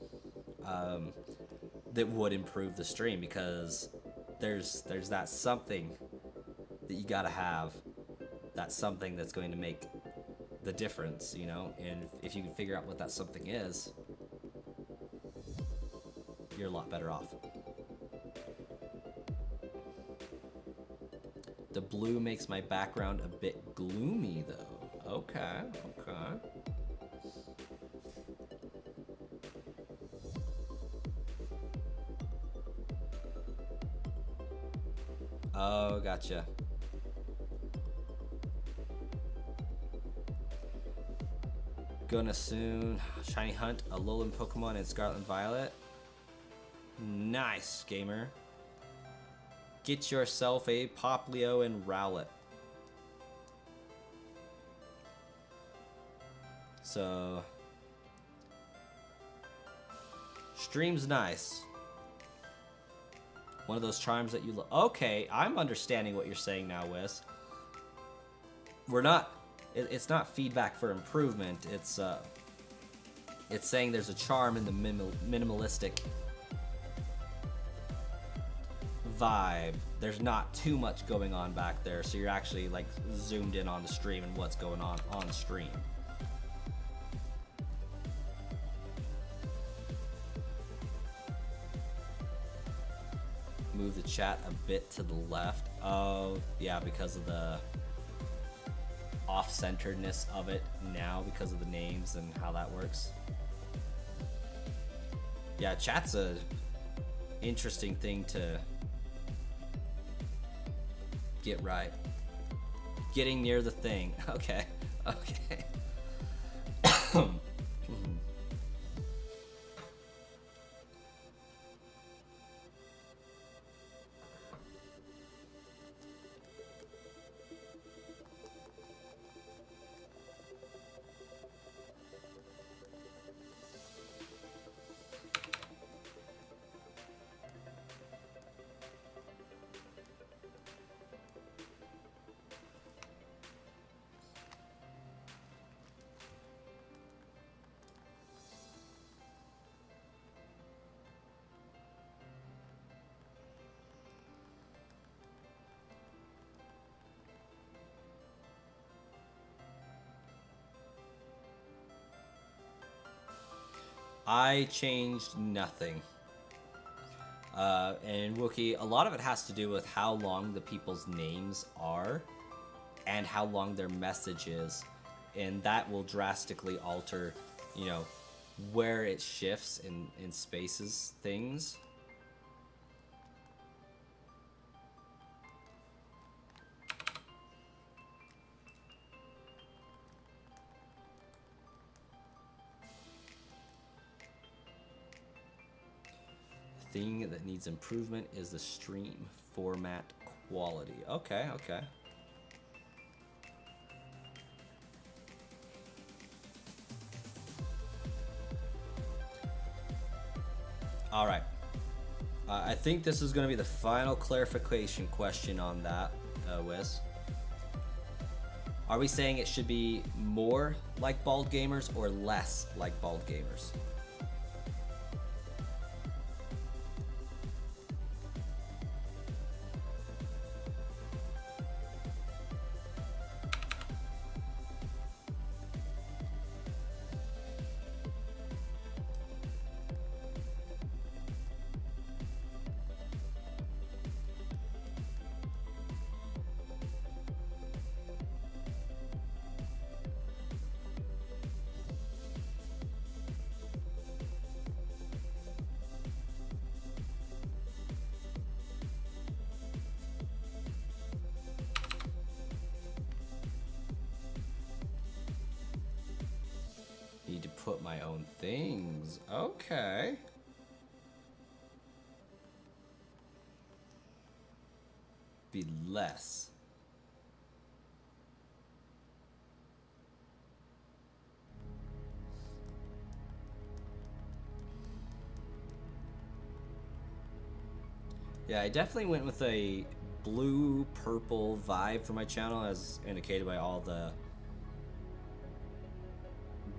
that would improve the stream, because there's that something that you gotta have, that something that's going to make the difference, and if you can figure out what that something is, you're a lot better off. The blue makes my background a bit gloomy, though. Okay, okay. Oh, gotcha. Gonna soon shiny hunt a Alolan Pokemon in Scarlet and Violet. Nice, gamer. Get yourself a Poplio and Rowlet. So, stream's nice. One of those charms that you okay, I'm understanding what you're saying now, Wes. We're not. It's not feedback for improvement. It's saying there's a charm in the minimalistic vibe. There's not too much going on back there, so you're actually like zoomed in on the stream and what's going on stream. Move the chat a bit to the left. Oh, yeah, because of the off-centeredness of it now, because of the names and how that works. Yeah, chat's a interesting thing to get right. Getting near the thing. Okay. Okay. I changed nothing. And Wookiee, a lot of it has to do with how long the people's names are and how long their message is. And that will drastically alter, you know, where it shifts in spaces, things. Thing that needs improvement is the stream format quality. Okay, okay. All right. I think this is going to be the final clarification question on that, Wes. Are we saying it should be more like bald gamers or less like bald gamers? Need to put my own things. Okay. Be less. Yeah, I definitely went with a blue-purple vibe for my channel, as indicated by all the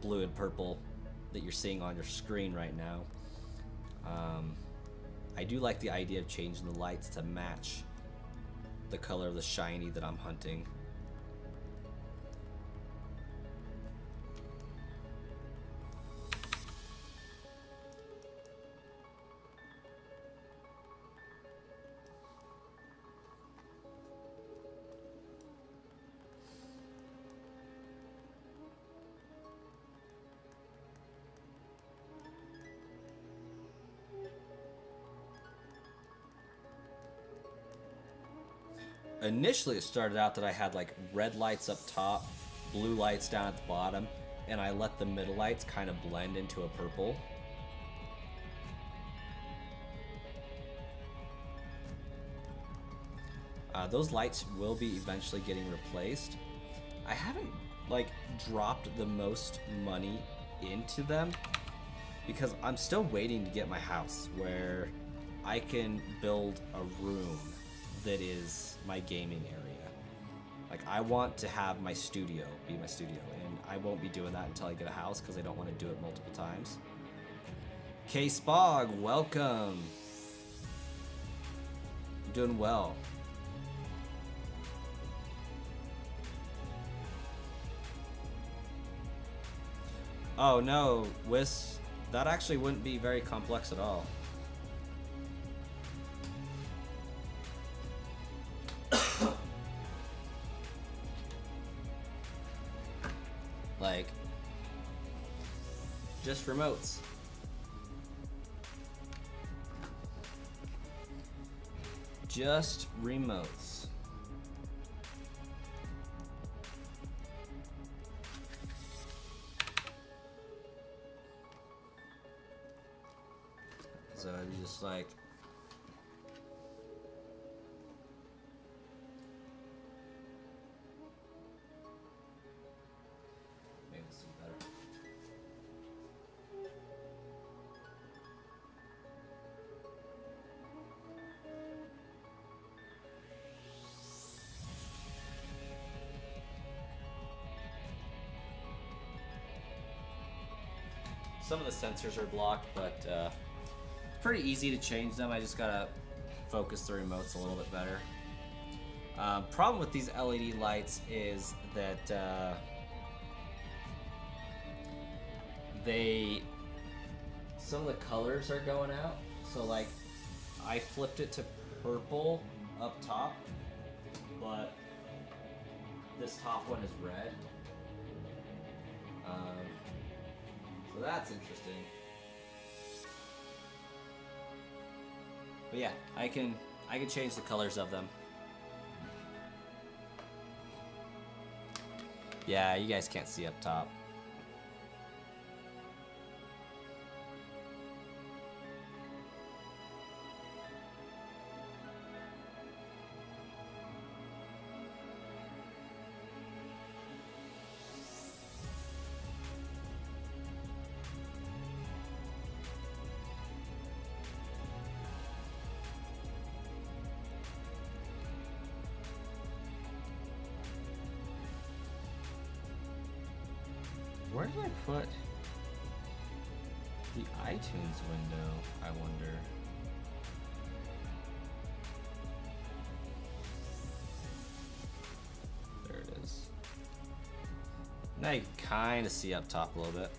blue and purple that you're seeing on your screen right now. I do like the idea of changing the lights to match the color of the shiny that I'm hunting. Initially, it started out that I had like red lights up top, blue lights down at the bottom, and I let the middle lights kind of blend into a purple. Those lights will be eventually getting replaced. I haven't like dropped the most money into them because I'm still waiting to get my house where I can build a room that is my gaming area. Like, I want to have my studio be my studio, and I won't be doing that until I get a house because I don't want to do it multiple times. K Spog, welcome. I'm doing well. Oh no, Whis, that actually wouldn't be very complex at all. Like, just remotes. Just remotes. So it'd be just like, maybe this is better. Some of the sensors are blocked, but pretty easy to change them. I just gotta focus the remotes a little bit better. Problem with these LED lights is that some of the colors are going out. So like, I flipped it to purple up top, but this top one is red. So that's interesting. But yeah, I can change the colors of them. Yeah, you guys can't see up top. Where did I put the iTunes window, I wonder? There it is. Now you can kind of see up top a little bit.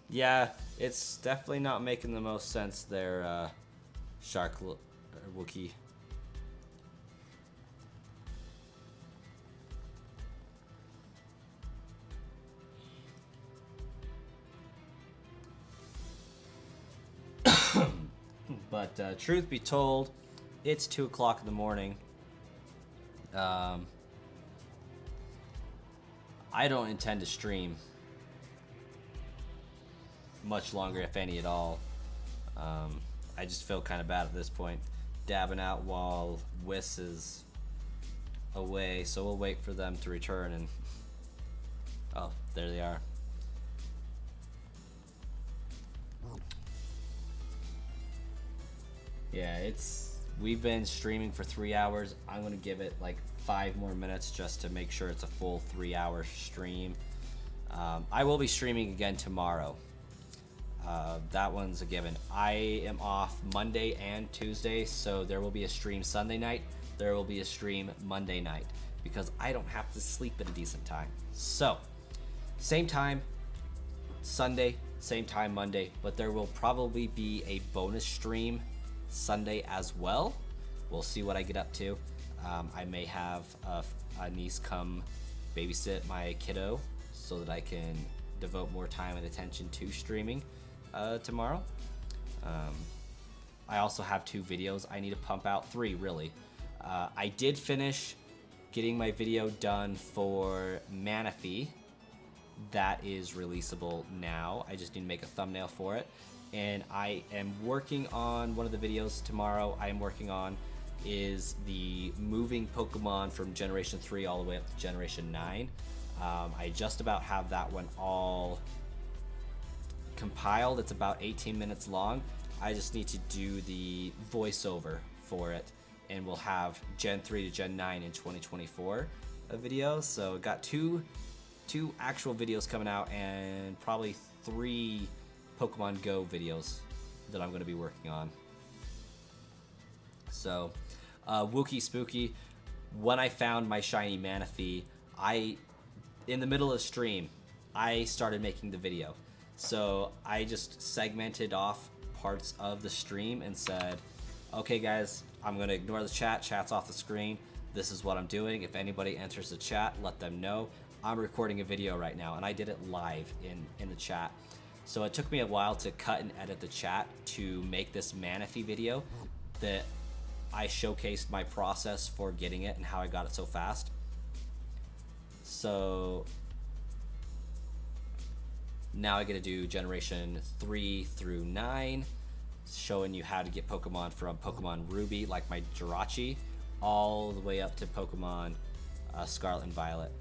Yeah, it's definitely not making the most sense there, Shark Wookie. But truth be told, it's 2 o'clock in the morning. I don't intend to stream much longer, if any at all. I just feel kind of bad at this point, dabbing out while Whis is away, so we'll wait for them to return. And oh, there they are. Yeah, we've been streaming for 3 hours. I'm gonna give it like 5 more minutes just to make sure it's a full 3-hour stream. I will be streaming again tomorrow. That one's a given. I am off Monday and Tuesday, so there will be a stream Sunday night. There will be a stream Monday night because I don't have to sleep at a decent time. So, same time Sunday, same time Monday, but there will probably be a bonus stream Sunday as well. We'll see what I get up to. I may have a niece come babysit my kiddo so that I can devote more time and attention to streaming tomorrow. I also have 2 videos I need to pump out, 3 really. I did finish getting my video done for Manaphy. That is releasable now. I just need to make a thumbnail for it. And I am working on one of the videos tomorrow. I am working on is the moving Pokemon from Generation 3 all the way up to Generation 9. I just about have that one all compiled. It's about 18 minutes long. I just need to do the voiceover for it, and we'll have Gen 3 to Gen 9 in 2024 a video. So got two actual videos coming out and probably 3 Pokemon Go videos that I'm going to be working on. So Wookie Spooky, when I found my shiny Manaphy, in the middle of the stream, I started making the video. So I just segmented off parts of the stream and said, okay guys, I'm gonna ignore the chat, chat's off the screen. This is what I'm doing. If anybody enters the chat, let them know. I'm recording a video right now, and I did it live in the chat. So it took me a while to cut and edit the chat to make this Manaphy video that I showcased my process for getting it and how I got it so fast. So now I get to do Generation 3 through 9, showing you how to get Pokemon from Pokemon Ruby, like my Jirachi, all the way up to Pokemon Scarlet and Violet.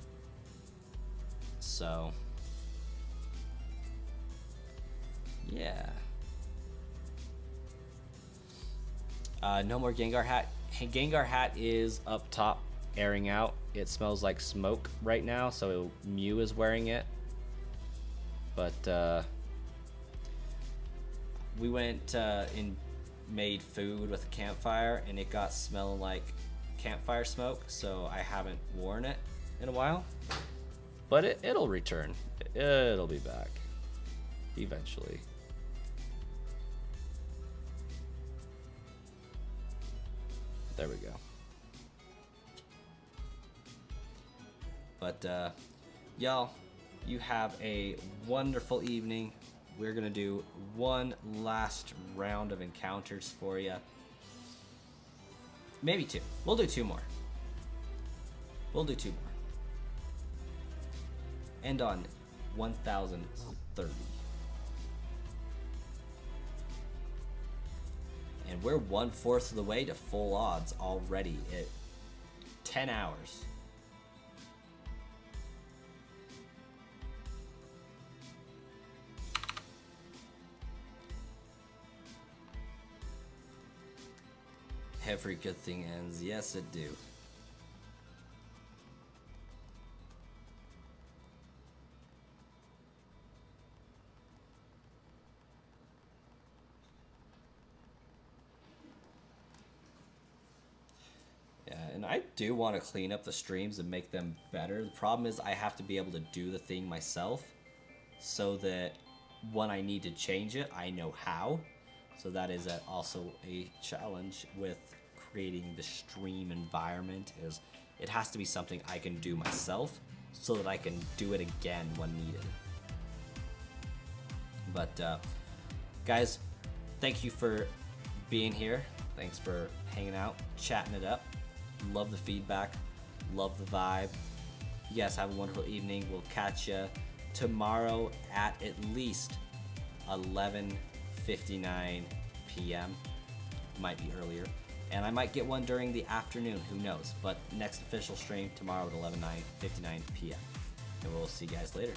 So, yeah. No more Gengar hat. Gengar hat is up top, airing out. It smells like smoke right now, so Mew is wearing it. But we went and made food with a campfire, and it got smelling like campfire smoke, so I haven't worn it in a while. But it'll return. It'll be back eventually. There we go. But y'all, you have a wonderful evening. We're gonna do one last round of encounters for you. Maybe 2. We'll do 2 more. We'll do 2 more. End on 1030. And we're 1/4 of the way to full odds already at 10 hours. Every good thing ends. Yes, it do. Yeah, and I do want to clean up the streams and make them better. The problem is I have to be able to do the thing myself so that when I need to change it, I know how. So that is also a challenge with creating the stream environment, is it has to be something I can do myself so that I can do it again when needed. But guys, thank you for being here. Thanks for hanging out, chatting it up. Love the feedback, love the vibe. You guys have a wonderful evening. We'll catch you tomorrow at least 11:59 p.m. Might be earlier. And I might get one during the afternoon, who knows. But next official stream tomorrow at 11:59 p.m. And we'll see you guys later.